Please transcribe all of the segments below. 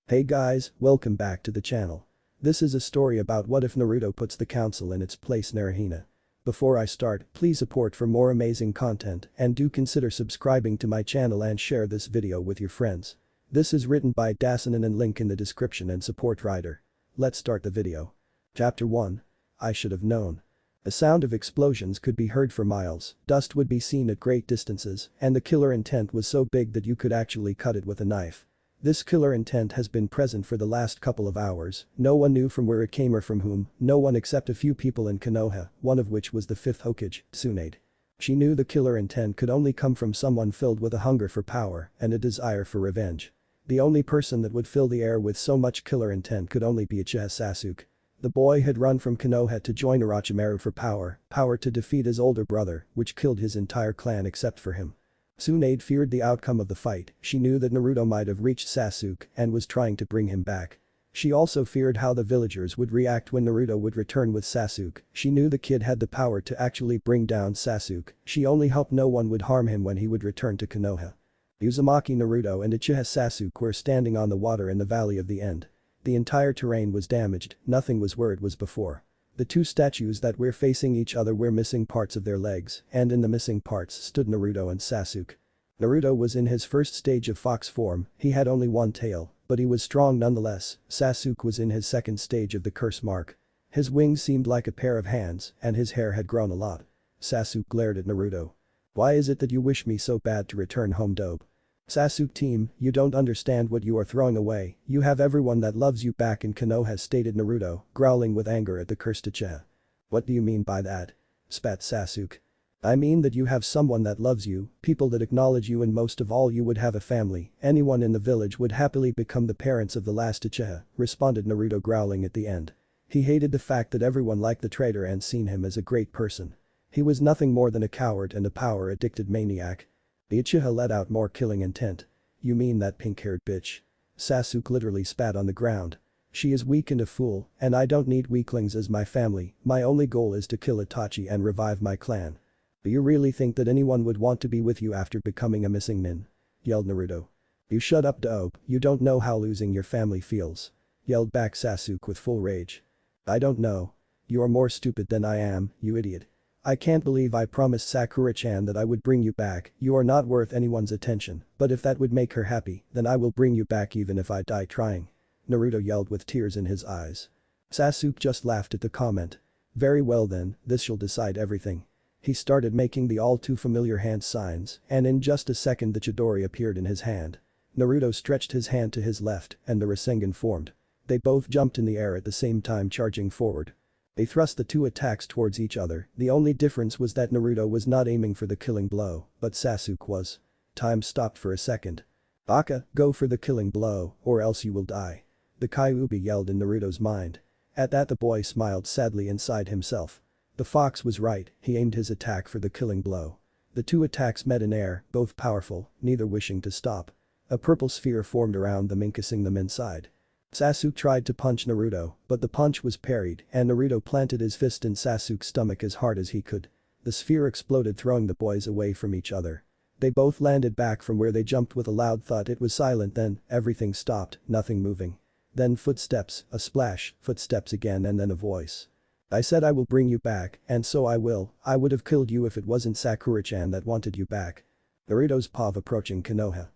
Hey guys, welcome back to the channel. This is a story about what if Naruto puts the council in its place naruhina. Before I start, please support for more amazing content and do consider subscribing to my channel and share this video with your friends. This is written by dasonone and link in the description and support writer. Let's start the video. Chapter 1. I should have known. A sound of explosions could be heard for miles, dust would be seen at great distances, and the killer intent was so big that you could actually cut it with a knife. This killer intent has been present for the last couple of hours, no one knew from where it came or from whom, no one except a few people in Konoha, one of which was the fifth Hokage, Tsunade. She knew the killer intent could only come from someone filled with a hunger for power and a desire for revenge. The only person that would fill the air with so much killer intent could only be Uchiha Sasuke. The boy had run from Konoha to join Orochimaru for power to defeat his older brother, which killed his entire clan except for him. Tsunade feared the outcome of the fight, she knew that Naruto might have reached Sasuke and was trying to bring him back. She also feared how the villagers would react when Naruto would return with Sasuke, she knew the kid had the power to actually bring down Sasuke, she only hoped no one would harm him when he would return to Konoha. Uzumaki Naruto and Uchiha Sasuke were standing on the water in the Valley of the End. The entire terrain was damaged, nothing was where it was before. The two statues that were facing each other were missing parts of their legs, and in the missing parts stood Naruto and Sasuke. Naruto was in his first stage of fox form, he had only one tail, but he was strong nonetheless. Sasuke was in his second stage of the curse mark. His wings seemed like a pair of hands, and his hair had grown a lot. Sasuke glared at Naruto. "Why is it that you wish me so bad to return home, dope? Sasuke team, you don't understand what you are throwing away, you have everyone that loves you back in Konoha," stated Naruto, growling with anger at the cursed Uchiha. "What do you mean by that?" spat Sasuke. "I mean that you have someone that loves you, people that acknowledge you, and most of all you would have a family, anyone in the village would happily become the parents of the last Uchiha," responded Naruto, growling at the end. He hated the fact that everyone liked the traitor and seen him as a great person. He was nothing more than a coward and a power-addicted maniac. The Uchiha let out more killing intent. "You mean that pink-haired bitch?" Sasuke literally spat on the ground. "She is weak and a fool, and I don't need weaklings as my family, my only goal is to kill Itachi and revive my clan." "Do you really think that anyone would want to be with you after becoming a missing nin?" yelled Naruto. "You shut up, dope, you don't know how losing your family feels," yelled back Sasuke with full rage. "I don't know. You are more stupid than I am, you idiot. I can't believe I promised Sakura-chan that I would bring you back, you are not worth anyone's attention, but if that would make her happy, then I will bring you back even if I die trying," Naruto yelled with tears in his eyes. Sasuke just laughed at the comment. "Very well then, this shall decide everything." He started making the all too familiar hand signs, and in just a second the Chidori appeared in his hand. Naruto stretched his hand to his left, and the Rasengan formed. They both jumped in the air at the same time, charging forward. They thrust the two attacks towards each other, the only difference was that Naruto was not aiming for the killing blow, but Sasuke was. Time stopped for a second. "Baka, go for the killing blow, or else you will die," the Kyuubi yelled in Naruto's mind. At that the boy smiled sadly inside himself. The fox was right, he aimed his attack for the killing blow. The two attacks met in air, both powerful, neither wishing to stop. A purple sphere formed around them, encasing them inside. Sasuke tried to punch Naruto, but the punch was parried and Naruto planted his fist in Sasuke's stomach as hard as he could. The sphere exploded, throwing the boys away from each other. They both landed back from where they jumped with a loud thud. It was silent then, everything stopped, nothing moving. Then footsteps, a splash, footsteps again, and then a voice. "I said I will bring you back, and so I will, I would have killed you if it wasn't Sakura-chan that wanted you back." Naruto's pav approaching Konoha.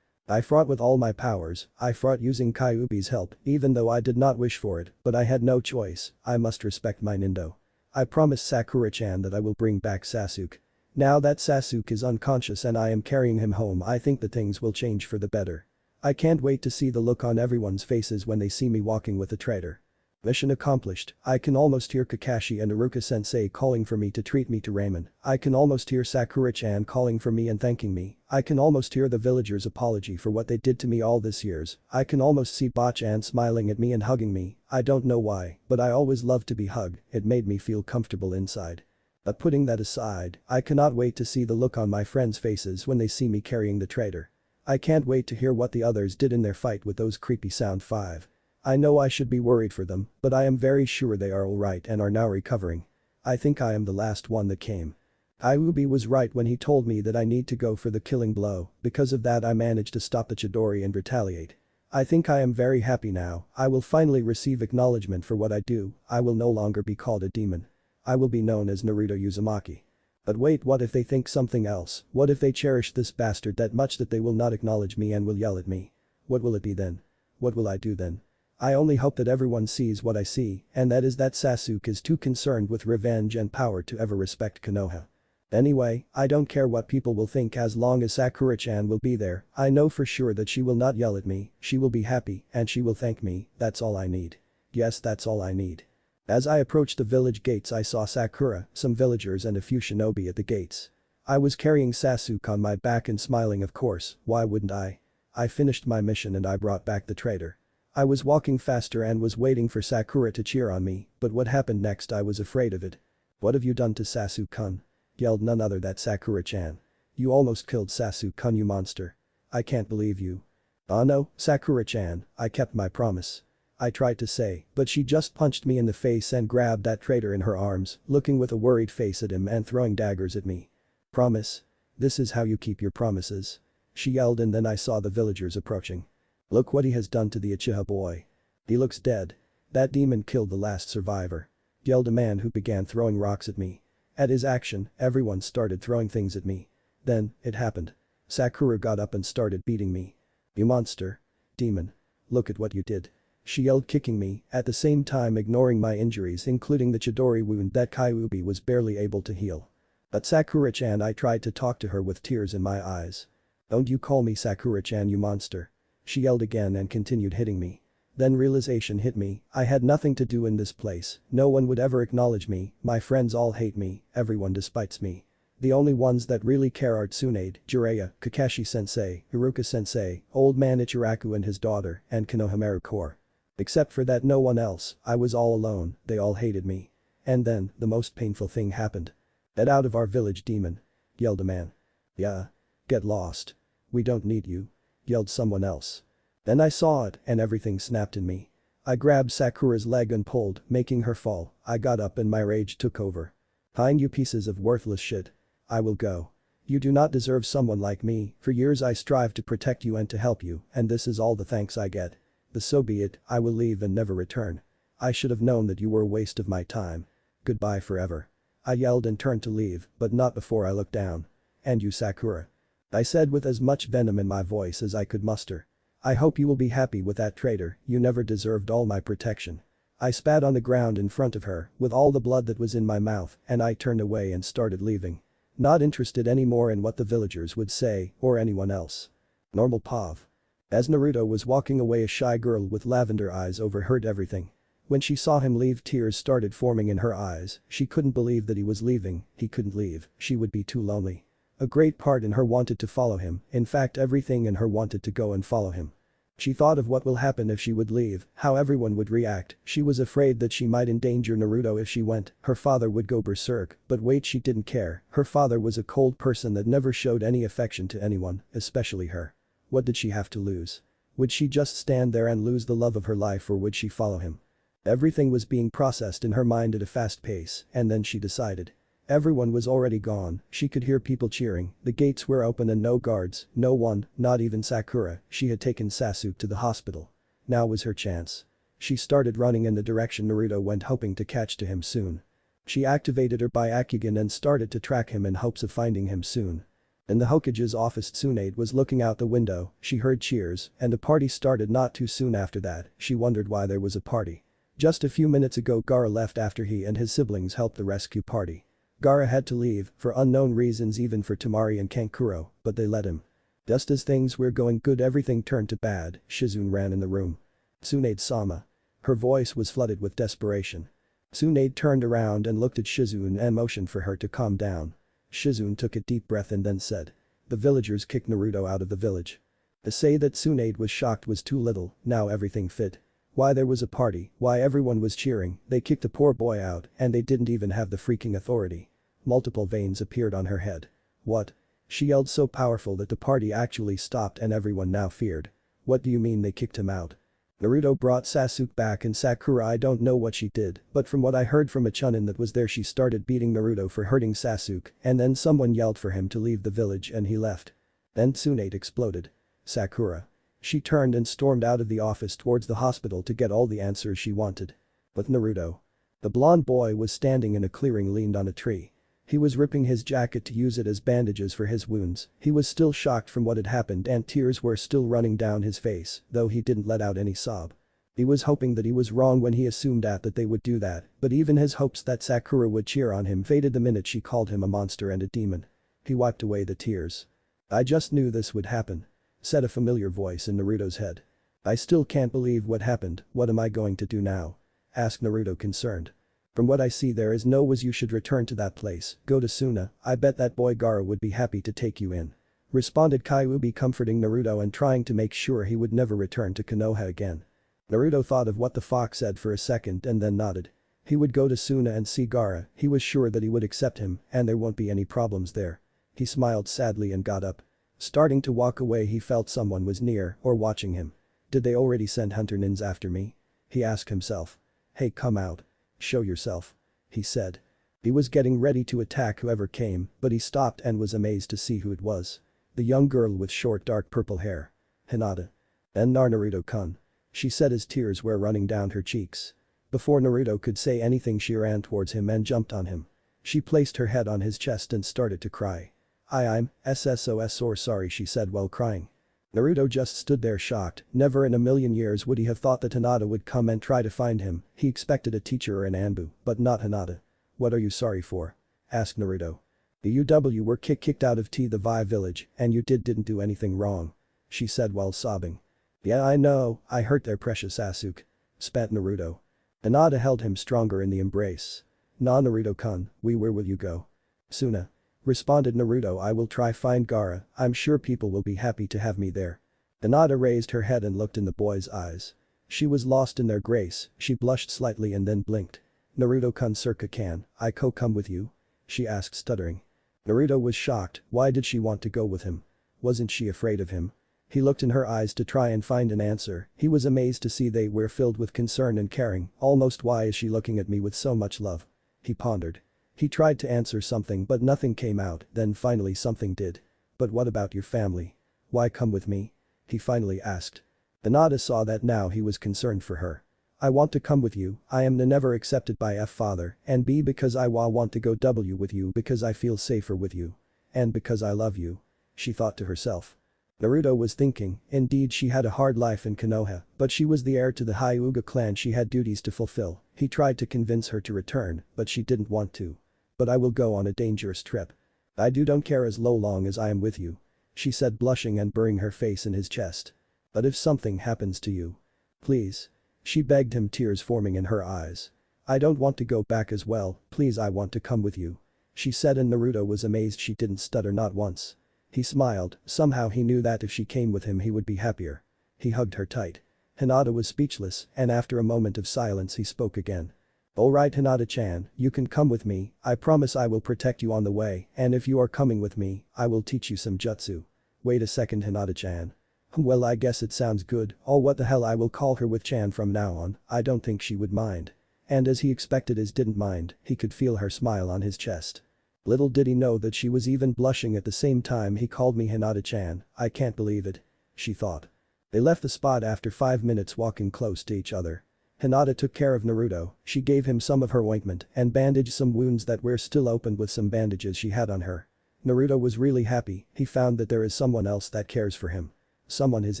"I fought with all my powers, I fought using Kyuubi's help, even though I did not wish for it, but I had no choice, I must respect my Nindo. I promised Sakura-chan that I will bring back Sasuke. Now that Sasuke is unconscious and I am carrying him home, I think that things will change for the better. I can't wait to see the look on everyone's faces when they see me walking with a traitor." Mission accomplished. I can almost hear Kakashi and Iruka-sensei calling for me to treat me to ramen. I can almost hear Sakura-chan calling for me and thanking me. I can almost hear the villagers' apology for what they did to me all these years. I can almost see Ba-chan smiling at me and hugging me. I don't know why, but I always loved to be hugged, it made me feel comfortable inside. But putting that aside, I cannot wait to see the look on my friends' faces when they see me carrying the traitor. I can't wait to hear what the others did in their fight with those creepy Sound 5. I know I should be worried for them, but I am very sure they are alright and are now recovering. I think I am the last one that came. Kyuubi was right when he told me that I need to go for the killing blow, because of that I managed to stop the Chidori and retaliate. I think I am very happy now, I will finally receive acknowledgement for what I do, I will no longer be called a demon. I will be known as Naruto Uzumaki. But wait, what if they think something else? What if they cherish this bastard that much that they will not acknowledge me and will yell at me? What will it be then? What will I do then? I only hope that everyone sees what I see, and that is that Sasuke is too concerned with revenge and power to ever respect Konoha. Anyway, I don't care what people will think as long as Sakura-chan will be there, I know for sure that she will not yell at me, she will be happy, and she will thank me, that's all I need. Yes, that's all I need. As I approached the village gates I saw Sakura, some villagers and a few shinobi at the gates. I was carrying Sasuke on my back and smiling, of course, why wouldn't I? I finished my mission and I brought back the traitor. I was walking faster and was waiting for Sakura to cheer on me, but what happened next I was afraid of it. What have you done to Sasuke-kun? Yelled none other than Sakura-chan. You almost killed Sasuke-kun, you monster. I can't believe you. Oh no, Sakura-chan, I kept my promise. I tried to say, but she just punched me in the face and grabbed that traitor in her arms, looking with a worried face at him and throwing daggers at me. Promise? This is how you keep your promises. She yelled, and then I saw the villagers approaching. Look what he has done to the Uchiha boy. He looks dead. That demon killed the last survivor. Yelled a man who began throwing rocks at me. At his action, everyone started throwing things at me. Then, it happened. Sakura got up and started beating me. You monster. Demon. Look at what you did. She yelled, kicking me, at the same time ignoring my injuries, including the Chidori wound that Kyuubi was barely able to heal. But Sakura-chan, I tried to talk to her with tears in my eyes. Don't you call me Sakura-chan, you monster. She yelled again and continued hitting me. Then realization hit me, I had nothing to do in this place, no one would ever acknowledge me, my friends all hate me, everyone despites me. The only ones that really care are Tsunade, Jiraiya, Kakashi-sensei, Iruka-sensei, Old Man Ichiraku and his daughter, and Konohamaru Core. Except for that, no one else, I was all alone, they all hated me. And then, the most painful thing happened. Get out of our village, demon. Yelled a man. Yeah. Get lost. We don't need you. Yelled someone else. Then I saw it and everything snapped in me. I grabbed Sakura's leg and pulled, making her fall. I got up and my rage took over. Fine, you pieces of worthless shit. I will go. You do not deserve someone like me, for years I strive to protect you and to help you, and this is all the thanks I get. But so be it, I will leave and never return. I should have known that you were a waste of my time. Goodbye forever. I yelled and turned to leave, but not before I looked down. And you, Sakura. I said with as much venom in my voice as I could muster. I hope you will be happy with that traitor, you never deserved all my protection. I spat on the ground in front of her, with all the blood that was in my mouth, and I turned away and started leaving. Not interested anymore in what the villagers would say, or anyone else. Normal Pav. As Naruto was walking away, a shy girl with lavender eyes overheard everything. When she saw him leave, tears started forming in her eyes, she couldn't believe that he was leaving, he couldn't leave, she would be too lonely. A great part in her wanted to follow him, in fact everything in her wanted to go and follow him. She thought of what will happen if she would leave, how everyone would react, she was afraid that she might endanger Naruto if she went, her father would go berserk, but wait, she didn't care, her father was a cold person that never showed any affection to anyone, especially her. What did she have to lose? Would she just stand there and lose the love of her life, or would she follow him? Everything was being processed in her mind at a fast pace, and then she decided. Everyone was already gone, she could hear people cheering, the gates were open and no guards, no one, not even Sakura, she had taken Sasuke to the hospital. Now was her chance. She started running in the direction Naruto went, hoping to catch to him soon. She activated her Byakugan and started to track him in hopes of finding him soon. In the Hokage's office, Tsunade was looking out the window, she heard cheers, and a party started not too soon after that, she wondered why there was a party. Just a few minutes ago Gaara left after he and his siblings helped the rescue party. Gaara had to leave, for unknown reasons, even for Temari and Kankuro, but they let him. Just as things were going good, everything turned to bad, Shizune ran in the room. Tsunade-sama. Her voice was flooded with desperation. Tsunade turned around and looked at Shizune and motioned for her to calm down. Shizune took a deep breath and then said. The villagers kicked Naruto out of the village. To say that Tsunade was shocked was too little, now everything fit. Why there was a party, why everyone was cheering, they kicked the poor boy out and they didn't even have the freaking authority. Multiple veins appeared on her head. What? She yelled so powerful that the party actually stopped and everyone now feared. What do you mean they kicked him out? Naruto brought Sasuke back and Sakura, I don't know what she did, but from what I heard from a chunin that was there, she started beating Naruto for hurting Sasuke, and then someone yelled for him to leave the village and he left. Then Tsunade exploded. Sakura. She turned and stormed out of the office towards the hospital to get all the answers she wanted. But Naruto. The blonde boy was standing in a clearing leaned on a tree. He was ripping his jacket to use it as bandages for his wounds. He was still shocked from what had happened and tears were still running down his face, though he didn't let out any sob. He was hoping that he was wrong when he assumed that they would do that, but even his hopes that Sakura would cheer on him faded the minute she called him a monster and a demon. He wiped away the tears. "I just knew this would happen," said a familiar voice in Naruto's head. "I still can't believe what happened, what am I going to do now?" asked Naruto concerned. "From what I see there is no ways you should return to that place, go to Suna, I bet that boy Gaara would be happy to take you in," responded Kyuubi comforting Naruto and trying to make sure he would never return to Konoha again. Naruto thought of what the fox said for a second and then nodded. He would go to Suna and see Gaara, he was sure that he would accept him and there won't be any problems there. He smiled sadly and got up. Starting to walk away he felt someone was near or watching him. Did they already send hunter nins after me? He asked himself. "Hey, come out. Show yourself," he said. He was getting ready to attack whoever came, but he stopped and was amazed to see who it was. The young girl with short dark purple hair. Hinata. "And Naruto-kun," she said as tears were running down her cheeks. Before Naruto could say anything she ran towards him and jumped on him. She placed her head on his chest and started to cry. I'm SSOS or sorry she said while crying. Naruto just stood there shocked, never in a million years would he have thought that Hinata would come and try to find him, he expected a teacher or an ANBU, but not Hinata. "What are you sorry for?" asked Naruto. "The UW were kicked out of the Vi village and you didn't do anything wrong," she said while sobbing. "Yeah I know, I hurt their precious Asuke," spat Naruto. Hinata held him stronger in the embrace. "Nah Naruto-kun, where will you go?" "Suna," responded Naruto. "I will try find Gaara, I'm sure people will be happy to have me there." Hinata raised her head and looked in the boy's eyes. She was lost in their grace, she blushed slightly and then blinked. "Naruto-kun can I come with you?" she asked stuttering. Naruto was shocked, why did she want to go with him? Wasn't she afraid of him? He looked in her eyes to try and find an answer, he was amazed to see they were filled with concern and caring, almost why is she looking at me with so much love? He pondered. He tried to answer something but nothing came out, then finally something did. "But what about your family? Why come with me?" he finally asked. Hinata saw that now he was concerned for her. "I want to come with you, I am never accepted by father and B because I want to go with you because I feel safer with you. And because I love you," she thought to herself. Naruto was thinking, indeed she had a hard life in Konoha, but she was the heir to the Hyuga clan, she had duties to fulfill. He tried to convince her to return, but she didn't want to. "But I will go on a dangerous trip. I don't care as long as I am with you," she said blushing and burying her face in his chest. "But if something happens to you. Please," she begged him, tears forming in her eyes. "I don't want to go back as well, please I want to come with you," she said and Naruto was amazed she didn't stutter not once. He smiled, somehow he knew that if she came with him he would be happier. He hugged her tight. Hinata was speechless and after a moment of silence he spoke again. "Alright Hinata-chan, you can come with me, I promise I will protect you on the way and if you are coming with me, I will teach you some jutsu." "Wait a second Hinata-chan. Well I guess it sounds good, oh what the hell I will call her with Chan from now on, I don't think she would mind." And as he expected his didn't mind, he could feel her smile on his chest. Little did he know that she was even blushing at the same time. "He called me Hinata-chan, I can't believe it," she thought. They left the spot after 5 minutes walking close to each other. Hinata took care of Naruto, she gave him some of her ointment and bandaged some wounds that were still open with some bandages she had on her. Naruto was really happy, he found that there is someone else that cares for him. Someone his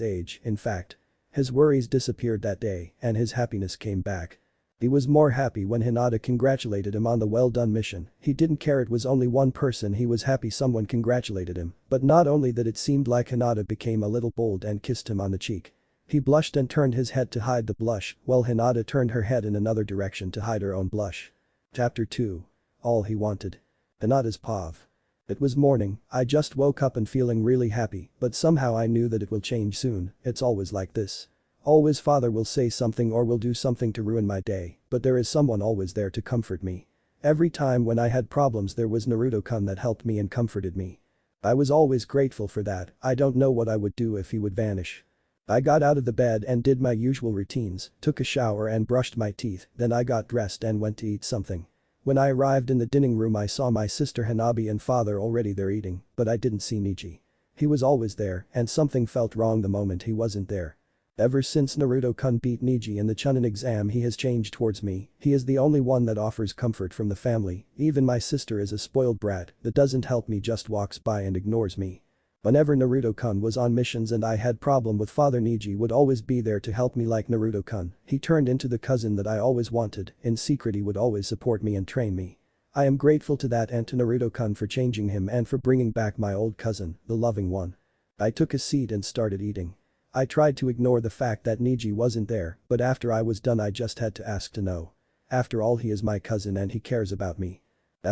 age, in fact. His worries disappeared that day and his happiness came back. He was more happy when Hinata congratulated him on the well-done mission, he didn't care it was only one person, he was happy someone congratulated him, but not only that, it seemed like Hinata became a little bold and kissed him on the cheek. He blushed and turned his head to hide the blush, while Hinata turned her head in another direction to hide her own blush. Chapter 2. All he wanted. Hinata's POV. It was morning, I just woke up and feeling really happy, but somehow I knew that it will change soon, it's always like this. Always father will say something or will do something to ruin my day, but there is someone always there to comfort me. Every time when I had problems there was Naruto-kun that helped me and comforted me. I was always grateful for that, I don't know what I would do if he would vanish. I got out of the bed and did my usual routines, took a shower and brushed my teeth, then I got dressed and went to eat something. When I arrived in the dining room I saw my sister Hanabi and father already there eating, but I didn't see Niji. He was always there and something felt wrong the moment he wasn't there. Ever since Naruto-kun beat Neji in the Chunin exam he has changed towards me, he is the only one that offers comfort from the family, even my sister is a spoiled brat that doesn't help me, just walks by and ignores me. Whenever Naruto-kun was on missions and I had problem with Father, Neji would always be there to help me. Like Naruto-kun, he turned into the cousin that I always wanted, in secret he would always support me and train me. I am grateful to that and to Naruto-kun for changing him and for bringing back my old cousin, the loving one. I took a seat and started eating. I tried to ignore the fact that Neji wasn't there, but after I was done I just had to ask to know. After all, he is my cousin and he cares about me.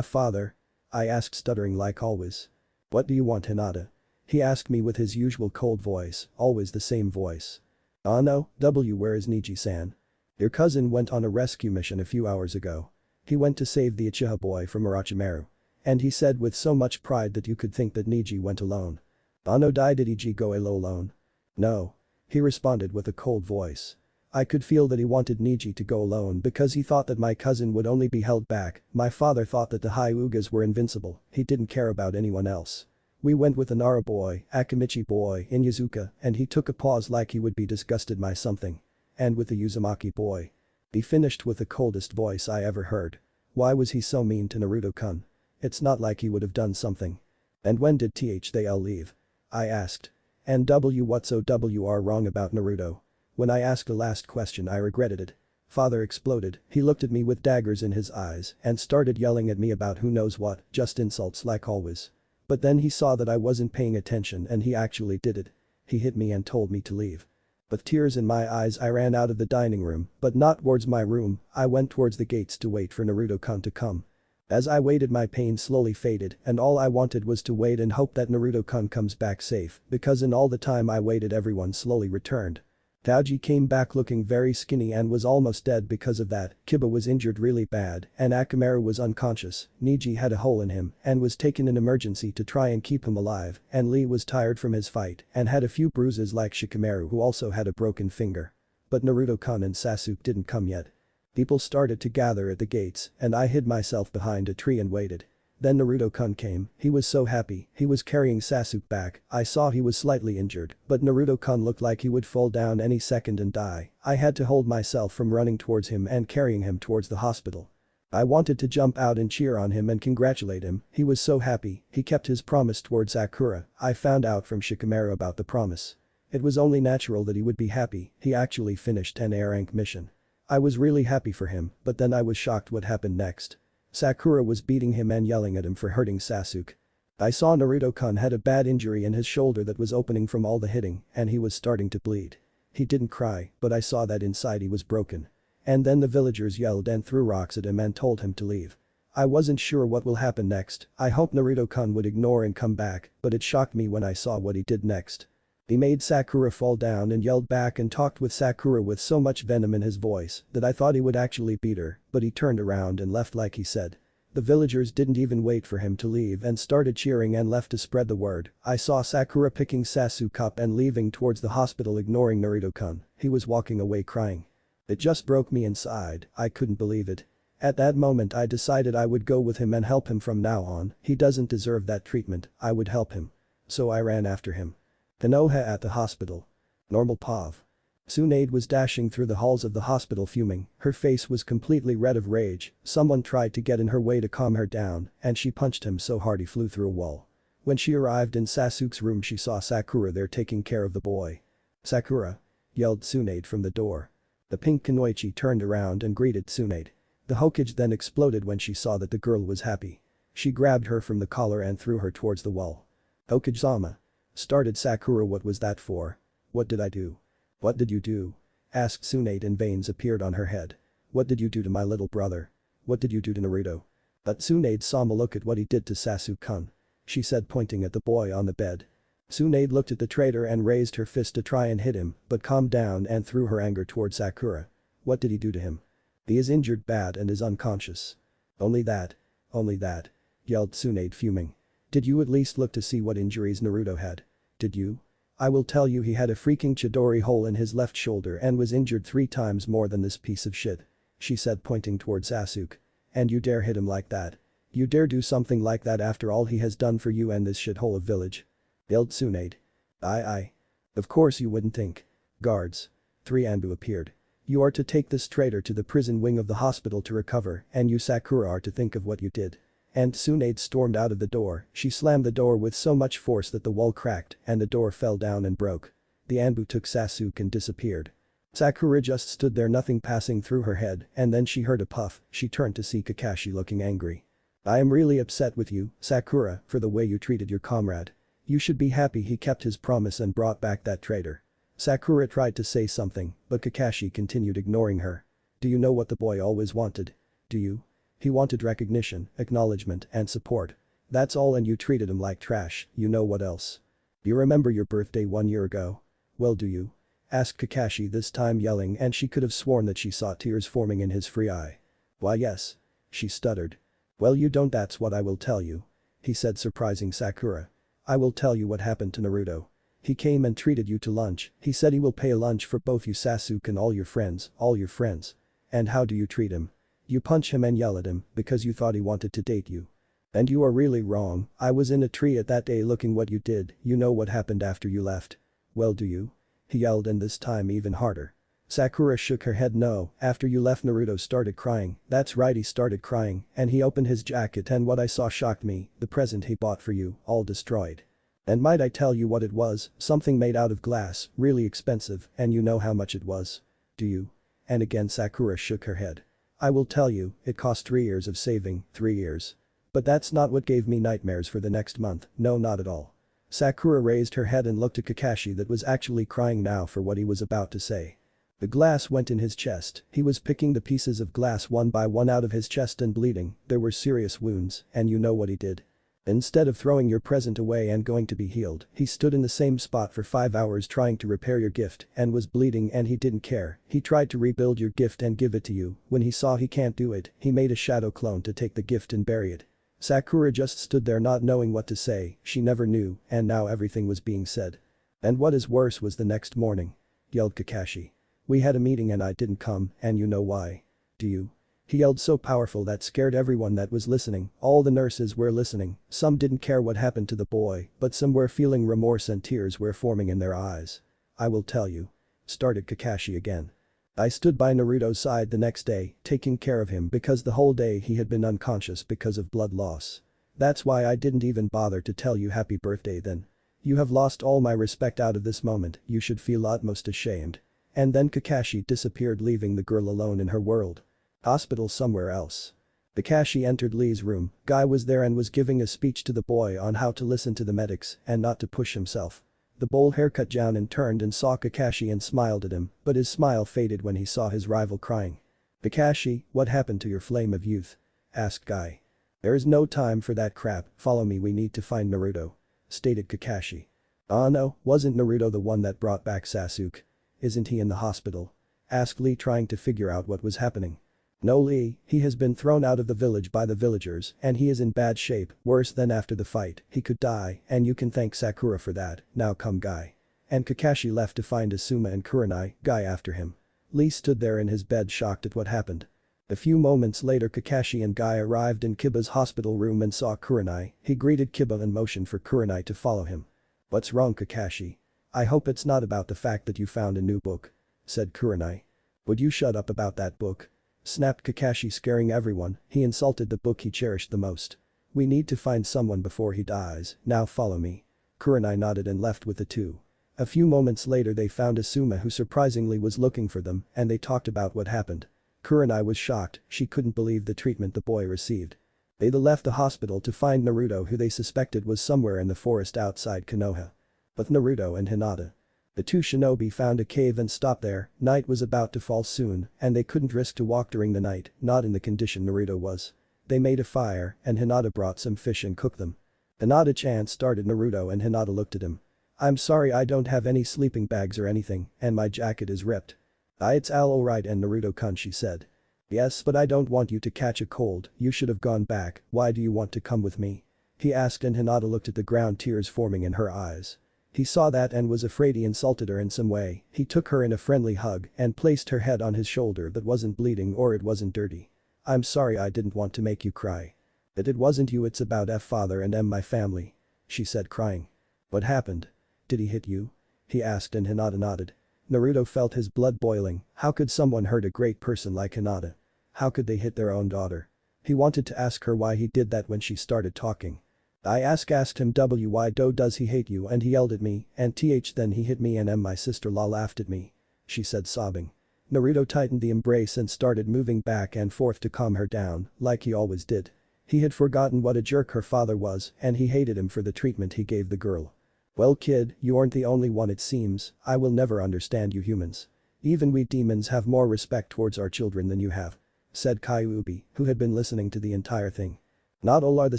Father? I asked, stuttering like always. What do you want, Hinata? He asked me with his usual cold voice, always the same voice. Oh no, where is Neji-san? Your cousin went on a rescue mission a few hours ago. He went to save the Uchiha boy from Orochimaru. And he said with so much pride that you could think that Neji went alone. Oh no, did Neji go alone? No. He responded with a cold voice. I could feel that he wanted Neji to go alone because he thought that my cousin would only be held back. My father thought that the Hyugas were invincible, he didn't care about anyone else. We went with the Nara boy, Akamichi boy, Inyazuka, and he took a pause like he would be disgusted by something. And with the Uzumaki boy. He finished with the coldest voice I ever heard. Why was he so mean to Naruto-kun? It's not like he would have done something. And when did they all leave? I asked. And what's OWR wrong about Naruto? When I asked the last question I regretted it. Father exploded, he looked at me with daggers in his eyes and started yelling at me about who knows what, just insults like always. But then he saw that I wasn't paying attention and he actually did it. He hit me and told me to leave. With tears in my eyes I ran out of the dining room, but not towards my room, I went towards the gates to wait for Naruto-kun to come. As I waited my pain slowly faded and all I wanted was to wait and hope that Naruto-kun comes back safe because in all the time I waited everyone slowly returned. Taoji came back looking very skinny and was almost dead because of that, Kiba was injured really bad and Akamaru was unconscious, Neji had a hole in him and was taken in emergency to try and keep him alive and Lee was tired from his fight and had a few bruises like Shikamaru who also had a broken finger. But Naruto-kun and Sasuke didn't come yet. People started to gather at the gates and I hid myself behind a tree and waited. Then Naruto-kun came, he was so happy, he was carrying Sasuke back, I saw he was slightly injured, but Naruto-kun looked like he would fall down any second and die. I had to hold myself from running towards him and carrying him towards the hospital. I wanted to jump out and cheer on him and congratulate him, he was so happy, he kept his promise towards Sakura. I found out from Shikamaru about the promise. It was only natural that he would be happy, he actually finished an A rank mission. I was really happy for him, but then I was shocked what happened next. Sakura was beating him and yelling at him for hurting Sasuke. I saw Naruto-kun had a bad injury in his shoulder that was opening from all the hitting and he was starting to bleed. He didn't cry, but I saw that inside he was broken. And then the villagers yelled and threw rocks at him and told him to leave. I wasn't sure what will happen next, I hoped Naruto-kun would ignore and come back, but it shocked me when I saw what he did next. He made Sakura fall down and yelled back and talked with Sakura with so much venom in his voice that I thought he would actually beat her, but he turned around and left like he said. The villagers didn't even wait for him to leave and started cheering and left to spread the word. I saw Sakura picking Sasuke up and leaving towards the hospital ignoring Naruto-kun, he was walking away crying. It just broke me inside, I couldn't believe it. At that moment I decided I would go with him and help him from now on, he doesn't deserve that treatment, I would help him. So I ran after him. Konoha at the hospital. Normal Pav. Tsunade was dashing through the halls of the hospital fuming, her face was completely red of rage, someone tried to get in her way to calm her down and she punched him so hard he flew through a wall. When she arrived in Sasuke's room she saw Sakura there taking care of the boy. Sakura! Yelled Tsunade from the door. The pink Kunoichi turned around and greeted Tsunade. The Hokage then exploded when she saw that the girl was happy. She grabbed her from the collar and threw her towards the wall. Hokage-sama. Started Sakura, what was that for? What did I do? What did you do? Asked Tsunade and veins appeared on her head. What did you do to my little brother? What did you do to Naruto? But Tsunade-sama look at what he did to Sasuke-kun. She said pointing at the boy on the bed. Tsunade looked at the traitor and raised her fist to try and hit him but calmed down and threw her anger towards Sakura. What did he do to him? He is injured bad and is unconscious. Only that. Only that. Yelled Tsunade fuming. Did you at least look to see what injuries Naruto had? Did you? I will tell you, he had a freaking Chidori hole in his left shoulder and was injured 3 times more than this piece of shit. She said pointing towards Sasuke. And you dare hit him like that? You dare do something like that after all he has done for you and this shithole of village? yelled Tsunade. I. Of course you wouldn't think. Guards. 3 ANBU appeared. You are to take this traitor to the prison wing of the hospital to recover, and you Sakura are to think of what you did. And Tsunade stormed out of the door. She slammed the door with so much force that the wall cracked and the door fell down and broke. The ANBU took Sasuke and disappeared. Sakura just stood there, nothing passing through her head, and then she heard a puff. She turned to see Kakashi looking angry. I am really upset with you, Sakura, for the way you treated your comrade. You should be happy he kept his promise and brought back that traitor. Sakura tried to say something, but Kakashi continued ignoring her. Do you know what the boy always wanted? Do you? He wanted recognition, acknowledgement, and support. That's all, and you treated him like trash. You know what else? You remember your birthday 1 year ago? Well, do you? Asked Kakashi, this time yelling, and she could have sworn that she saw tears forming in his free eye. Why, yes. She stuttered. Well, you don't, that's what I will tell you. He said, surprising Sakura. I will tell you what happened to Naruto. He came and treated you to lunch. He said he will pay a lunch for both you, Sasuke, and all your friends. And how do you treat him? You punch him and yell at him because you thought he wanted to date you. And you are really wrong. I was in a tree at that day looking what you did. You know what happened after you left? Well, do you? He yelled, and this time even harder. Sakura shook her head. No, after you left Naruto started crying. That's right, he started crying, and he opened his jacket, and what I saw shocked me. The present he bought for you, all destroyed. And might I tell you what it was? Something made out of glass, really expensive, and you know how much it was? Do you? And again Sakura shook her head. I will tell you, it cost 3 years of saving, 3 years. But that's not what gave me nightmares for the next month, no, not at all. Sakura raised her head and looked at Kakashi, that was actually crying now for what he was about to say. The glass went in his chest. He was picking the pieces of glass one by one out of his chest and bleeding. There were serious wounds, and you know what he did? Instead of throwing your present away and going to be healed, he stood in the same spot for 5 hours trying to repair your gift and was bleeding, and he didn't care. He tried to rebuild your gift and give it to you. When he saw he can't do it, he made a shadow clone to take the gift and bury it. Sakura just stood there not knowing what to say. She never knew, and now everything was being said. And what is worse was the next morning. Yelled Kakashi. We had a meeting and I didn't come, and you know why? Do you? He yelled so powerful that scared everyone that was listening. All the nurses were listening. Some didn't care what happened to the boy, but some were feeling remorse and tears were forming in their eyes. I will tell you. Started Kakashi again. I stood by Naruto's side the next day, taking care of him because the whole day he had been unconscious because of blood loss. That's why I didn't even bother to tell you happy birthday then. You have lost all my respect out of this moment, you should feel utmost ashamed. And then Kakashi disappeared, leaving the girl alone in her world. Hospital somewhere else. Kakashi entered Lee's room. Guy was there and was giving a speech to the boy on how to listen to the medics and not to push himself. The bowl haircut Jounin turned and saw Kakashi and smiled at him, but his smile faded when he saw his rival crying. Kakashi, what happened to your flame of youth? Asked Guy. There is no time for that crap, follow me, we need to find Naruto. Stated Kakashi. Ah no, wasn't Naruto the one that brought back Sasuke? Isn't he in the hospital? Asked Lee, trying to figure out what was happening. No, Lee, he has been thrown out of the village by the villagers and he is in bad shape, worse than after the fight. He could die and you can thank Sakura for that. Now come, Guy. And Kakashi left to find Asuma and Kurenai, Guy after him. Lee stood there in his bed shocked at what happened. A few moments later Kakashi and Guy arrived in Kiba's hospital room and saw Kurenai. He greeted Kiba and motioned for Kurenai to follow him. What's wrong, Kakashi? I hope it's not about the fact that you found a new book. Said Kurenai. Would you shut up about that book? Snapped Kakashi, scaring everyone. He insulted the book he cherished the most. We need to find someone before he dies, now follow me. Kurenai nodded and left with the two. A few moments later they found Asuma, who surprisingly was looking for them, and they talked about what happened. Kurenai was shocked, she couldn't believe the treatment the boy received. They left the hospital to find Naruto, who they suspected was somewhere in the forest outside Konoha. With Naruto and Hinata. The two shinobi found a cave and stopped there. Night was about to fall soon, and they couldn't risk to walk during the night, not in the condition Naruto was. They made a fire, and Hinata brought some fish and cooked them. Hinata-chan started Naruto, and Hinata looked at him. I'm sorry, I don't have any sleeping bags or anything, and my jacket is ripped. It's all right, and Naruto-kun, she said. Yes, but I don't want you to catch a cold, you should have gone back, why do you want to come with me? He asked, and Hinata looked at the ground, tears forming in her eyes. He saw that and was afraid he insulted her in some way. He took her in a friendly hug and placed her head on his shoulder that wasn't bleeding or it wasn't dirty. I'm sorry, I didn't want to make you cry. But it wasn't you, it's about F father and my family. She said, crying. What happened? Did he hit you? He asked and Hinata nodded. Naruto felt his blood boiling. How could someone hurt a great person like Hinata? How could they hit their own daughter? He wanted to ask her why he did that when she started talking. I asked him why does he hate you and he yelled at me and then he hit me and my sister-in-law laughed at me. She said sobbing. Naruto tightened the embrace and started moving back and forth to calm her down, like he always did. He had forgotten what a jerk her father was and he hated him for the treatment he gave the girl. Well kid, you aren't the only one it seems, I will never understand you humans. Even we demons have more respect towards our children than you have. Said Kyuubi, who had been listening to the entire thing. Not all are the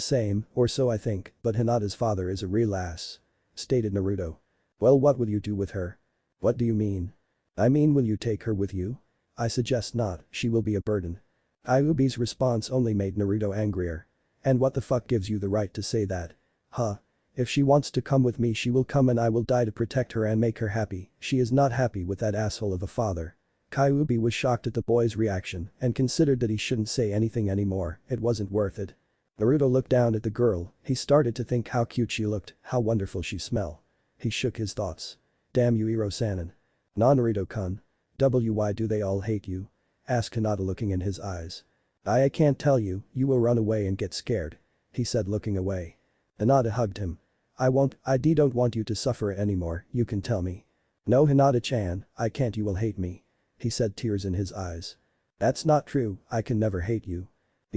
same, or so I think, but Hinata's father is a real ass. Stated Naruto. Well what will you do with her? What do you mean? I mean will you take her with you? I suggest not, she will be a burden. Kyuubi's response only made Naruto angrier. And what the fuck gives you the right to say that? Huh? If she wants to come with me she will come and I will die to protect her and make her happy, she is not happy with that asshole of a father. Kyuubi was shocked at the boy's reaction and considered that he shouldn't say anything anymore, it wasn't worth it. Naruto looked down at the girl, he started to think how cute she looked, how wonderful she smelled. He shook his thoughts. Damn you Iro-sanin. Nah Naruto-kun. Why do they all hate you? Asked Hinata looking in his eyes. I can't tell you, you will run away and get scared. He said looking away. Hinata hugged him. I don't want you to suffer anymore, you can tell me. No Hinata-chan, I can't you will hate me. He said tears in his eyes. That's not true, I can never hate you.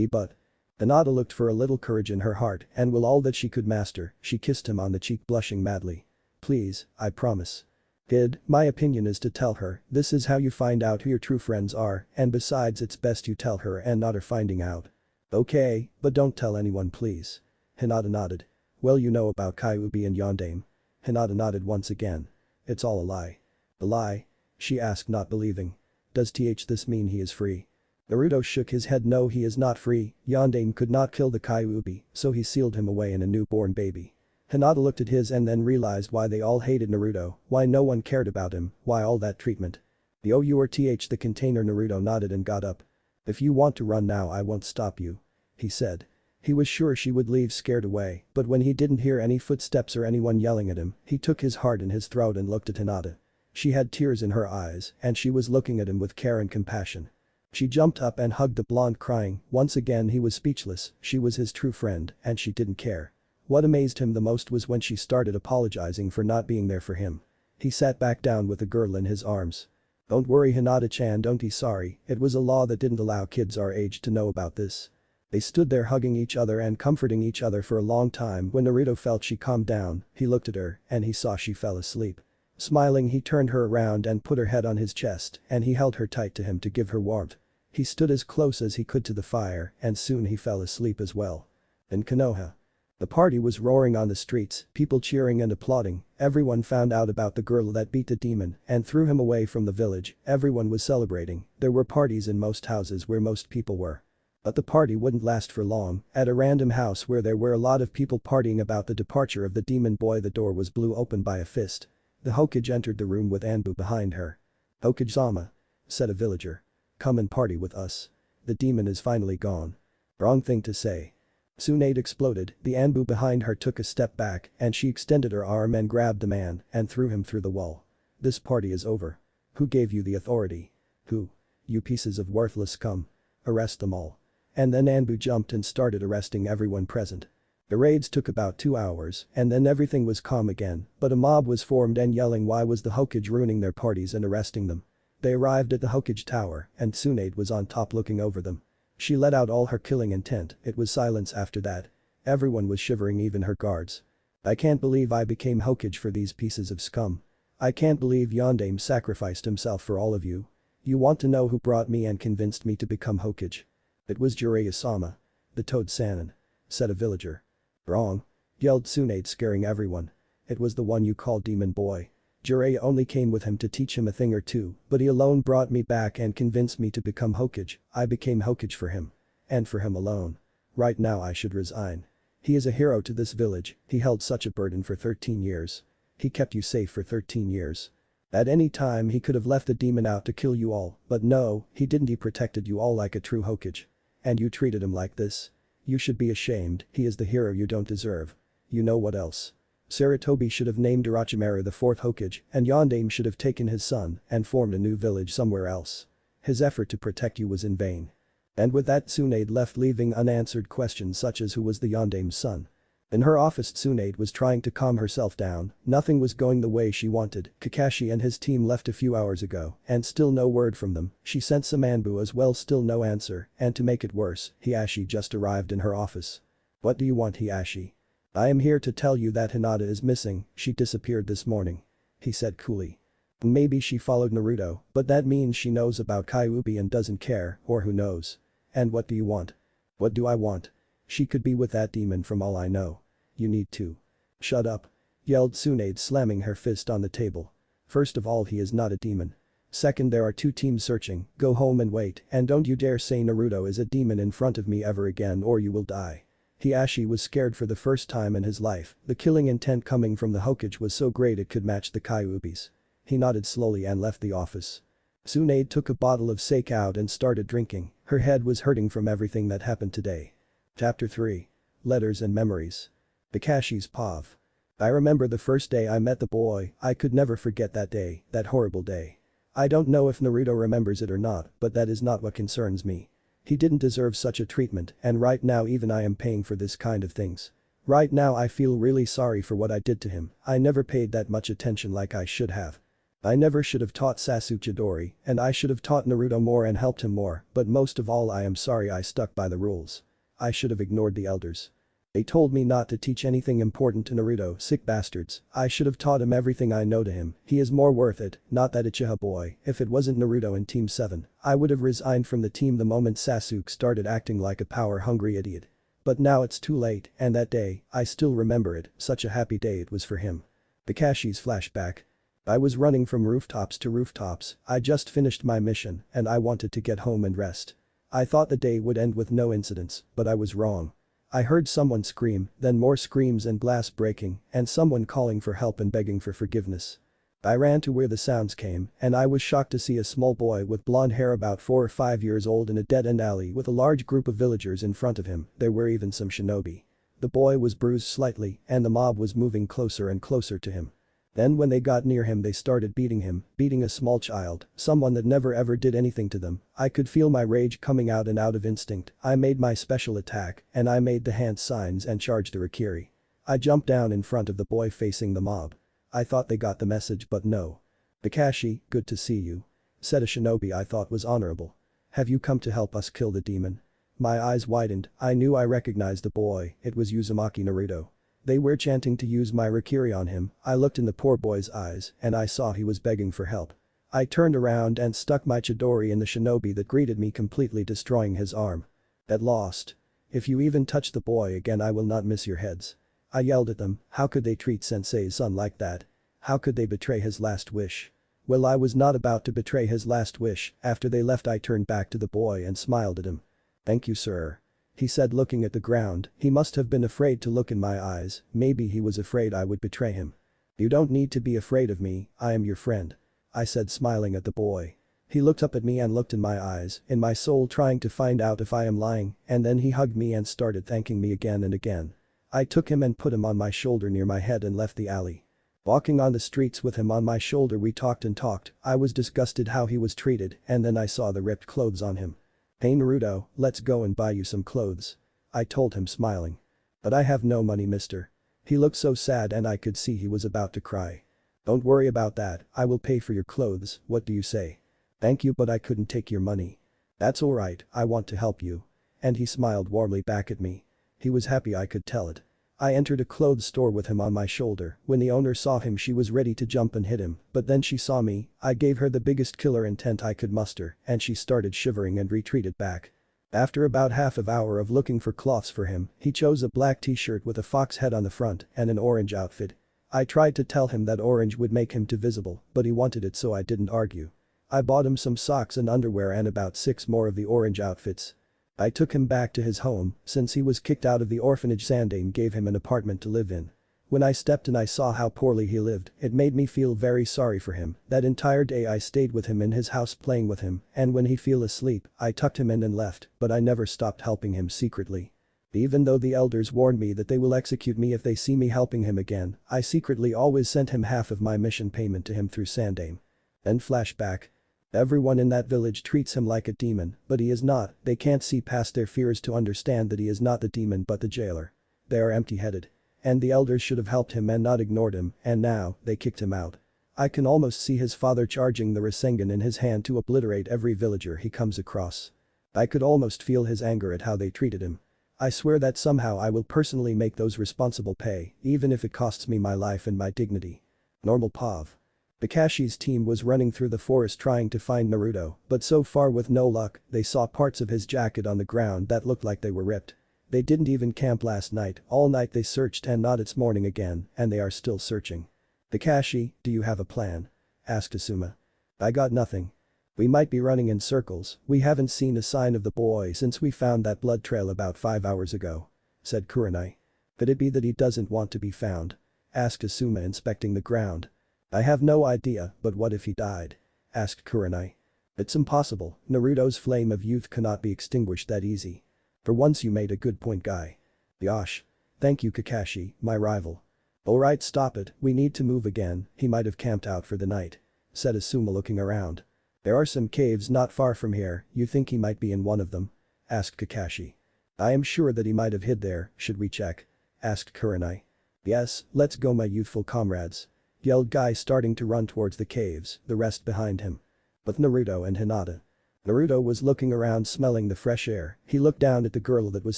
But. Hinata looked for a little courage in her heart and with all that she could master, she kissed him on the cheek blushing madly. Please, I promise. Kid, my opinion is to tell her, this is how you find out who your true friends are and besides it's best you tell her and not her finding out. Okay, but don't tell anyone please. Hinata nodded. Well you know about Kyuubi and Yondaime. Hinata nodded once again. It's all a lie. A lie? She asked not believing. Does this mean he is free? Naruto shook his head no he is not free, Yondaime could not kill the Kyuubi, so he sealed him away in a newborn baby. Hinata looked at his and then realized why they all hated Naruto, why no one cared about him, why all that treatment. The the container Naruto nodded and got up. If you want to run now I won't stop you. He said. He was sure she would leave scared away, but when he didn't hear any footsteps or anyone yelling at him, he took his heart in his throat and looked at Hinata. She had tears in her eyes and she was looking at him with care and compassion. She jumped up and hugged the blonde crying, once again he was speechless, she was his true friend and she didn't care. What amazed him the most was when she started apologizing for not being there for him. He sat back down with the girl in his arms. Don't worry Hinata-chan don't be sorry, it was a law that didn't allow kids our age to know about this. They stood there hugging each other and comforting each other for a long time when Naruto felt she calmed down, he looked at her and he saw she fell asleep. Smiling he turned her around and put her head on his chest and he held her tight to him to give her warmth. He stood as close as he could to the fire and soon he fell asleep as well. In Konoha. The party was roaring on the streets, people cheering and applauding, everyone found out about the girl that beat the demon and threw him away from the village, everyone was celebrating, there were parties in most houses where most people were. But the party wouldn't last for long, at a random house where there were a lot of people partying about the departure of the demon boy the door was blew open by a fist. The Hokage entered the room with ANBU behind her. Hokage-sama. Said a villager. Come and party with us. The demon is finally gone. Wrong thing to say. Tsunade exploded, the ANBU behind her took a step back and she extended her arm and grabbed the man and threw him through the wall. This party is over. Who gave you the authority? Who? You pieces of worthless scum. Arrest them all. And then ANBU jumped and started arresting everyone present. The raids took about 2 hours and then everything was calm again, but a mob was formed and yelling why was the Hokage ruining their parties and arresting them. They arrived at the Hokage tower and Tsunade was on top looking over them. She let out all her killing intent, it was silence after that. Everyone was shivering even her guards. I can't believe I became Hokage for these pieces of scum. I can't believe Yondaime sacrificed himself for all of you. You want to know who brought me and convinced me to become Hokage? It was Jiraiya-sama. The Toad-sanin. Said a villager. Wrong. Yelled Tsunade scaring everyone. It was the one you called Demon Boy. Jiraiya only came with him to teach him a thing or two, but he alone brought me back and convinced me to become Hokage, I became Hokage for him. And for him alone. Right now I should resign. He is a hero to this village, he held such a burden for 13 years. He kept you safe for 13 years. At any time he could have left the demon out to kill you all, but no, he didn't he protected you all like a true Hokage. And you treated him like this? You should be ashamed, he is the hero you don't deserve. You know what else? Sarutobi should have named Orochimaru the fourth Hokage, and Yondaime should have taken his son and formed a new village somewhere else. His effort to protect you was in vain. And with that Tsunade left, leaving unanswered questions such as who was the Yondaime's son. In her office Tsunade was trying to calm herself down, nothing was going the way she wanted. Kakashi and his team left a few hours ago, and still no word from them. She sent some ANBU as well, still no answer, and to make it worse, Hiashi just arrived in her office. "What do you want, Hiashi?" "I am here to tell you that Hinata is missing, she disappeared this morning," he said coolly. Maybe she followed Naruto, but that means she knows about Kyuubi and doesn't care, or who knows. "And what do you want?" "What do I want? She could be with that demon from all I know. You need to." "Shut up," yelled Tsunade, slamming her fist on the table. "First of all, he is not a demon. Second, there are two teams searching, go home and wait, and don't you dare say Naruto is a demon in front of me ever again or you will die." Hiashi was scared for the first time in his life, the killing intent coming from the Hokage was so great it could match the Kyuubi's. He nodded slowly and left the office. Tsunade took a bottle of sake out and started drinking, her head was hurting from everything that happened today. Chapter 3. Letters and Memories. Kakashi's POV. I remember the first day I met the boy, I could never forget that day, that horrible day. I don't know if Naruto remembers it or not, but that is not what concerns me. He didn't deserve such a treatment, and right now even I am paying for this kind of things. Right now I feel really sorry for what I did to him, I never paid that much attention like I should have. I never should have taught Sasuke Chidori, and I should have taught Naruto more and helped him more, but most of all I am sorry I stuck by the rules. I should have ignored the elders. They told me not to teach anything important to Naruto, sick bastards, I should have taught him everything I know to him, he is more worth it, not that Uchiha boy. If it wasn't Naruto in Team 7, I would have resigned from the team the moment Sasuke started acting like a power-hungry idiot. But now it's too late, and that day, I still remember it, such a happy day it was for him. Kakashi's flashback. I was running from rooftops to rooftops, I just finished my mission, and I wanted to get home and rest. I thought the day would end with no incidents, but I was wrong. I heard someone scream, then more screams and glass breaking, and someone calling for help and begging for forgiveness. I ran to where the sounds came, and I was shocked to see a small boy with blonde hair about 4 or 5 years old in a dead-end alley with a large group of villagers in front of him, there were even some shinobi. The boy was bruised slightly, and the mob was moving closer and closer to him. Then when they got near him they started beating him, beating a small child, someone that never ever did anything to them. I could feel my rage coming out, and out of instinct, I made my special attack, and I made the hand signs and charged the Rikiri. I jumped down in front of the boy facing the mob. I thought they got the message, but no. "Kakashi, good to see you," said a shinobi I thought was honorable. "Have you come to help us kill the demon?" My eyes widened, I knew I recognized the boy, it was Uzumaki Naruto. They were chanting to use my Rikiri on him, I looked in the poor boy's eyes and I saw he was begging for help. I turned around and stuck my Chidori in the shinobi that greeted me, completely destroying his arm. "At lost. If you even touch the boy again I will not miss your heads." I yelled at them, how could they treat sensei's son like that? How could they betray his last wish? Well, I was not about to betray his last wish. After they left I turned back to the boy and smiled at him. "Thank you, sir," he said, looking at the ground. He must have been afraid to look in my eyes, maybe he was afraid I would betray him. "You don't need to be afraid of me, I am your friend," I said, smiling at the boy. He looked up at me and looked in my eyes, in my soul trying to find out if I am lying, and then he hugged me and started thanking me again and again. I took him and put him on my shoulder near my head and left the alley. Walking on the streets with him on my shoulder we talked and talked, I was disgusted how he was treated, and then I saw the ripped clothes on him. "Hey Naruto, let's go and buy you some clothes," I told him, smiling. "But I have no money, mister." He looked so sad and I could see he was about to cry. "Don't worry about that, I will pay for your clothes, what do you say?" "Thank you, but I couldn't take your money." "That's alright, I want to help you." And he smiled warmly back at me. He was happy, I could tell it. I entered a clothes store with him on my shoulder. When the owner saw him she was ready to jump and hit him, but then she saw me, I gave her the biggest killer intent I could muster, and she started shivering and retreated back. After about half an hour of looking for cloths for him, he chose a black t-shirt with a fox head on the front and an orange outfit. I tried to tell him that orange would make him too visible, but he wanted it so I didn't argue. I bought him some socks and underwear and about 6 more of the orange outfits. I took him back to his home, since he was kicked out of the orphanage. Yondaime gave him an apartment to live in. When I stepped in I saw how poorly he lived, it made me feel very sorry for him. That entire day I stayed with him in his house playing with him, and when he fell asleep, I tucked him in and left, but I never stopped helping him secretly. Even though the elders warned me that they will execute me if they see me helping him again, I secretly always sent him half of my mission payment to him through Sandame. Then flashback. Everyone in that village treats him like a demon, but he is not. They can't see past their fears to understand that he is not the demon but the jailer. They are empty-headed. And the elders should have helped him and not ignored him, and now, they kicked him out. I can almost see his father charging the Rasengan in his hand to obliterate every villager he comes across. I could almost feel his anger at how they treated him. I swear that somehow I will personally make those responsible pay, even if it costs me my life and my dignity. Normal Pav. Kakashi's team was running through the forest trying to find Naruto, but so far with no luck, they saw parts of his jacket on the ground that looked like they were ripped. They didn't even camp last night, all night they searched and not it's morning again, and they are still searching. Kakashi, do you have a plan? Asked Asuma. I got nothing. We might be running in circles, we haven't seen a sign of the boy since we found that blood trail about 5 hours ago. Said Kurenai. Could it be that he doesn't want to be found? Asked Asuma inspecting the ground. I have no idea, but what if he died? Asked Kurenai. It's impossible, Naruto's flame of youth cannot be extinguished that easy. For once you made a good point, guy. Yosh. Thank you Kakashi, my rival. Alright, stop it, we need to move again, he might have camped out for the night. Said Asuma looking around. There are some caves not far from here, you think he might be in one of them? Asked Kakashi. I am sure that he might have hid there, should we check? Asked Kurenai. Yes, let's go my youthful comrades. Yelled Guy starting to run towards the caves, the rest behind him. But Naruto and Hinata. Naruto was looking around smelling the fresh air, he looked down at the girl that was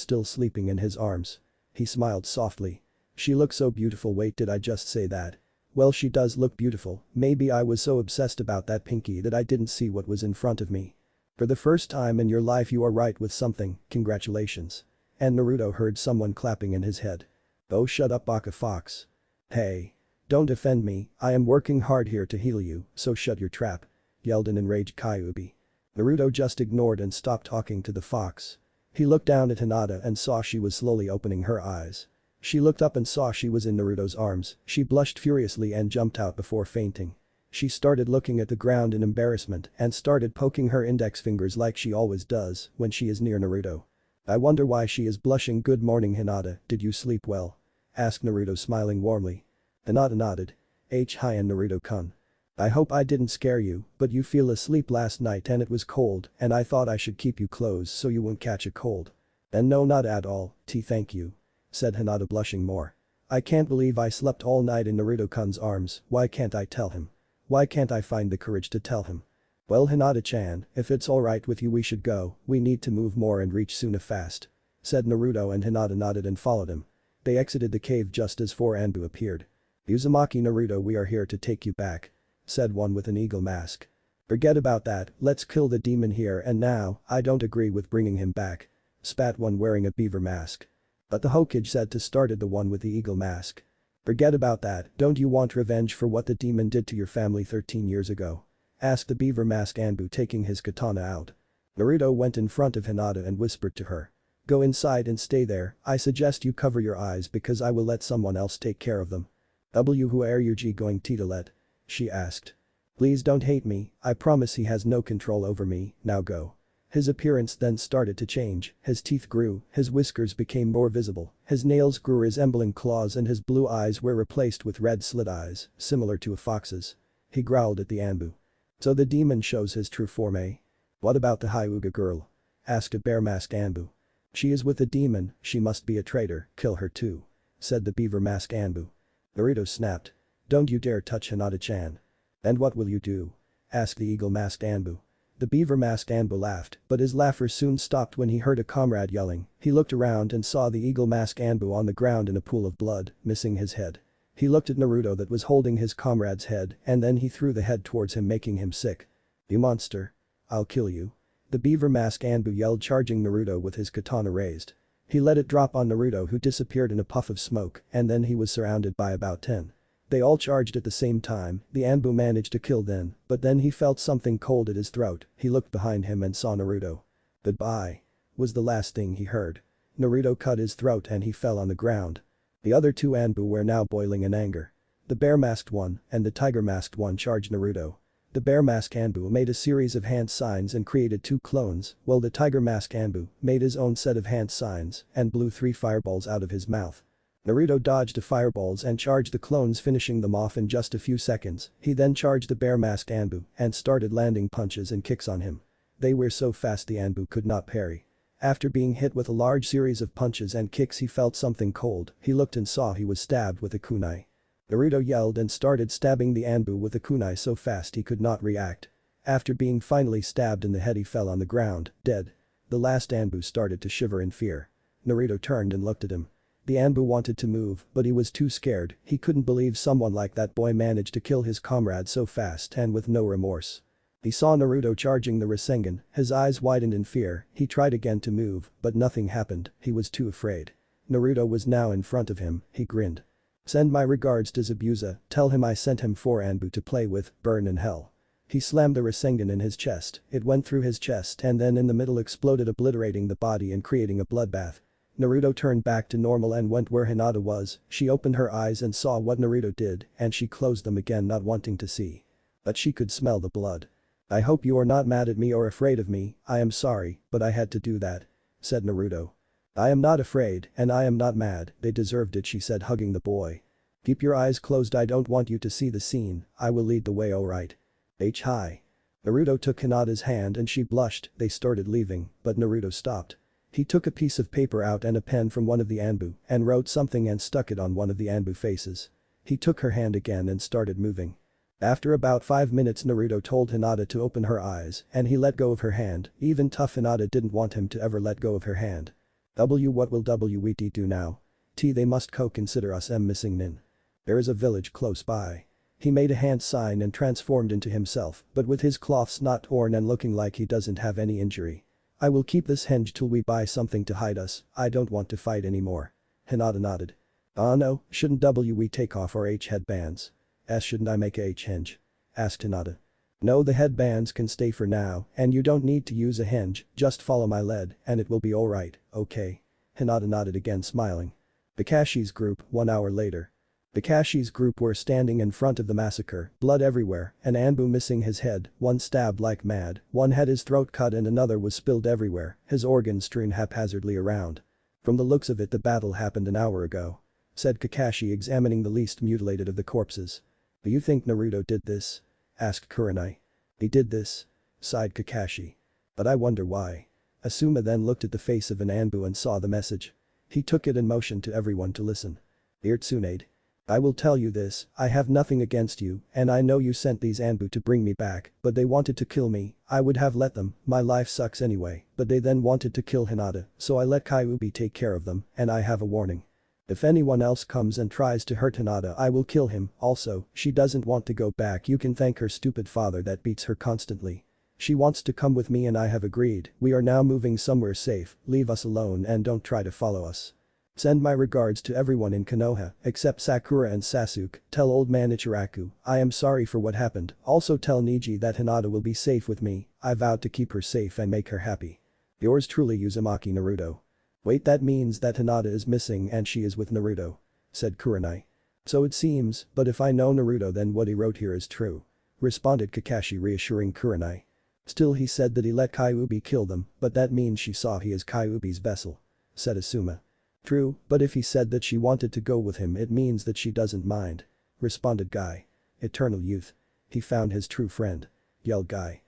still sleeping in his arms. He smiled softly. She looks so beautiful, wait, did I just say that? Well, she does look beautiful, maybe I was so obsessed about that pinky that I didn't see what was in front of me. For the first time in your life you are right with something, congratulations. And Naruto heard someone clapping in his head. Oh, shut up Baka Fox. Hey. Don't offend me, I am working hard here to heal you, so shut your trap. Yelled an enraged Kyuubi. Naruto just ignored and stopped talking to the fox. He looked down at Hinata and saw she was slowly opening her eyes. She looked up and saw she was in Naruto's arms, she blushed furiously and jumped out before fainting. She started looking at the ground in embarrassment and started poking her index fingers like she always does when she is near Naruto. I wonder why she is blushing. Good morning Hinata, did you sleep well? Asked Naruto smiling warmly. Hinata nodded. Hi and Naruto-kun. I hope I didn't scare you, but you fell asleep last night and it was cold and I thought I should keep you close so you won't catch a cold. And no, not at all, thank you. Said Hinata blushing more. I can't believe I slept all night in Naruto-kun's arms, why can't I tell him? Why can't I find the courage to tell him? Well Hinata-chan, if it's alright with you we should go, we need to move more and reach Suna fast. Said Naruto and Hinata nodded and followed him. They exited the cave just as 4 ANBU appeared. Uzumaki Naruto, we are here to take you back. Said one with an eagle mask. Forget about that, let's kill the demon here and now, I don't agree with bringing him back. Spat one wearing a beaver mask. But the Hokage said to started the one with the eagle mask. Forget about that, don't you want revenge for what the demon did to your family 13 years ago? Asked the beaver mask ANBU taking his katana out. Naruto went in front of Hinata and whispered to her. Go inside and stay there, I suggest you cover your eyes because I will let someone else take care of them. Who are you going to let? She asked. Please don't hate me, I promise he has no control over me, now go. His appearance then started to change, his teeth grew, his whiskers became more visible, his nails grew resembling claws and his blue eyes were replaced with red slit eyes, similar to a fox's. He growled at the ANBU. So the demon shows his true form, eh? What about the Hyuga girl? Asked a bear-masked ANBU. She is with the demon, she must be a traitor, kill her too. Said the beaver-masked ANBU. Naruto snapped. Don't you dare touch Hinata-chan. And what will you do? Asked the eagle-masked ANBU. The beaver-masked ANBU laughed, but his laughter soon stopped when he heard a comrade yelling. He looked around and saw the eagle-masked ANBU on the ground in a pool of blood, missing his head. He looked at Naruto that was holding his comrade's head and then he threw the head towards him making him sick. You monster. I'll kill you. The beaver-masked ANBU yelled charging Naruto with his katana raised. He let it drop on Naruto who disappeared in a puff of smoke and then he was surrounded by about 10. They all charged at the same time, the ANBU managed to kill then, but then he felt something cold at his throat, he looked behind him and saw Naruto. Goodbye. Was the last thing he heard. Naruto cut his throat and he fell on the ground. The other 2 ANBU were now boiling in anger. The bear-masked one and the tiger-masked one charged Naruto. The bear mask ANBU made a series of hand signs and created 2 clones, while the tiger mask ANBU made his own set of hand signs and blew 3 fireballs out of his mouth. Naruto dodged the fireballs and charged the clones, finishing them off in just a few seconds. He then charged the bear masked ANBU and started landing punches and kicks on him. They were so fast the ANBU could not parry. After being hit with a large series of punches and kicks, he felt something cold. He looked and saw he was stabbed with a kunai. Naruto yelled and started stabbing the ANBU with a kunai so fast he could not react. After being finally stabbed in the head, he fell on the ground, dead. The last ANBU started to shiver in fear. Naruto turned and looked at him. The ANBU wanted to move, but he was too scared. He couldn't believe someone like that boy managed to kill his comrade so fast and with no remorse. He saw Naruto charging the Rasengan, his eyes widened in fear. He tried again to move, but nothing happened. He was too afraid. Naruto was now in front of him. He grinned. "Send my regards to Zabuza, tell him I sent him 4 ANBU to play with, burn in hell." He slammed the Rasengan in his chest. It went through his chest and then in the middle exploded, obliterating the body and creating a bloodbath. Naruto turned back to normal and went where Hinata was. She opened her eyes and saw what Naruto did, and she closed them again, not wanting to see. But she could smell the blood. "I hope you are not mad at me or afraid of me. I am sorry, but I had to do that," said Naruto. "I am not afraid and I am not mad, they deserved it," she said, hugging the boy. "Keep your eyes closed, I don't want you to see the scene, I will lead the way, alright? Hi." Naruto took Hinata's hand and she blushed. They started leaving, but Naruto stopped. He took a piece of paper out and a pen from one of the ANBU and wrote something and stuck it on one of the ANBU faces. He took her hand again and started moving. After about 5 minutes, Naruto told Hinata to open her eyes and he let go of her hand. Even tough Hinata didn't want him to ever let go of her hand. What will WET do now? They must consider us missing Nin. There is a village close by. He made a hand sign and transformed into himself, but with his cloths not torn and looking like he doesn't have any injury. "I will keep this henge till we buy something to hide us, I don't want to fight anymore." Hinata nodded. No, shouldn't we take off our headbands? Shouldn't I make a henge? Asked Hinata. "No, the headbands can stay for now and you don't need to use a henge, just follow my lead and it will be alright, okay?" Hinata nodded again, smiling. Kakashi's group, 1 hour later. Kakashi's group were standing in front of the massacre, blood everywhere, an ANBU missing his head, one stabbed like mad, one had his throat cut and another was spilled everywhere, his organs strewn haphazardly around. "From the looks of it, the battle happened an hour ago," said Kakashi, examining the least mutilated of the corpses. "Do you think Naruto did this?" asked Kurenai. "He did this," sighed Kakashi. "But I wonder why." Asuma then looked at the face of an ANBU and saw the message. He took it and motioned to everyone to listen. "Dear Tsunade, I will tell you this, I have nothing against you and I know you sent these ANBU to bring me back, but they wanted to kill me, I would have let them, my life sucks anyway, but they then wanted to kill Hinata, so I let Kyuubi take care of them, and I have a warning. If anyone else comes and tries to hurt Hinata, I will kill him. Also, she doesn't want to go back, you can thank her stupid father that beats her constantly. She wants to come with me and I have agreed, we are now moving somewhere safe, leave us alone and don't try to follow us. Send my regards to everyone in Konoha, except Sakura and Sasuke, tell old man Ichiraku, I am sorry for what happened, also tell Niji that Hinata will be safe with me, I vowed to keep her safe and make her happy. Yours truly, Uzumaki Naruto." "Wait, that means that Hinata is missing and she is with Naruto," said Kurenai. "So it seems, but if I know Naruto then what he wrote here is true," responded Kakashi, reassuring Kurenai. "Still, he said that he let Kyuubi kill them, but that means she saw he is Kyuubi's vessel," said Asuma. "True, but if he said that she wanted to go with him it means that she doesn't mind," responded Guy. "Eternal youth. He found his true friend," yelled Guy.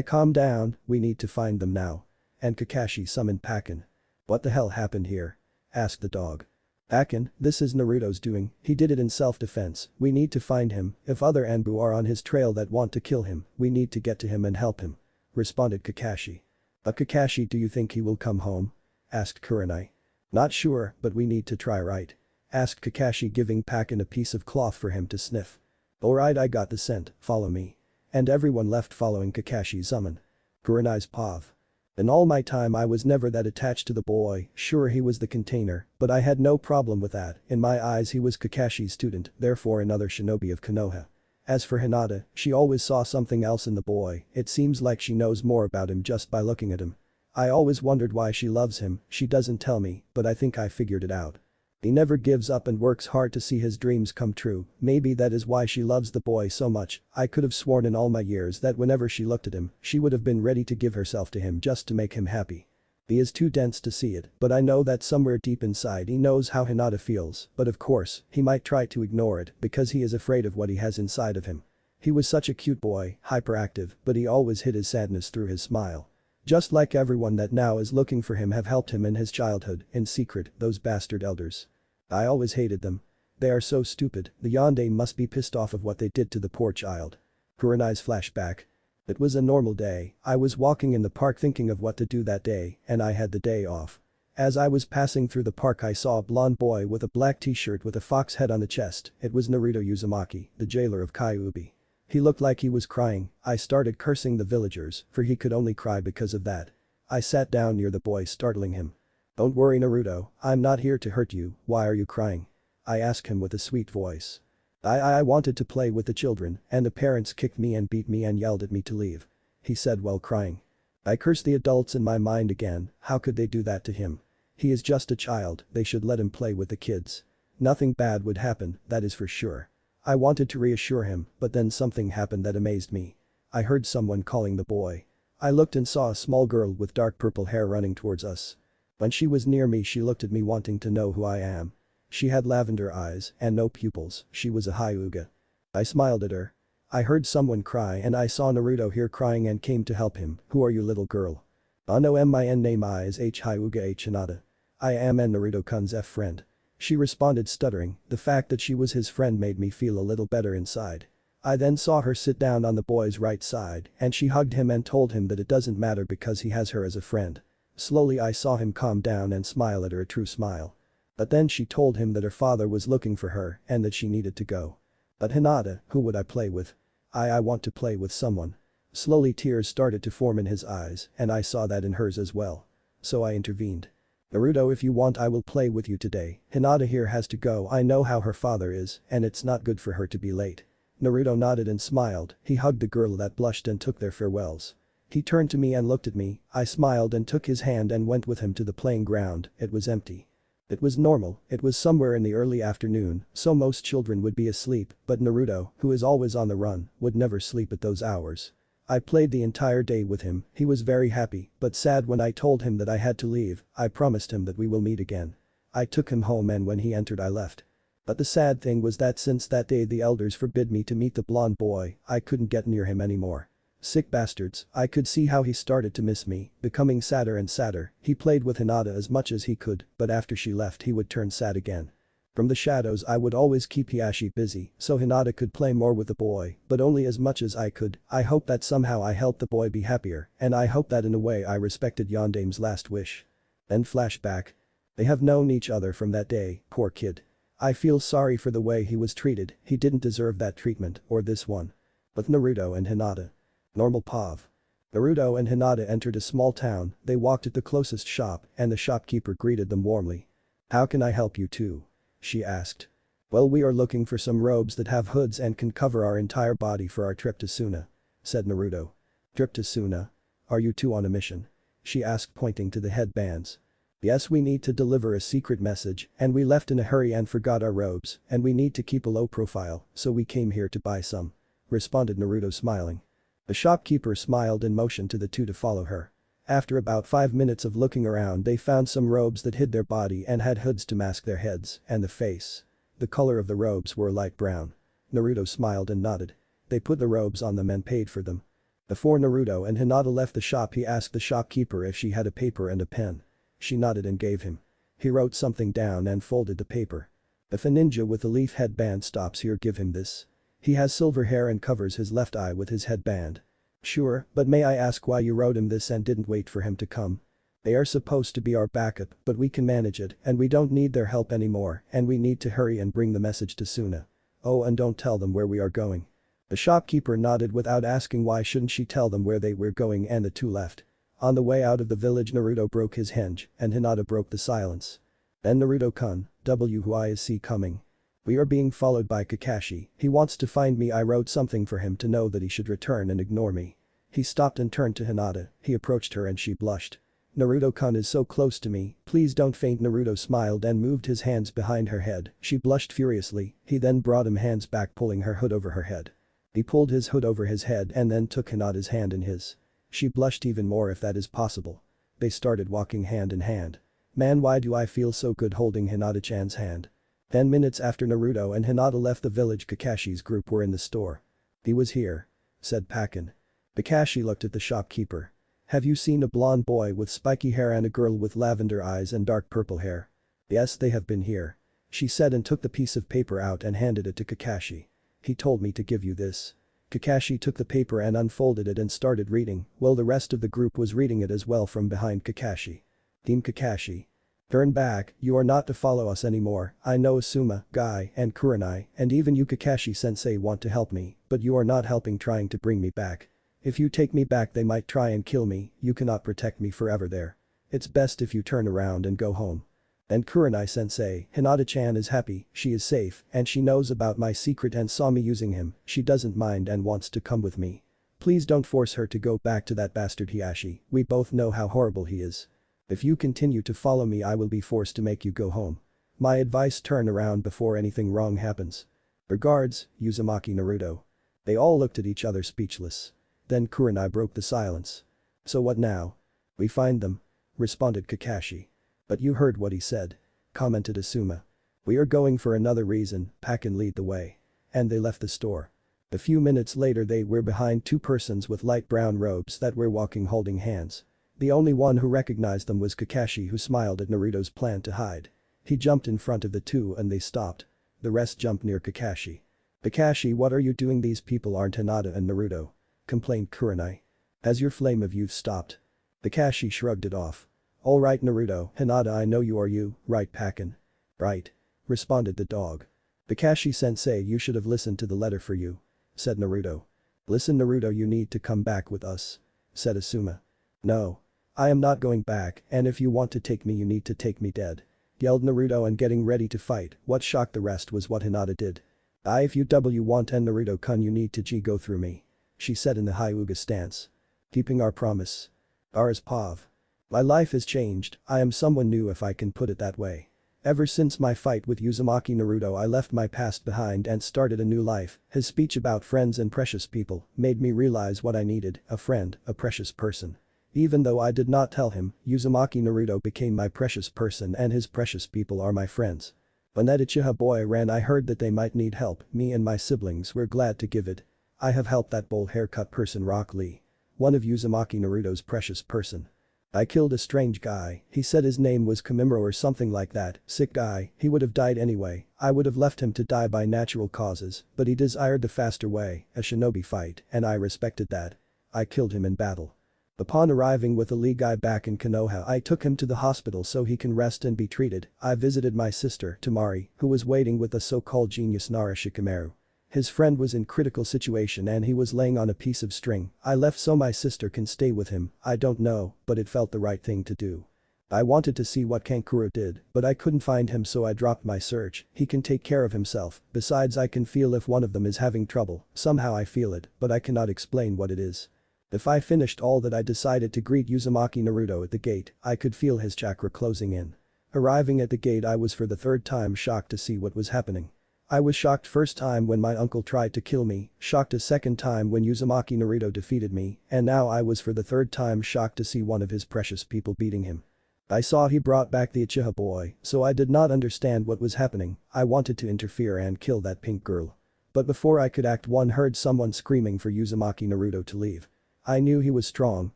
Calm down, we need to find them now." And Kakashi summoned Pakken. "What the hell happened here?" asked the dog. "Pakken, this is Naruto's doing, he did it in self-defense, we need to find him, if other ANBU are on his trail that want to kill him, we need to get to him and help him," responded Kakashi. Kakashi, do you think he will come home?" asked Kurenai. "Not sure, but we need to try, right?" asked Kakashi, giving Pakken a piece of cloth for him to sniff. "Alright, I got the scent, follow me." And everyone left following Kakashi's summon. Kurenai's pav. "In all my time I was never that attached to the boy, sure he was the container, but I had no problem with that, in my eyes he was Kakashi's student, therefore another shinobi of Konoha. As for Hinata, she always saw something else in the boy, it seems like she knows more about him just by looking at him. I always wondered why she loves him, she doesn't tell me, but I think I figured it out." He never gives up and works hard to see his dreams come true, maybe that is why she loves the boy so much. I could have sworn in all my years that whenever she looked at him, she would have been ready to give herself to him just to make him happy. He is too dense to see it, but I know that somewhere deep inside he knows how Hinata feels, but of course, he might try to ignore it because he is afraid of what he has inside of him. He was such a cute boy, hyperactive, but he always hid his sadness through his smile. Just like everyone that now is looking for him have helped him in his childhood, in secret, those bastard elders. I always hated them. They are so stupid, the Yonde must be pissed off of what they did to the poor child. Kurenai's flashback. It was a normal day, I was walking in the park thinking of what to do that day, and I had the day off. As I was passing through the park I saw a blonde boy with a black t-shirt with a fox head on the chest. It was Naruto Uzumaki, the jailer of Kyuubi. He looked like he was crying. I started cursing the villagers, for he could only cry because of that. I sat down near the boy, startling him. "Don't worry, Naruto, I'm not here to hurt you, why are you crying?" I asked him with a sweet voice. I wanted to play with the children, and the parents kicked me and beat me and yelled at me to leave," he said while crying. I cursed the adults in my mind again, how could they do that to him? He is just a child, they should let him play with the kids. Nothing bad would happen, that is for sure. I wanted to reassure him, but then something happened that amazed me. I heard someone calling the boy. I looked and saw a small girl with dark purple hair running towards us. When she was near me she looked at me wanting to know who I am. She had lavender eyes and no pupils, she was a Hyuga. I smiled at her. I heard someone cry and I saw Naruto here crying and came to help him. "Who are you, little girl?" "No, my name is Hyuga H Hinata. I am an Naruto-kun's friend." She responded stuttering, the fact that she was his friend made me feel a little better inside. I then saw her sit down on the boy's right side and she hugged him and told him that it doesn't matter because he has her as a friend. Slowly I saw him calm down and smile at her, a true smile. But then she told him that her father was looking for her and that she needed to go. "But Hinata, who would I play with? I want to play with someone." Slowly tears started to form in his eyes and I saw that in hers as well. So I intervened. "Naruto, if you want I will play with you today, Hinata here has to go, I know how her father is and it's not good for her to be late." Naruto nodded and smiled, he hugged the girl that blushed and took their farewells. He turned to me and looked at me, I smiled and took his hand and went with him to the playing ground, it was empty. It was normal, it was somewhere in the early afternoon, so most children would be asleep, but Naruto, who is always on the run, would never sleep at those hours. I played the entire day with him, he was very happy, but sad when I told him that I had to leave. I promised him that we will meet again. I took him home and when he entered I left. But the sad thing was that since that day the elders forbid me to meet the blonde boy, I couldn't get near him anymore. Sick bastards, I could see how he started to miss me, becoming sadder and sadder. He played with Hinata as much as he could, but after she left he would turn sad again. From the shadows I would always keep Hiashi busy so Hinata could play more with the boy, but only as much as I could. I hope that somehow I helped the boy be happier, and I hope that in a way I respected Yondame's last wish. Then flashback. They have known each other from that day, poor kid. I feel sorry for the way he was treated, he didn't deserve that treatment, or this one. But Naruto and Hinata. Normal POV. Naruto and Hinata entered a small town, they walked at the closest shop and the shopkeeper greeted them warmly. "How can I help you too?" she asked. "Well, we are looking for some robes that have hoods and can cover our entire body for our trip to Suna," said Naruto. "Trip to Suna? Are you two on a mission?" she asked pointing to the headbands. "Yes, we need to deliver a secret message and we left in a hurry and forgot our robes and we need to keep a low profile so we came here to buy some," responded Naruto smiling. The shopkeeper smiled and motioned to the two to follow her. After about 5 minutes of looking around they found some robes that hid their body and had hoods to mask their heads and the face. The color of the robes were light brown. Naruto smiled and nodded. They put the robes on them and paid for them. Before Naruto and Hinata left the shop he asked the shopkeeper if she had a paper and a pen. She nodded and gave him. He wrote something down and folded the paper. "If a ninja with a leaf headband stops here, give him this. He has silver hair and covers his left eye with his headband." "Sure, but may I ask why you wrote him this and didn't wait for him to come?" "They are supposed to be our backup, but we can manage it and we don't need their help anymore and we need to hurry and bring the message to Suna. Oh, and don't tell them where we are going." The shopkeeper nodded without asking why shouldn't she tell them where they were going and the two left. On the way out of the village Naruto broke his henge and Hinata broke the silence. "Then Naruto-kun, who is he coming? We are being followed by Kakashi, he wants to find me, I wrote something for him to know that he should return and ignore me." He stopped and turned to Hinata, he approached her and she blushed. Naruto-kun is so close to me, please don't faint. Naruto smiled and moved his hands behind her head. She blushed furiously, he then brought him hands back pulling her hood over her head. He pulled his hood over his head and then took Hinata's hand in his. She blushed even more if that is possible. They started walking hand in hand. Man, why do I feel so good holding Hinata-chan's hand? 10 minutes after Naruto and Hinata left the village, Kakashi's group were in the store. He was here, said Pakin. Kakashi looked at the shopkeeper. Have you seen a blonde boy with spiky hair and a girl with lavender eyes and dark purple hair? Yes, they have been here, she said and took the piece of paper out and handed it to Kakashi. He told me to give you this. Kakashi took the paper and unfolded it and started reading, while the rest of the group was reading it as well from behind Kakashi. Team Kakashi. Turn back, you are not to follow us anymore. I know Asuma, Guy, and Kurenai, and even you Kakashi-sensei want to help me, but you are not helping trying to bring me back. If you take me back they might try and kill me, you cannot protect me forever there. It's best if you turn around and go home. And Kurenai-sensei, Hinata-chan is happy, she is safe, and she knows about my secret and saw me using him, she doesn't mind and wants to come with me. Please don't force her to go back to that bastard Hiashi, we both know how horrible he is. If you continue to follow me I will be forced to make you go home. My advice, turn around before anything wrong happens. Regards, Uzumaki Naruto. They all looked at each other speechless. Then Kurenai broke the silence. So what now? We find them, responded Kakashi. But you heard what he said, commented Asuma. We are going for another reason, Pakin lead the way. And they left the store. A few minutes later they were behind two persons with light brown robes that were walking holding hands. The only one who recognized them was Kakashi, who smiled at Naruto's plan to hide. He jumped in front of the two and they stopped. The rest jumped near Kakashi. Kakashi, what are you doing? These people aren't Hinata and Naruto, complained Kurenai. Has your flame of youth stopped? Kakashi shrugged it off. Alright Naruto, Hinata, I know you are you, right Pakin? Right, responded the dog. Kakashi-sensei, you should have listened to the letter for you, said Naruto. Listen Naruto, you need to come back with us, said Asuma. No. I am not going back, and if you want to take me you need to take me dead, yelled Naruto and getting ready to fight. What shocked the rest was what Hinata did. If you want and Naruto-kun you need to go through me, she said in the Hyuga stance. Keeping our promise. Ours Pav. My life has changed, I am someone new if I can put it that way. Ever since my fight with Uzumaki Naruto I left my past behind and started a new life. His speech about friends and precious people made me realize what I needed, a friend, a precious person. Even though I did not tell him, Uzumaki Naruto became my precious person and his precious people are my friends. When that Uchiha boy ran I heard that they might need help, me and my siblings were glad to give it. I have helped that bowl haircut person Rock Lee. One of Uzumaki Naruto's precious person. I killed a strange guy, he said his name was Kamimura or something like that, sick guy, he would have died anyway, I would have left him to die by natural causes, but he desired the faster way, a shinobi fight, and I respected that. I killed him in battle. Upon arriving with the Lee guy back in Konoha I took him to the hospital so he can rest and be treated. I visited my sister, Tamari, who was waiting with the so-called genius Nara Shikamaru. His friend was in critical situation and he was laying on a piece of string. I left so my sister can stay with him, I don't know, but it felt the right thing to do. I wanted to see what Kankuro did, but I couldn't find him so I dropped my search. He can take care of himself, besides I can feel if one of them is having trouble, somehow I feel it, but I cannot explain what it is. If I finished all that I decided to greet Uzumaki Naruto at the gate, I could feel his chakra closing in. Arriving at the gate I was for the third time shocked to see what was happening. I was shocked first time when my uncle tried to kill me, shocked a second time when Uzumaki Naruto defeated me, and now I was for the third time shocked to see one of his precious people beating him. I saw he brought back the Uchiha boy, so I did not understand what was happening. I wanted to interfere and kill that pink girl. But before I could act one heard someone screaming for Uzumaki Naruto to leave. I knew he was strong,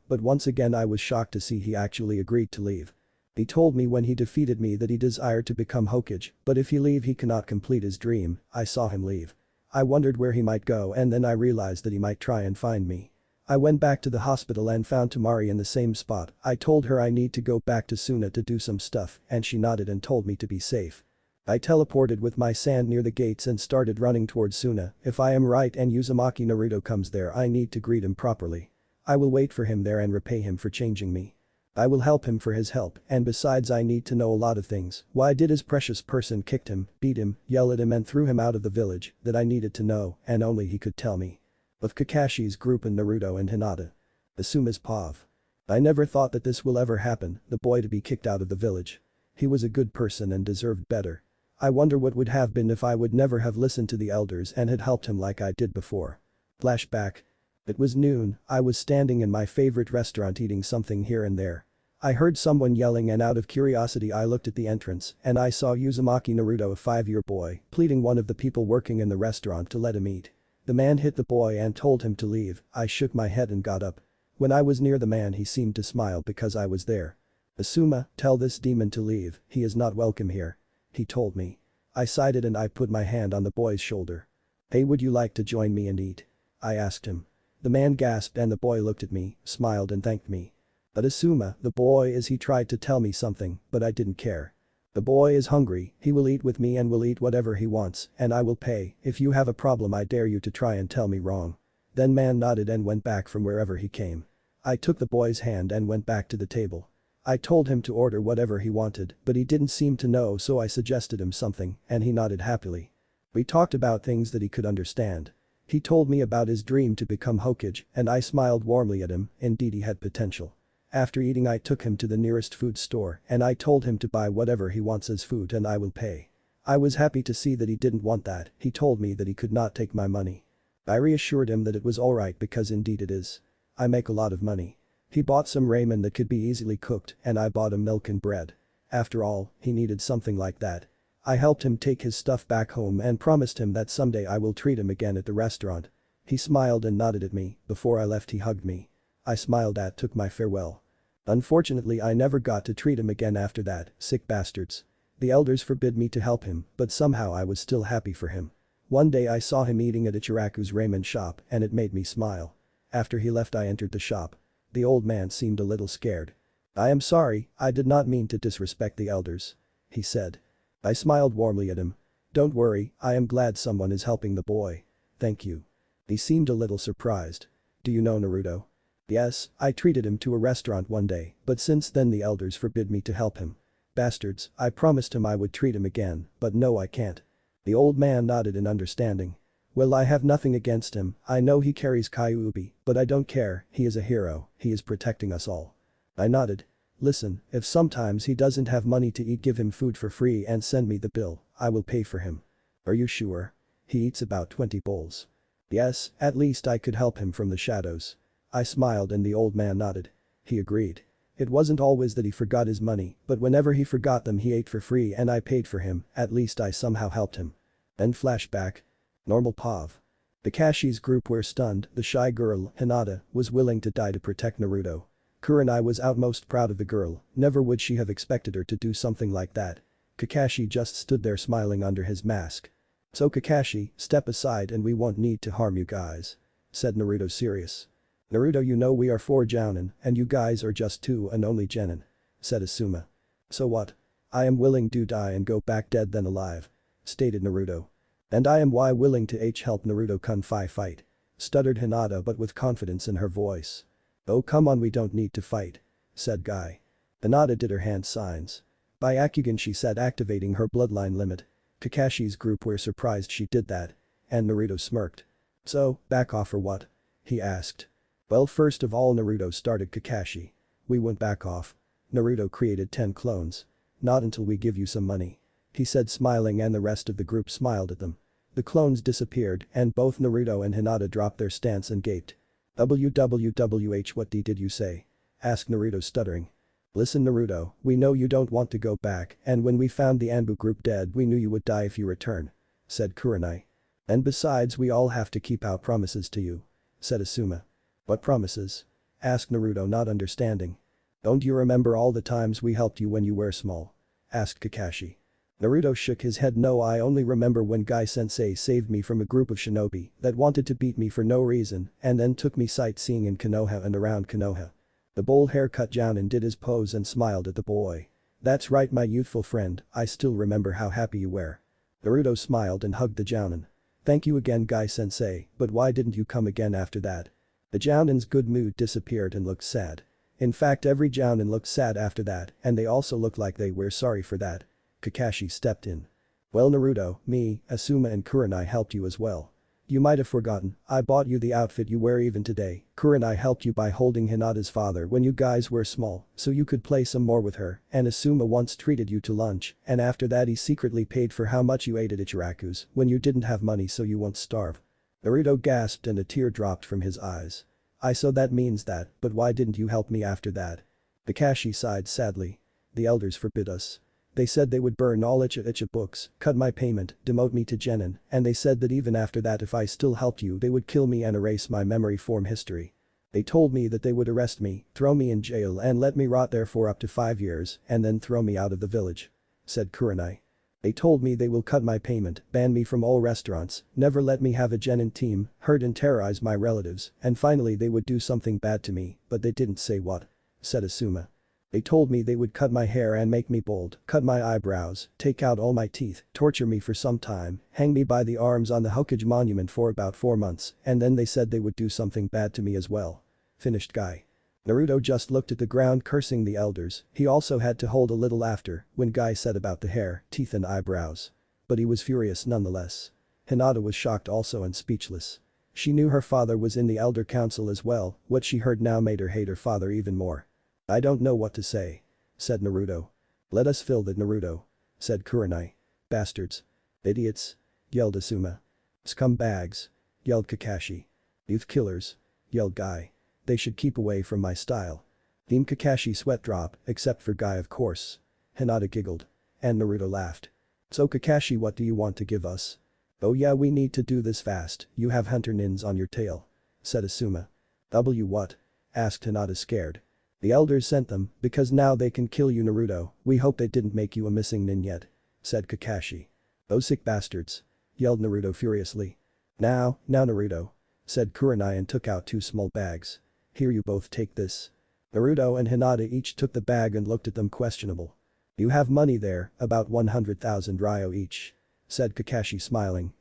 but once again I was shocked to see he actually agreed to leave. He told me when he defeated me that he desired to become Hokage, but if he leave he cannot complete his dream. I saw him leave. I wondered where he might go and then I realized that he might try and find me. I went back to the hospital and found Tamari in the same spot. I told her I need to go back to Suna to do some stuff and she nodded and told me to be safe. I teleported with my sand near the gates and started running towards Suna. If I am right and Uzumaki Naruto comes there I need to greet him properly. I will wait for him there and repay him for changing me. I will help him for his help, and besides I need to know a lot of things. Why did his precious person kicked him, beat him, yell at him and threw him out of the village, that I needed to know, and only he could tell me. Of Kakashi's group and Naruto and Hinata. Asuma's Pav. I never thought that this will ever happen, the boy to be kicked out of the village. He was a good person and deserved better. I wonder what would have been if I would never have listened to the elders and had helped him like I did before. Flashback. It was noon, I was standing in my favorite restaurant eating something here and there. I heard someone yelling and out of curiosity I looked at the entrance and I saw Uzumaki Naruto, a 5-year boy, pleading one of the people working in the restaurant to let him eat. The man hit the boy and told him to leave. I shook my head and got up. When I was near the man he seemed to smile because I was there. "Asuma, tell this demon to leave, he is not welcome here," he told me. I sighed and I put my hand on the boy's shoulder. "Hey, would you like to join me and eat?" I asked him. The man gasped and the boy looked at me, smiled and thanked me. "But Asuma, the boy is," he tried to tell me something, but I didn't care. "The boy is hungry, he will eat with me and will eat whatever he wants and I will pay. If you have a problem I dare you to try and tell me wrong." Then man nodded and went back from wherever he came. I took the boy's hand and went back to the table. I told him to order whatever he wanted, but he didn't seem to know, so I suggested him something and he nodded happily. We talked about things that he could understand. He told me about his dream to become Hokage and I smiled warmly at him, indeed he had potential. After eating I took him to the nearest food store and I told him to buy whatever he wants as food and I will pay. I was happy to see that he didn't want that. He told me that he could not take my money. I reassured him that it was alright because indeed it is. I make a lot of money. He bought some ramen that could be easily cooked and I bought him milk and bread. After all, he needed something like that. I helped him take his stuff back home and promised him that someday I will treat him again at the restaurant. He smiled and nodded at me. Before I left he hugged me. I smiled at, took my farewell. Unfortunately I never got to treat him again after that, sick bastards. The elders forbid me to help him, but somehow I was still happy for him. One day I saw him eating at Ichiraku's ramen shop and it made me smile. After he left I entered the shop. The old man seemed a little scared. "I am sorry, I did not mean to disrespect the elders," he said. I smiled warmly at him. "Don't worry, I am glad someone is helping the boy. Thank you." He seemed a little surprised. "Do you know Naruto?" "Yes, I treated him to a restaurant one day, but since then the elders forbid me to help him. Bastards, I promised him I would treat him again, but no I can't." The old man nodded in understanding. "Well, I have nothing against him, I know he carries Kyuubi, but I don't care, he is a hero, he is protecting us all." I nodded. "Listen, if sometimes he doesn't have money to eat give him food for free and send me the bill, I will pay for him." "Are you sure? He eats about 20 bowls." "Yes, at least I could help him from the shadows." I smiled and the old man nodded. He agreed. It wasn't always that he forgot his money, but whenever he forgot them he ate for free and I paid for him, at least I somehow helped him. Then flashback. Normal POV. Kakashi's group were stunned, the shy girl, Hinata, was willing to die to protect Naruto. Kurenai was utmost proud of the girl, never would she have expected her to do something like that. Kakashi just stood there smiling under his mask. "So Kakashi, step aside and we won't need to harm you guys," said Naruto serious. "Naruto, you know we are 4 jounin and you guys are just 2 and only genin," said Asuma. "So what? I am willing to die and go back dead than alive," stated Naruto. "And I am willing to help Naruto-kun fight," stuttered Hinata but with confidence in her voice. "Oh come on, we don't need to fight," said Guy. Hinata did her hand signs. "Byakugan," she said, activating her bloodline limit. Kakashi's group were surprised she did that. And Naruto smirked. "So, back off or what?" he asked. "Well, first of all," Naruto started Kakashi. "We won't back off. Naruto created 10 clones. Not until we give you some money," he said, smiling, and the rest of the group smiled at them. The clones disappeared and both Naruto and Hinata dropped their stance and gaped. "WWWH, what did you say?" asked Naruto, stuttering. "Listen Naruto, we know you don't want to go back and when we found the ANBU group dead we knew you would die if you return," said Kurenai. "And besides we all have to keep our promises to you," said Asuma. "What promises?" asked Naruto, not understanding. "Don't you remember all the times we helped you when you were small?" asked Kakashi. Naruto shook his head. "No, I only remember when Guy-sensei saved me from a group of shinobi that wanted to beat me for no reason and then took me sightseeing in Konoha and around Konoha." The bowl haircut jounin did his pose and smiled at the boy. "That's right, my youthful friend, I still remember how happy you were." Naruto smiled and hugged the jounin. "Thank you again, Guy-sensei, but why didn't you come again after that?" The jounin's good mood disappeared and looked sad. In fact, every jounin looked sad after that and they also looked like they were sorry for that. Kakashi stepped in. "Well Naruto, me, Asuma and Kurenai helped you as well. You might have forgotten, I bought you the outfit you wear even today. Kurenai helped you by holding Hinata's father when you guys were small, so you could play some more with her, and Asuma once treated you to lunch, and after that he secretly paid for how much you ate at Ichiraku's when you didn't have money so you won't starve. Naruto gasped and a tear dropped from his eyes. So that means that, but why didn't you help me after that? Kakashi sighed sadly. The elders forbid us. They said they would burn all Icha books, cut my payment, demote me to genin, and they said that even after that if I still helped you they would kill me and erase my memory from history. They told me that they would arrest me, throw me in jail and let me rot there for up to 5 years and then throw me out of the village. Said Kurenai. They told me they will cut my payment, ban me from all restaurants, never let me have a genin team, hurt and terrorize my relatives, and finally they would do something bad to me, but they didn't say what. Said Asuma. They told me they would cut my hair and make me bald, cut my eyebrows, take out all my teeth, torture me for some time, hang me by the arms on the Hokage monument for about 4 months, and then they said they would do something bad to me as well. Finished Guy. Naruto just looked at the ground cursing the elders, he also had to hold a little laughter when Guy said about the hair, teeth and eyebrows. But he was furious nonetheless. Hinata was shocked also and speechless. She knew her father was in the elder council as well, what she heard now made her hate her father even more. I don't know what to say. Said Naruto. Let us fill the Naruto. Said Kurenai. Bastards. Idiots. Yelled Asuma. Scumbags. Yelled Kakashi. Youth killers. Yelled Guy. They should keep away from my style. Team Kakashi sweat drop, except for Guy of course. Hinata giggled. And Naruto laughed. So Kakashi, what do you want to give us? Oh yeah, we need to do this fast, you have hunter nins on your tail. Said Asuma. What? Asked Hinata scared. The elders sent them, because now they can kill you Naruto, we hope they didn't make you a missing nin yet. Said Kakashi. Those sick bastards. Yelled Naruto furiously. Now Naruto. Said Kurenai and took out 2 small bags. Here you both take this. Naruto and Hinata each took the bag and looked at them questionable. You have money there, about 100,000 ryo each. Said Kakashi smiling,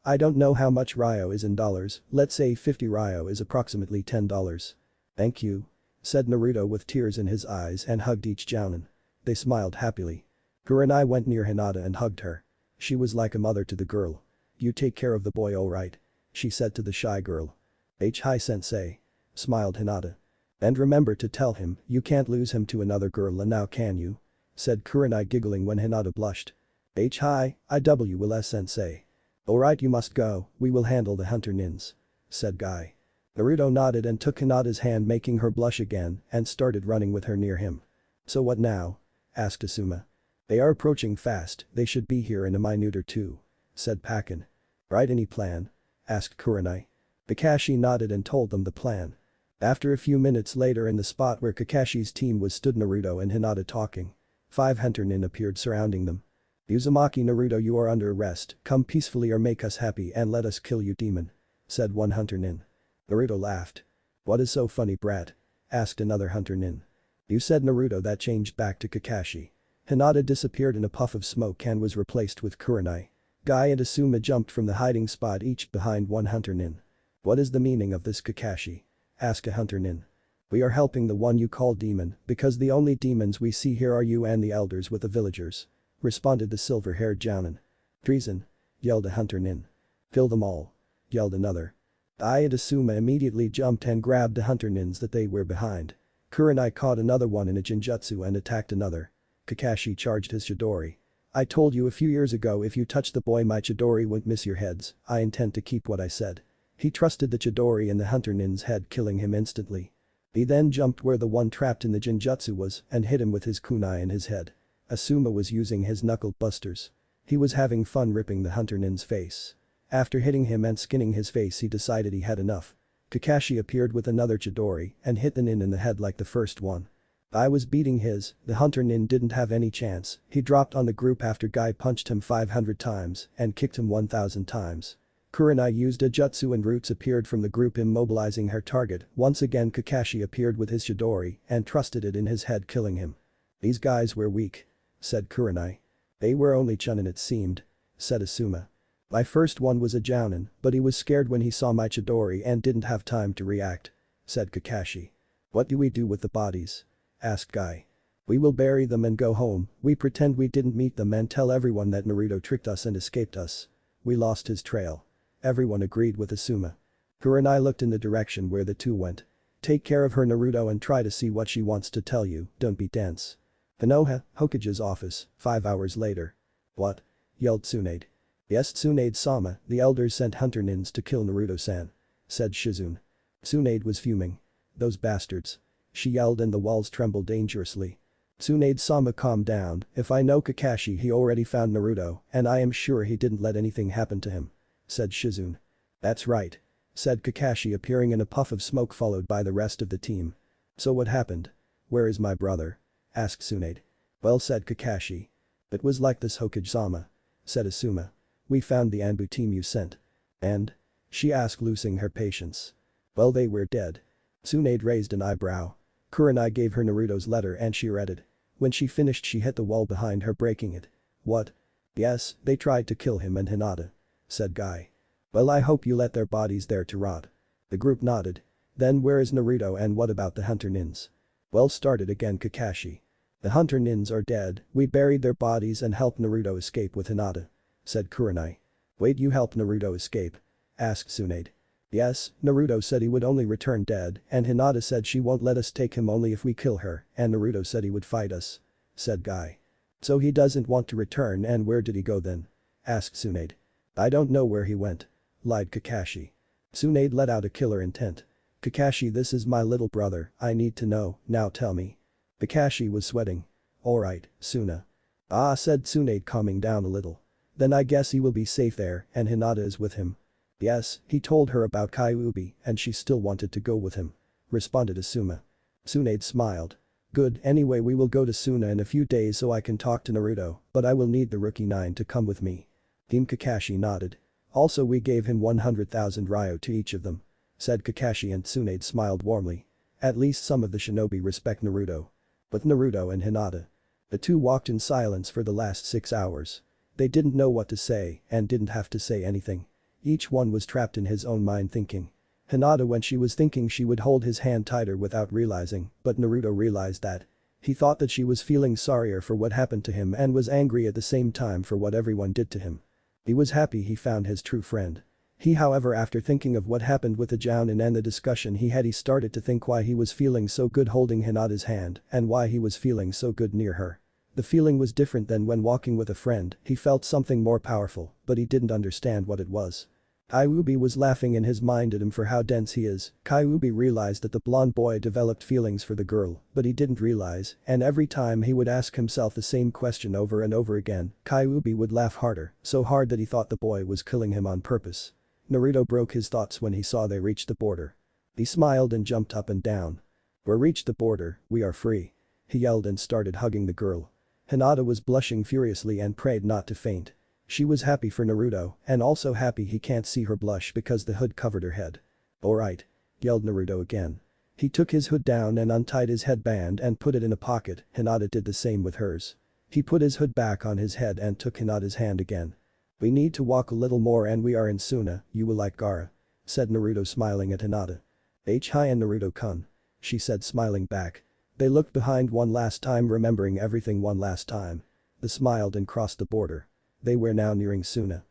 I don't know how much ryo is in dollars, let's say 50 ryo is approximately $10. Thank you. Said Naruto with tears in his eyes and hugged each jounin. They smiled happily. Kurenai went near Hinata and hugged her. She was like a mother to the girl. You take care of the boy alright? She said to the shy girl. Hi sensei. Smiled Hinata. And remember to tell him you can't lose him to another girl and now can you? Said Kurenai giggling when Hinata blushed. Hi, will sensei. Alright you must go, we will handle the hunter nins. Said Guy. Naruto nodded and took Hinata's hand making her blush again and started running with her near him. So what now? Asked Asuma. They are approaching fast, they should be here in a minute or two. Said Pakin. Right, any plan? Asked Kurenai. Kakashi nodded and told them the plan. After a few minutes later in the spot where Kakashi's team was stood Naruto and Hinata talking. 5 hunter nin appeared surrounding them. Uzumaki Naruto, you are under arrest, come peacefully or make us happy and let us kill you demon. Said one hunter nin. Naruto laughed. What is so funny brat? Asked another hunter nin. You said Naruto. That changed back to Kakashi. Hinata disappeared in a puff of smoke and was replaced with Kurenai. Guy and Asuma jumped from the hiding spot each behind one hunter nin. What is the meaning of this Kakashi? Asked a hunter nin. We are helping the one you call demon because the only demons we see here are you and the elders with the villagers. Responded the silver-haired jounin. Treason. Yelled a hunter nin. Kill them all. Yelled another. I and Asuma immediately jumped and grabbed the hunter nins that they were behind. Kurenai caught another one in a genjutsu and attacked another. Kakashi charged his Chidori. I told you a few years ago if you touch the boy my Chidori won't miss your heads, I intend to keep what I said. He trusted the Chidori in the hunter nin's head killing him instantly. He then jumped where the one trapped in the genjutsu was and hit him with his kunai in his head. Asuma was using his knuckle busters. He was having fun ripping the hunter nin's face. After hitting him and skinning his face he decided he had enough. Kakashi appeared with another Chidori and hit the nin in the head like the first one. I was beating the hunter nin didn't have any chance, he dropped on the group after Guy punched him 500 times and kicked him 1000 times. Kurenai used a jutsu and roots appeared from the group immobilizing her target. Once again Kakashi appeared with his Chidori and trusted it in his head killing him. These guys were weak. Said Kurenai. They were only chunin it seemed. Said Asuma. My first one was a jounin, but he was scared when he saw my Chidori and didn't have time to react. Said Kakashi. What do we do with the bodies? Asked Guy. We will bury them and go home, we pretend we didn't meet them and tell everyone that Naruto tricked us and escaped us. We lost his trail. Everyone agreed with Asuma. Kurenai looked in the direction where the two went. Take care of her Naruto and try to see what she wants to tell you, don't be tense. Konoha, Hokage's office, 5 hours later. What? Yelled Tsunade. Yes, Tsunade-sama, the elders sent hunter nins to kill Naruto-san. Said Shizune. Tsunade was fuming. Those bastards. She yelled and the walls trembled dangerously. Tsunade-sama, calm down, if I know Kakashi he already found Naruto and I am sure he didn't let anything happen to him. Said Shizune. That's right. Said Kakashi, appearing in a puff of smoke followed by the rest of the team. So what happened? Where is my brother? Asked Tsunade. Well, said Kakashi. It was like this, Hokage-sama. Said Asuma. We found the ANBU team you sent. And? She asked, losing her patience. Well, they were dead. Tsunade raised an eyebrow. Kurenai gave her Naruto's letter and she read it. When she finished she hit the wall behind her, breaking it. What? Yes, they tried to kill him and Hinata. Said Guy. Well, I hope you let their bodies there to rot. The group nodded. Then where is Naruto and what about the hunter nins? Well, started again Kakashi. The hunter nins are dead, we buried their bodies and helped Naruto escape with Hinata. Said Kurenai. Wait, you helped Naruto escape? Asked Tsunade. Yes, Naruto said he would only return dead and Hinata said she won't let us take him only if we kill her and Naruto said he would fight us. Said Guy. So he doesn't want to return, and where did he go then? Asked Tsunade. I don't know where he went. Lied Kakashi. Tsunade let out a killer intent. Kakashi, this is my little brother, I need to know, now tell me. Kakashi was sweating. Alright, Suna. Ah, said Tsunade, calming down a little. Then I guess he will be safe there and Hinata is with him. Yes, he told her about Kyuubi and she still wanted to go with him. Responded Asuma. Tsunade smiled. Good, anyway we will go to Suna in a few days so I can talk to Naruto, but I will need the rookie 9 to come with me. Team Kakashi nodded. Also we gave him 100,000 ryo to each of them. Said Kakashi and Tsunade smiled warmly. At least some of the shinobi respect Naruto. But Naruto and Hinata. The two walked in silence for the last 6 hours. They didn't know what to say and didn't have to say anything. Each one was trapped in his own mind thinking. Hinata, when she was thinking she would hold his hand tighter without realizing, but Naruto realized that. He thought that she was feeling sorrier for what happened to him and was angry at the same time for what everyone did to him. He was happy he found his true friend. He, however, after thinking of what happened with the Jounin and the discussion he had, he started to think why he was feeling so good holding Hinata's hand and why he was feeling so good near her. The feeling was different than when walking with a friend, he felt something more powerful, but he didn't understand what it was. Kyuubi was laughing in his mind at him for how dense he is. Kyuubi realized that the blonde boy developed feelings for the girl, but he didn't realize, and every time he would ask himself the same question over and over again, Kyuubi would laugh harder, so hard that he thought the boy was killing him on purpose. Naruto broke his thoughts when he saw they reached the border. He smiled and jumped up and down. We reached the border, we are free. He yelled and started hugging the girl. Hinata was blushing furiously and prayed not to faint. She was happy for Naruto and also happy he can't see her blush because the hood covered her head. Alright. Yelled Naruto again. He took his hood down and untied his headband and put it in a pocket. Hinata did the same with hers. He put his hood back on his head and took Hinata's hand again. We need to walk a little more and we are in Suna, you will like Gaara. Said Naruto smiling at Hinata. Hi and Naruto-kun. She said smiling back. They looked behind one last time, remembering everything one last time. They smiled and crossed the border. They were now nearing Suna.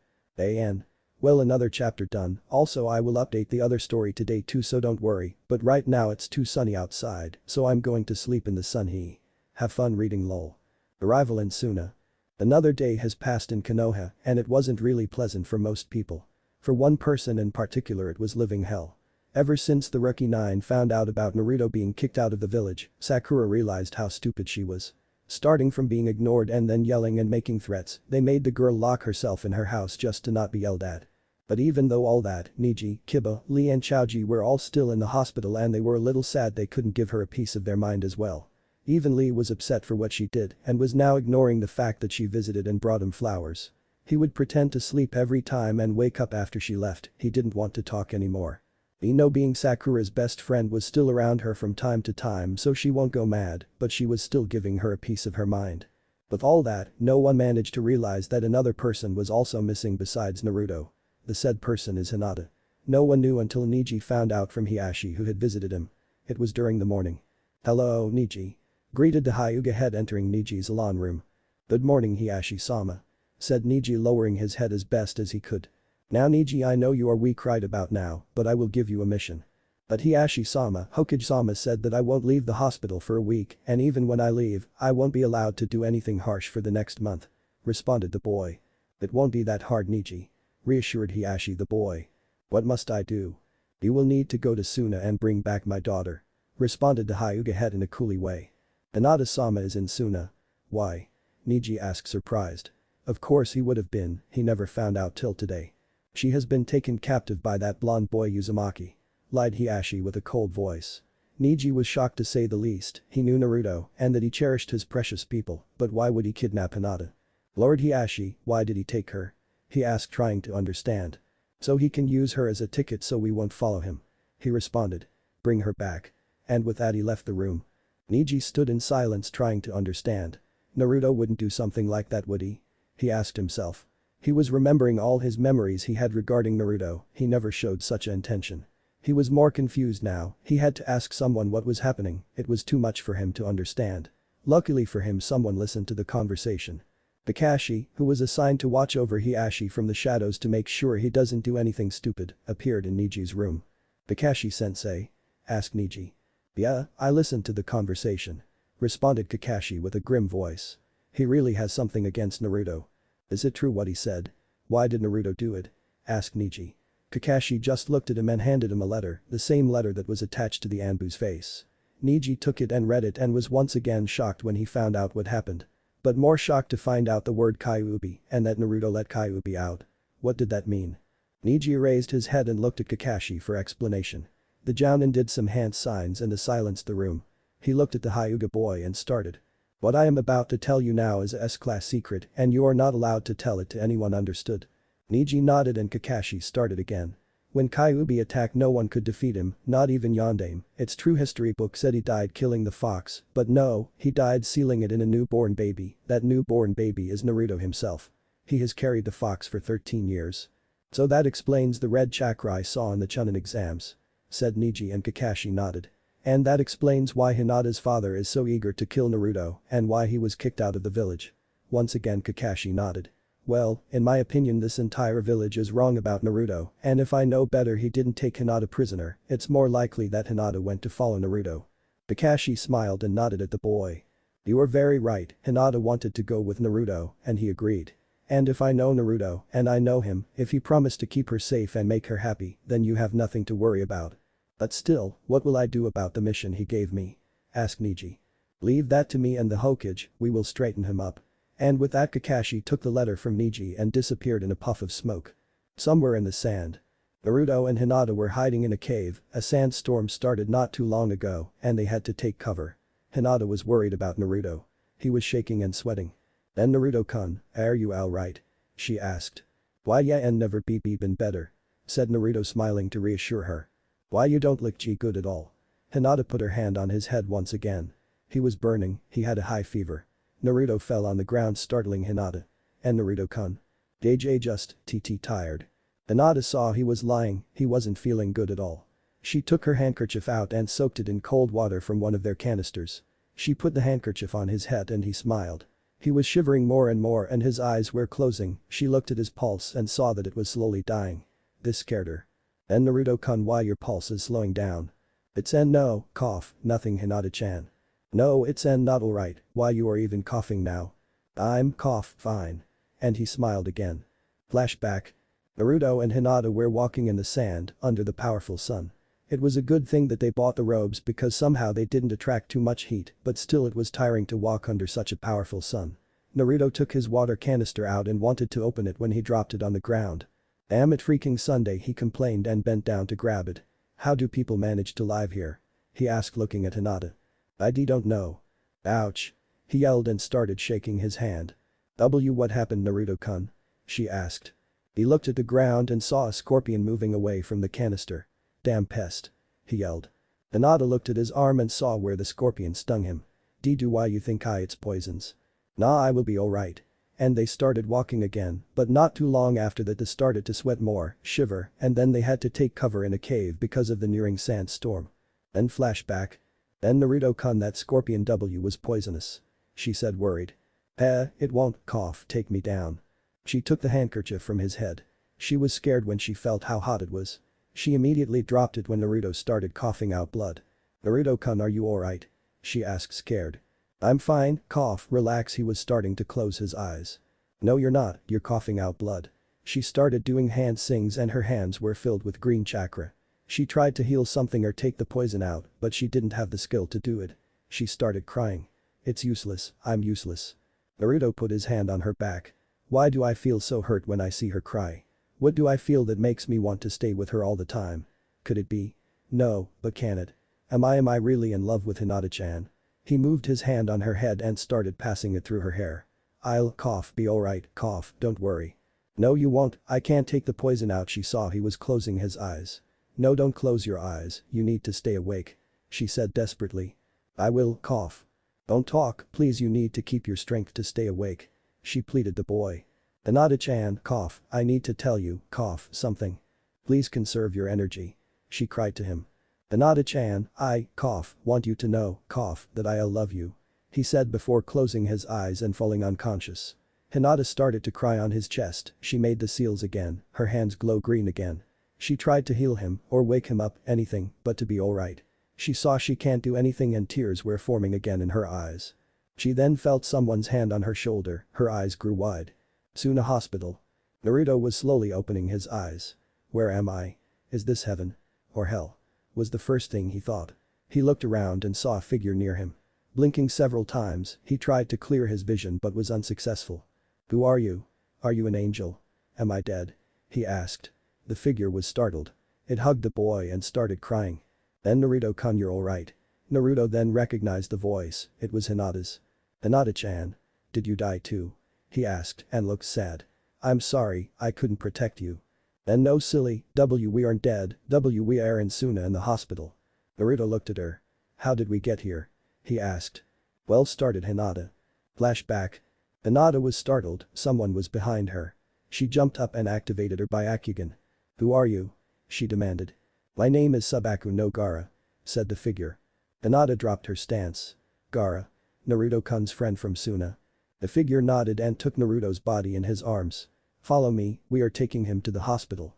Well, another chapter done, also I will update the other story today too, so don't worry, but right now it's too sunny outside, so I'm going to sleep in the sun. Have fun reading lol. Arrival in Suna. Another day has passed in Konoha and it wasn't really pleasant for most people. For one person in particular it was living hell. Ever since the Rookie 9 found out about Naruto being kicked out of the village, Sakura realized how stupid she was. Starting from being ignored and then yelling and making threats, they made the girl lock herself in her house just to not be yelled at. But even though all that, Niji, Kiba, Lee and Chaoji were all still in the hospital and they were a little sad they couldn't give her a piece of their mind as well. Even Lee was upset for what she did and was now ignoring the fact that she visited and brought him flowers. He would pretend to sleep every time and wake up after she left, he didn't want to talk anymore. Ino, being Sakura's best friend, was still around her from time to time so she won't go mad, but she was still giving her a piece of her mind. With all that, no one managed to realize that another person was also missing besides Naruto. The said person is Hinata. No one knew until Niji found out from Hiashi, who had visited him. It was during the morning. Hello, Niji. Greeted the Hyuga head entering Niji's salon room. Good morning, Hiashi-sama. Said Niji, lowering his head as best as he could. Now Niji, I know you are weak right about now, but I will give you a mission. But Hiashi-sama, Hokage-sama said that I won't leave the hospital for a week, and even when I leave, I won't be allowed to do anything harsh for the next month. Responded the boy. It won't be that hard, Niji. Reassured Hiashi the boy. What must I do? You will need to go to Suna and bring back my daughter. Responded the Hyuga head in a coolie way. Hinata-sama is in Suna. Why? Niji asked surprised. Of course he would have been, he never found out till today. She has been taken captive by that blonde boy Uzumaki. Lied Hiashi with a cold voice. Niji was shocked to say the least, he knew Naruto and that he cherished his precious people, but why would he kidnap Hinata? Lord Hiashi, why did he take her? He asked trying to understand. So he can use her as a ticket so we won't follow him. He responded. Bring her back. And with that he left the room. Niji stood in silence trying to understand. Naruto wouldn't do something like that, would he? He asked himself. He was remembering all his memories he had regarding Naruto, he never showed such an intention. He was more confused now, he had to ask someone what was happening, it was too much for him to understand. Luckily for him someone listened to the conversation. Kakashi, who was assigned to watch over Hiashi from the shadows to make sure he doesn't do anything stupid, appeared in Niji's room. Kakashi-sensei? Asked Niji. Yeah, I listened to the conversation. Responded Kakashi with a grim voice. He really has something against Naruto. Is it true what he said? Why did Naruto do it? Asked Niji. Kakashi just looked at him and handed him a letter, the same letter that was attached to the ANBU's face. Niji took it and read it and was once again shocked when he found out what happened. But more shocked to find out the word Kyuubi and that Naruto let Kyuubi out. What did that mean? Niji raised his head and looked at Kakashi for explanation. The Jounin did some hand signs and silenced the room. He looked at the Hyuga boy and started. What I am about to tell you now is a S-class secret and you are not allowed to tell it to anyone, understood? Niji nodded and Kakashi started again. When Kyuubi attacked no one could defeat him, not even Yondaime. Its true history book said he died killing the fox, but no, he died sealing it in a newborn baby, that newborn baby is Naruto himself. He has carried the fox for 13 years. So that explains the red chakra I saw in the Chunin exams. Said Niji and Kakashi nodded. And that explains why Hinata's father is so eager to kill Naruto and why he was kicked out of the village. Once again Kakashi nodded. Well, in my opinion this entire village is wrong about Naruto, and if I know better he didn't take Hinata prisoner, it's more likely that Hinata went to follow Naruto. Kakashi smiled and nodded at the boy. You are very right, Hinata wanted to go with Naruto, and he agreed. And if I know Naruto, and I know him, if he promised to keep her safe and make her happy, then you have nothing to worry about. But still, what will I do about the mission he gave me? Asked Niji. Leave that to me and the Hokage, we will straighten him up. And with that Kakashi took the letter from Niji and disappeared in a puff of smoke. Somewhere in the sand. Naruto and Hinata were hiding in a cave, a sandstorm started not too long ago and they had to take cover. Hinata was worried about Naruto. He was shaking and sweating. Then Naruto-kun, are you alright? She asked. Why yeah and never be been better. Said Naruto smiling to reassure her. Why you don't look good at all. Hinata put her hand on his head once again. He was burning, he had a high fever. Naruto fell on the ground startling Hinata. And Naruto-kun. DJ just tired. Hinata saw he was lying, he wasn't feeling good at all. She took her handkerchief out and soaked it in cold water from one of their canisters. She put the handkerchief on his head and he smiled. He was shivering more and more and his eyes were closing, she looked at his pulse and saw that it was slowly dying. This scared her. Then Naruto-kun, why your pulse is slowing down? It's no, cough, nothing Hinata-chan. No, it's not alright, why you are even coughing now? I'm fine. And he smiled again. Flashback. Naruto and Hinata were walking in the sand under the powerful sun. It was a good thing that they bought the robes because somehow they didn't attract too much heat, but still it was tiring to walk under such a powerful sun. Naruto took his water canister out and wanted to open it when he dropped it on the ground. Damn it freaking Sunday, he complained and bent down to grab it. How do people manage to live here? He asked looking at Hinata. I don't know. Ouch. He yelled and started shaking his hand. What happened Naruto-kun? She asked. He looked at the ground and saw a scorpion moving away from the canister. Damn pest. He yelled. Hinata looked at his arm and saw where the scorpion stung him. Do why you think it's poisons? Nah, I will be alright. And they started walking again, but not too long after that they started to sweat more, shiver, and then they had to take cover in a cave because of the nearing sandstorm. Then flashback. Then Naruto-kun, that scorpion was poisonous. She said worried. It won't, cough, take me down. She took the handkerchief from his head. She was scared when she felt how hot it was. She immediately dropped it when Naruto started coughing out blood. "Naruto-kun, are you alright?" she asked, scared. "I'm fine, cough, relax." He was starting to close his eyes. "No you're not, you're coughing out blood." She started doing hand sings and her hands were filled with green chakra. She tried to heal something or take the poison out, but she didn't have the skill to do it. She started crying. "It's useless, I'm useless." Naruto put his hand on her back. "Why do I feel so hurt when I see her cry? What do I feel that makes me want to stay with her all the time? Could it be? No, but can it? Am I really in love with Hinata-chan?" He moved his hand on her head and started passing it through her hair. "I'll cough, be alright, cough, don't worry." "No you won't, I can't take the poison out." She saw he was closing his eyes. "No don't close your eyes, you need to stay awake," she said desperately. "I will, cough." "Don't talk, please you need to keep your strength to stay awake," she pleaded the boy. "Hinata-chan, cough, I need to tell you, cough, something. Please conserve your energy," she cried to him. "Hinata-chan, I, cough, want you to know, cough, that I'll love you," he said before closing his eyes and falling unconscious. Hinata started to cry on his chest, she made the seals again, her hands glow green again. She tried to heal him or wake him up, anything, but to be alright. She saw she can't do anything and tears were forming again in her eyes. She then felt someone's hand on her shoulder, her eyes grew wide. Suna Hospital. Naruto was slowly opening his eyes. "Where am I? Is this heaven? Or hell?" was the first thing he thought. He looked around and saw a figure near him. Blinking several times, he tried to clear his vision but was unsuccessful. "Who are you? Are you an angel? Am I dead?" he asked. The figure was startled. It hugged the boy and started crying. "Then Naruto-kun, you're alright." Naruto then recognized the voice, it was Hinata's. "Hinata-chan. Did you die too?" he asked and looked sad. "I'm sorry, I couldn't protect you." "And no silly, we aren't dead, we are in Suna in the hospital." Naruto looked at her. "How did we get here?" he asked. "Well," started Hinata. Flashback. Hinata was startled, someone was behind her. She jumped up and activated her Byakugan. "Who are you?" she demanded. "My name is Subaku no Gaara," said the figure. Hinata dropped her stance. "Gaara? Naruto-kun's friend from Suna?" The figure nodded and took Naruto's body in his arms. "Follow me, we are taking him to the hospital."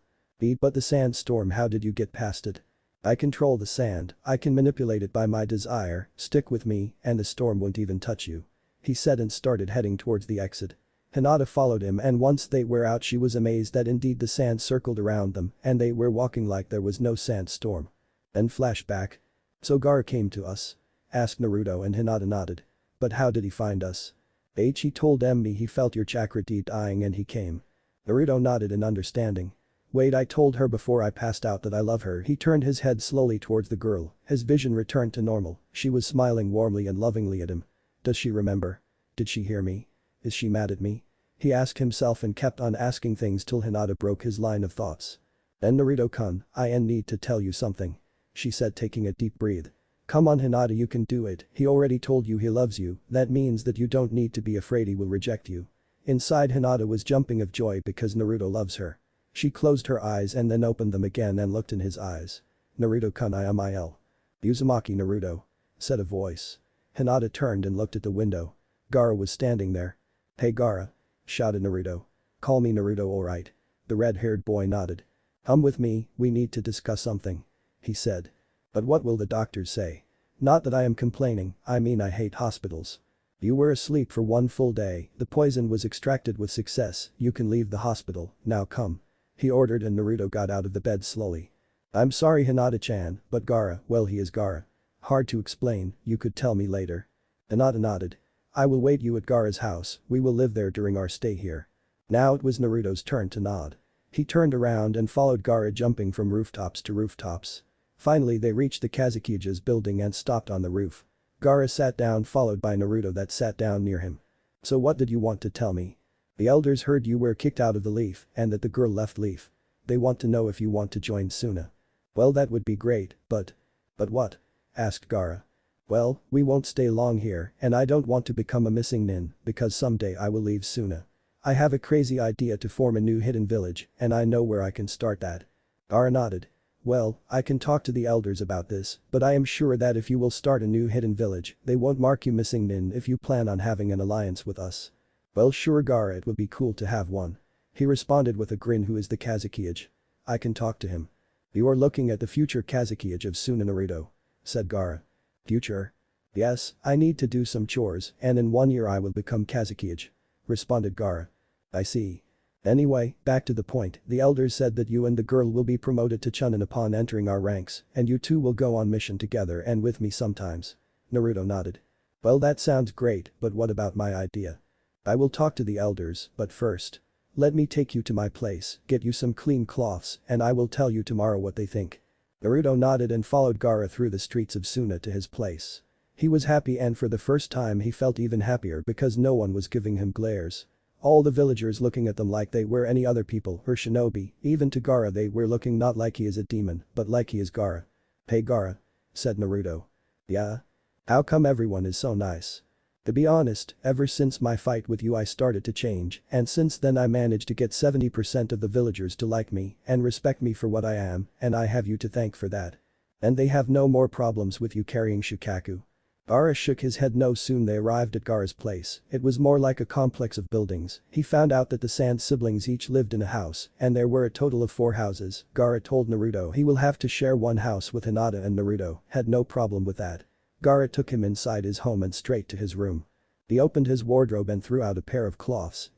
But the sandstorm, how did you get past it?" "I control the sand, I can manipulate it by my desire, stick with me and the storm won't even touch you," he said and started heading towards the exit. Hinata followed him and once they were out she was amazed that indeed the sand circled around them and they were walking like there was no sandstorm. Then flashback. "So Gaara came to us?" asked Naruto and Hinata nodded. "But how did he find us?" "He told me he felt your chakra dying and he came." Naruto nodded in understanding. "Wait, I told her before I passed out that I love her." He turned his head slowly towards the girl, his vision returned to normal, she was smiling warmly and lovingly at him. Does she remember? Did she hear me? Is she mad at me? He asked himself and kept on asking things till Hinata broke his line of thoughts. "Then Naruto-kun, I need to tell you something," she said taking a deep breath. "Come on Hinata, you can do it, he already told you he loves you, that means that you don't need to be afraid he will reject you." Inside Hinata was jumping of joy because Naruto loves her. She closed her eyes and then opened them again and looked in his eyes. "Naruto-kun, I am Il. Uzumaki Naruto," said a voice. Hinata turned and looked at the window. Gaara was standing there. "Hey Gaara," shouted Naruto. "Call me Naruto alright?" The red-haired boy nodded. "Come with me, we need to discuss something," he said. "But what will the doctors say?" "Not that I am complaining, I mean I hate hospitals." "You were asleep for one full day, the poison was extracted with success, you can leave the hospital, now come," he ordered and Naruto got out of the bed slowly. "I'm sorry Hinata-chan, but Gaara, well he is Gaara. Hard to explain, you could tell me later." Hinata nodded. "I will wait you at Gaara's house, we will live there during our stay here." Now it was Naruto's turn to nod. He turned around and followed Gaara jumping from rooftops to rooftops. Finally they reached the Kazukija's building and stopped on the roof. Gaara sat down followed by Naruto that sat down near him. "So what did you want to tell me?" "The elders heard you were kicked out of the Leaf and that the girl left Leaf. They want to know if you want to join Suna." "Well that would be great, but..." "But what?" asked Gaara. "Well, we won't stay long here and I don't want to become a missing nin because someday I will leave Suna. I have a crazy idea to form a new hidden village and I know where I can start that." Gaara nodded. "Well, I can talk to the elders about this, but I am sure that if you will start a new hidden village, they won't mark you missing nin if you plan on having an alliance with us." "Well sure Gaara, it would be cool to have one." He responded with a grin. Who is the Kazekage? I can talk to him. You are looking at the future Kazekage of Suna Naruto, said Gaara. Future? Yes, I need to do some chores and in 1 year I will become Kazekage, responded Gaara. I see. Anyway, back to the point, the elders said that you and the girl will be promoted to Chunin upon entering our ranks, and you two will go on mission together and with me sometimes. Naruto nodded. Well, that sounds great, but what about my idea? I will talk to the elders, but first. Let me take you to my place, get you some clean cloths, and I will tell you tomorrow what they think. Naruto nodded and followed Gaara through the streets of Suna to his place. He was happy and for the first time he felt even happier because no one was giving him glares. All the villagers looking at them like they were any other people or shinobi, even to Gaara they were looking not like he is a demon, but like he is Gaara. Hey Gaara, said Naruto. Yeah? How come everyone is so nice? To be honest, ever since my fight with you I started to change, and since then I managed to get 70% of the villagers to like me and respect me for what I am, and I have you to thank for that. And they have no more problems with you carrying Shukaku. Gaara shook his head. No. Soon they arrived at Gaara's place. It was more like a complex of buildings. He found out that the Sand siblings each lived in a house, and there were a total of 4 houses. Gaara told Naruto he will have to share one house with Hinata, and Naruto had no problem with that. Gaara took him inside his home and straight to his room. He opened his wardrobe and threw out a pair of cloths.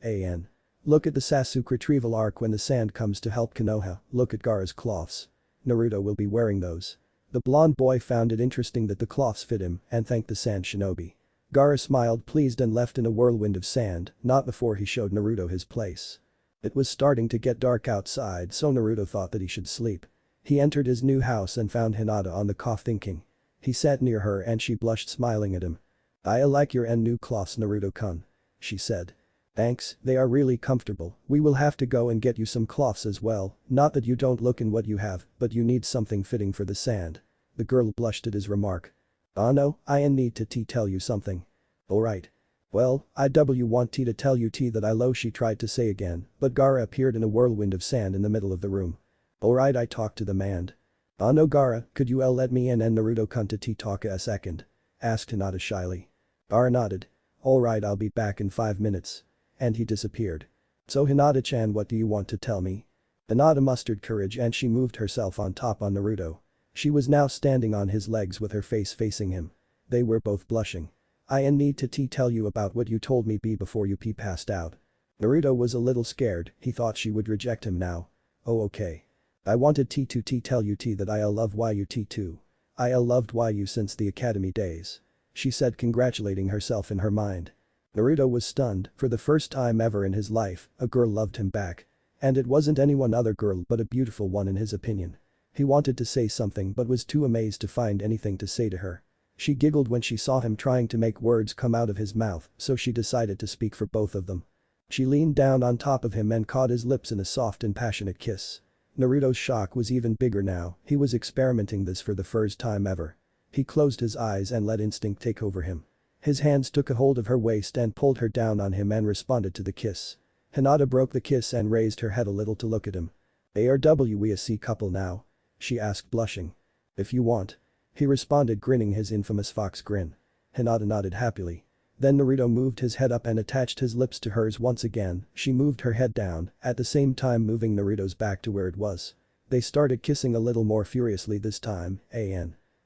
Look at the Sasuke retrieval arc. When the Sand comes to help Konoha, look at Gaara's cloths. Naruto will be wearing those. The blonde boy found it interesting that the cloths fit him and thanked the Sand shinobi. Gaara smiled pleased and left in a whirlwind of sand, not before he showed Naruto his place. It was starting to get dark outside, so Naruto thought that he should sleep. He entered his new house and found Hinata on the couch thinking. He sat near her and she blushed, smiling at him. I like your new cloths, Naruto-kun, she said. Thanks, they are really comfortable. We will have to go and get you some cloths as well, not that you don't look in what you have, but you need something fitting for the Sand. The girl blushed at his remark. Oh no, I need to tell you something. Alright. Well, I want to tell you that I love, she tried to say again, but Gaara appeared in a whirlwind of sand in the middle of the room. Alright, I talked to the man. Oh no Gaara, could you let me in and Naruto-kun to talk a second? Asked Hinata shyly. Gaara nodded. Alright, I'll be back in 5 minutes. And he disappeared. So Hinata-chan, what do you want to tell me? Hinata mustered courage and she moved herself on top on Naruto. She was now standing on his legs with her face facing him. They were both blushing. I need to tell you about what you told me before you passed out. Naruto was a little scared, he thought she would reject him now. Oh okay. I wanted to tell you that I love you too. I loved you since the academy days. She said, congratulating herself in her mind. Naruto was stunned. For the first time ever in his life, a girl loved him back. And it wasn't any one other girl but a beautiful one in his opinion. He wanted to say something but was too amazed to find anything to say to her. She giggled when she saw him trying to make words come out of his mouth, so she decided to speak for both of them. She leaned down on top of him and caught his lips in a soft and passionate kiss. Naruto's shock was even bigger now, he was experimenting this for the first time ever. He closed his eyes and let instinct take over him. His hands took a hold of her waist and pulled her down on him and responded to the kiss. Hinata broke the kiss and raised her head a little to look at him. "Are we a C couple now?" she asked, blushing. "If you want." He responded, grinning his infamous fox grin. Hinata nodded happily. Then Naruto moved his head up and attached his lips to hers once again. She moved her head down, at the same time moving Naruto's back to where it was. They started kissing a little more furiously this time,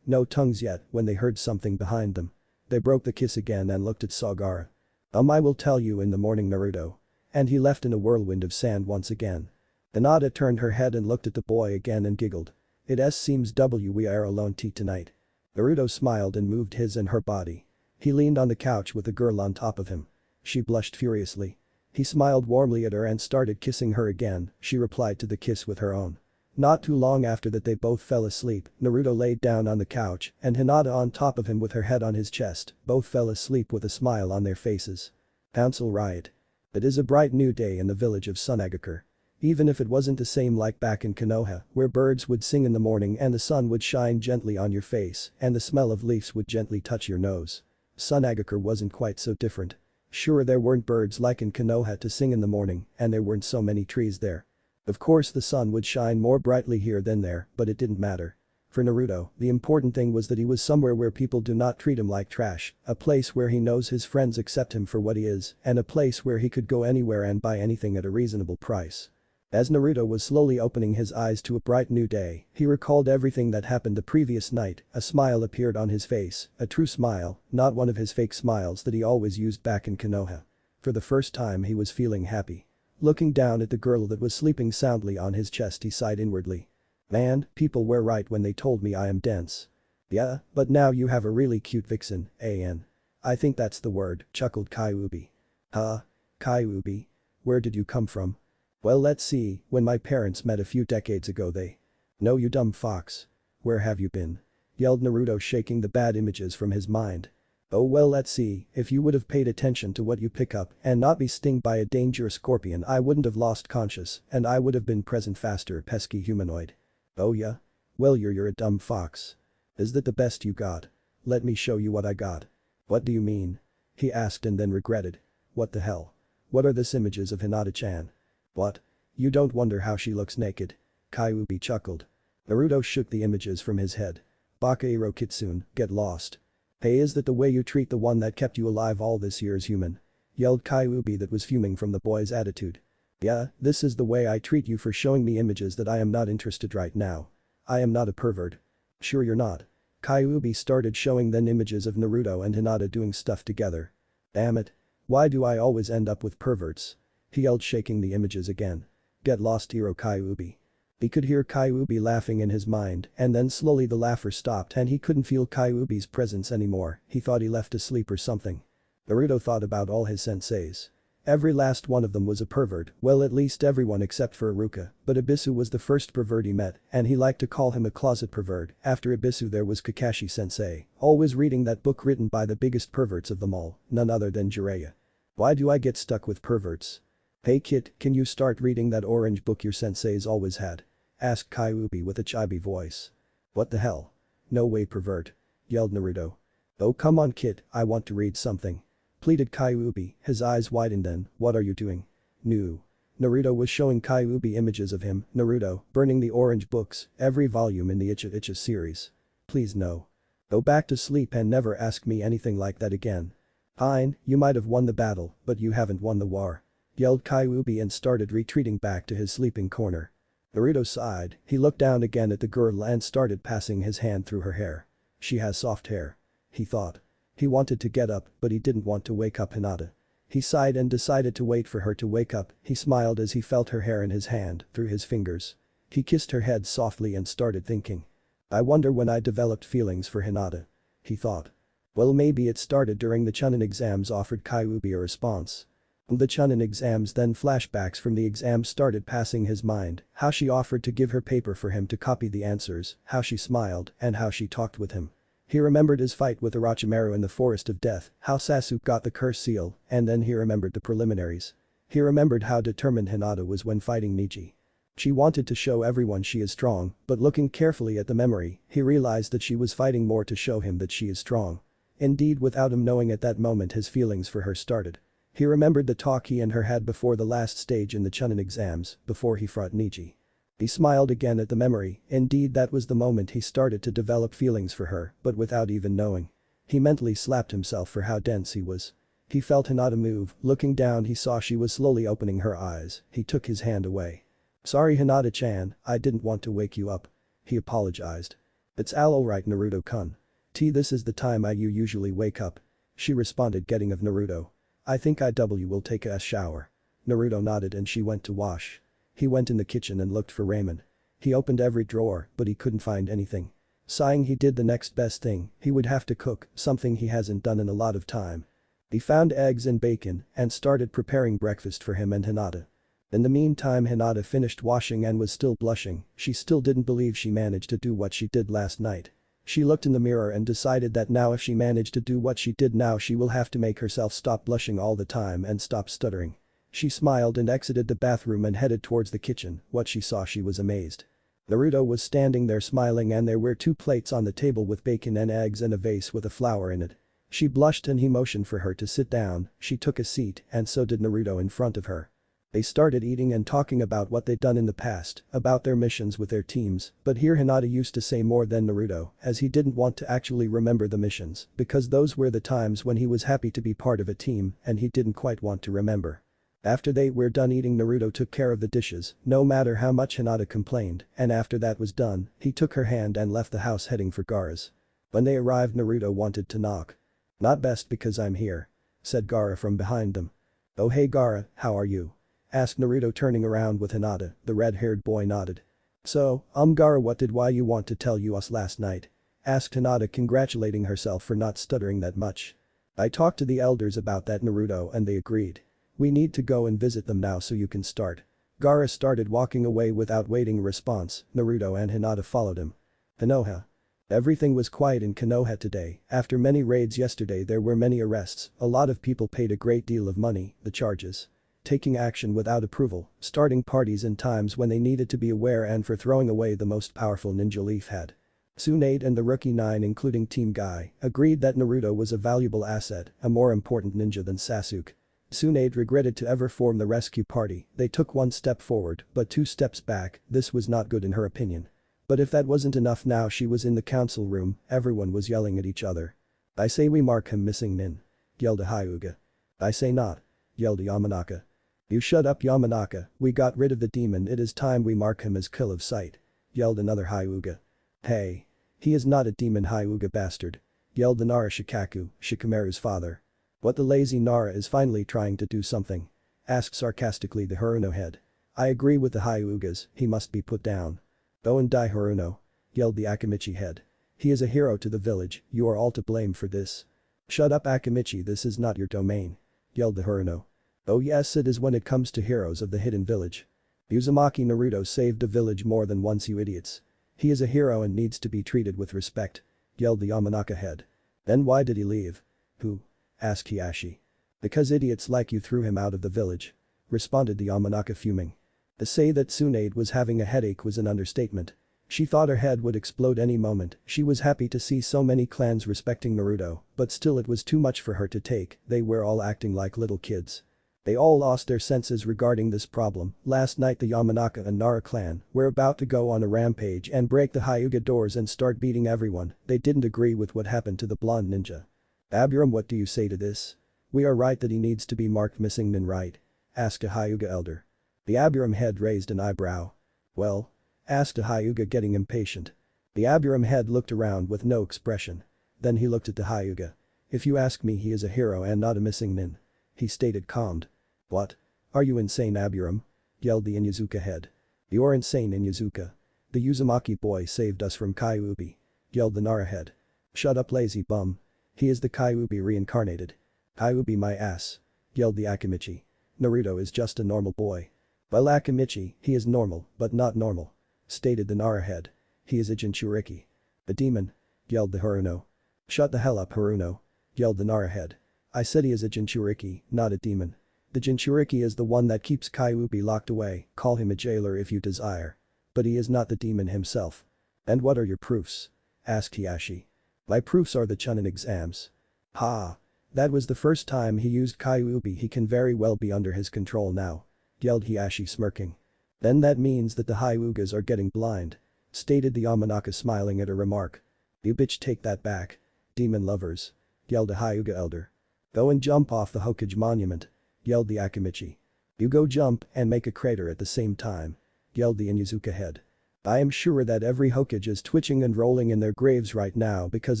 no tongues yet, when they heard something behind them. They broke the kiss again and looked at Gaara. I will tell you in the morning, Naruto." And he left in a whirlwind of sand once again. Hinata turned her head and looked at the boy again and giggled. "It seems we are alone tonight." Naruto smiled and moved his and her body. He leaned on the couch with the girl on top of him. She blushed furiously. He smiled warmly at her and started kissing her again. She replied to the kiss with her own. Not too long after that they both fell asleep. Naruto laid down on the couch and Hinata on top of him with her head on his chest. Both fell asleep with a smile on their faces. Council riot. It is a bright new day in the village of Tsunade. Even if it wasn't the same like back in Konoha, where birds would sing in the morning and the sun would shine gently on your face and the smell of leaves would gently touch your nose. Tsunade wasn't quite so different. Sure, there weren't birds like in Konoha to sing in the morning and there weren't so many trees there. Of course the sun would shine more brightly here than there, but it didn't matter. For Naruto, the important thing was that he was somewhere where people do not treat him like trash, a place where he knows his friends accept him for what he is, and a place where he could go anywhere and buy anything at a reasonable price. As Naruto was slowly opening his eyes to a bright new day, he recalled everything that happened the previous night, a smile appeared on his face, a true smile, not one of his fake smiles that he always used back in Konoha. For the first time he was feeling happy. Looking down at the girl that was sleeping soundly on his chest he sighed inwardly. Man, people were right when they told me I am dense. Yeah, but now you have a really cute vixen, I think that's the word, chuckled Kyuubi. Huh? Kyuubi? Where did you come from? Well, let's see, when my parents met a few decades ago they. No, you dumb fox. Where have you been? Yelled Naruto, shaking the bad images from his mind. Oh well, let's see, if you would have paid attention to what you pick up and not be stung by a dangerous scorpion I wouldn't have lost conscious and I would have been present faster, pesky humanoid. Oh yeah? Well, you're a dumb fox. Is that the best you got? Let me show you what I got. What do you mean? He asked and then regretted. What the hell? What are this images of Hinata-chan? What? You don't wonder how she looks naked? Kyuubi chuckled. Naruto shook the images from his head. Bakairo Kitsune, get lost. Hey, is that the way you treat the one that kept you alive all this years, human? Yelled Kyuubi, that was fuming from the boy's attitude. Yeah, this is the way I treat you for showing me images that I am not interested right now. I am not a pervert. Sure you're not. Kyuubi started showing then images of Naruto and Hinata doing stuff together. Damn it. Why do I always end up with perverts? He yelled, shaking the images again. Get lost, hero Kyuubi. He could hear Kyuubi laughing in his mind and then slowly the laughter stopped and he couldn't feel Kyuubi's presence anymore, he thought he left asleep or something. Naruto thought about all his senseis. Every last one of them was a pervert, well at least everyone except for Iruka, but Ibisu was the first pervert he met and he liked to call him a closet pervert. After Ibisu there was Kakashi sensei, always reading that book written by the biggest perverts of them all, none other than Jiraiya. Why do I get stuck with perverts? Hey kid, can you start reading that orange book your senseis always had? Asked Kyuubi with a chibi voice. What the hell? No way, pervert. Yelled Naruto. Oh come on kid, I want to read something. Pleaded Kyuubi, his eyes widened. Then, what are you doing? No. Naruto was showing Kyuubi images of him, Naruto, burning the orange books, every volume in the Icha Icha series. Please no. Go back to sleep and never ask me anything like that again. Fine, you might have won the battle, but you haven't won the war. Yelled Kyuubi and started retreating back to his sleeping corner. Naruto sighed, he looked down again at the girl and started passing his hand through her hair. She has soft hair. He thought. He wanted to get up, but he didn't want to wake up Hinata. He sighed and decided to wait for her to wake up, he smiled as he felt her hair in his hand, through his fingers. He kissed her head softly and started thinking. I wonder when I developed feelings for Hinata. He thought. Well, maybe it started during the Chunin exams, offered Kyuubi a response. The Chunin exams, then flashbacks from the exams started passing his mind, how she offered to give her paper for him to copy the answers, how she smiled, and how she talked with him. He remembered his fight with Orochimaru in the Forest of Death, how Sasuke got the curse seal, and then he remembered the preliminaries. He remembered how determined Hinata was when fighting Neji. She wanted to show everyone she is strong, but looking carefully at the memory, he realized that she was fighting more to show him that she is strong. Indeed, without him knowing at that moment, his feelings for her started. He remembered the talk he and her had before the last stage in the Chunin exams, before he fought Neji. He smiled again at the memory, indeed that was the moment he started to develop feelings for her, but without even knowing. He mentally slapped himself for how dense he was. He felt Hinata move, looking down he saw she was slowly opening her eyes, he took his hand away. Sorry Hinata-chan, I didn't want to wake you up. He apologized. It's alright Naruto-kun. This is the time you usually wake up. She responded, getting of Naruto. I think will take a shower. Naruto nodded and she went to wash. He went in the kitchen and looked for ramen. He opened every drawer, but he couldn't find anything. Sighing, he did the next best thing, he would have to cook, something he hasn't done in a lot of time. He found eggs and bacon and started preparing breakfast for him and Hinata. In the meantime, Hinata finished washing and was still blushing, she still didn't believe she managed to do what she did last night. She looked in the mirror and decided that now if she managed to do what she did now, she will have to make herself stop blushing all the time and stop stuttering. She smiled and exited the bathroom and headed towards the kitchen. What she saw, she was amazed. Naruto was standing there smiling and there were 2 plates on the table with bacon and eggs and a vase with a flower in it. She blushed and he motioned for her to sit down, she took a seat and so did Naruto in front of her. They started eating and talking about what they'd done in the past, about their missions with their teams, but here Hinata used to say more than Naruto, as he didn't want to actually remember the missions, because those were the times when he was happy to be part of a team and he didn't quite want to remember. After they were done eating, Naruto took care of the dishes, no matter how much Hinata complained, and after that was done, he took her hand and left the house heading for Gaara's. When they arrived, Naruto wanted to knock. "Not best because I'm here," said Gaara from behind them. "Oh hey Gaara, how are you?" asked Naruto turning around with Hinata. The red-haired boy nodded. "So, Gaara, what did why you want to tell you us last night?" asked Hinata, congratulating herself for not stuttering that much. "I talked to the elders about that, Naruto, and they agreed. We need to go and visit them now so you can start." Gaara started walking away without waiting a response. Naruto and Hinata followed him. Konoha. Everything was quiet in Konoha today. After many raids yesterday, there were many arrests, a lot of people paid a great deal of money, the charges. Taking action without approval, starting parties in times when they needed to be aware, and for throwing away the most powerful ninja Leaf had. Tsunade and the Rookie 9, including Team Guy, agreed that Naruto was a valuable asset, a more important ninja than Sasuke. Tsunade regretted to ever form the rescue party. They took one step forward but two steps back. This was not good in her opinion. But if that wasn't enough, now she was in the council room, everyone was yelling at each other. "I say we mark him missing nin," yelled a Hyuga. "I say not," yelled a Yamanaka. "You shut up, Yamanaka, we got rid of the demon, it is time we mark him as kill of sight," yelled another Hyuga. "Hey. He is not a demon, Hyuga bastard," yelled the Nara Shikaku, Shikamaru's father. "What, the lazy Nara is finally trying to do something?" asked sarcastically the Haruno head. "I agree with the Hyugas, he must be put down." "Go and die, Haruno," yelled the Akamichi head. "He is a hero to the village, you are all to blame for this." "Shut up, Akamichi, this is not your domain," yelled the Haruno. "Oh yes it is when it comes to heroes of the hidden village. Uzumaki Naruto saved a village more than once, you idiots. He is a hero and needs to be treated with respect," yelled the Yamanaka head. "Then why did he leave?" "Who?" asked Hiashi. "Because idiots like you threw him out of the village," responded the Yamanaka, fuming. To say that Tsunade was having a headache was an understatement. She thought her head would explode any moment. She was happy to see so many clans respecting Naruto, but still it was too much for her to take. They were all acting like little kids. They all lost their senses regarding this problem. Last night the Yamanaka and Nara clan were about to go on a rampage and break the Hyuga doors and start beating everyone. They didn't agree with what happened to the blonde ninja. "Abiram, what do you say to this?" "We are right that he needs to be marked missing nin, right?" asked a Hyuga elder. The Abiram head raised an eyebrow. "Well?" asked a Hyuga, getting impatient. The Abiram head looked around with no expression. Then he looked at the Hyuga. "If you ask me, he is a hero and not a missing nin," he stated, calmed. "What? Are you insane, Abiram?" yelled the Inuzuka head. "You're insane, Inuzuka. The Uzumaki boy saved us from Kyuubi," yelled the Nara head. "Shut up, lazy bum. He is the Kyuubi reincarnated." "Kyuubi my ass," yelled the Akamichi. "Naruto is just a normal boy." "Well, Akamichi, he is normal, but not normal," stated the Nara head. "He is a Jinchuriki." "A demon," yelled the Haruno. "Shut the hell up, Haruno," yelled the Nara head. "I said he is a Jinchuriki, not a demon. The Jinchuriki is the one that keeps Kyuubi locked away, call him a jailer if you desire. But he is not the demon himself." "And what are your proofs?" asked Hiashi. "My proofs are the Chunin exams." "Ha! That was the first time he used Kyuubi, he can very well be under his control now," yelled Hiashi, smirking. "Then that means that the Hyugas are getting blind," stated the Yamanaka, smiling at her remark. "You bitch, take that back. Demon lovers," yelled a Hyuga elder. "Go and jump off the Hokage monument," yelled the Akamichi. "You go jump and make a crater at the same time," yelled the Inuzuka head. "I am sure that every Hokage is twitching and rolling in their graves right now because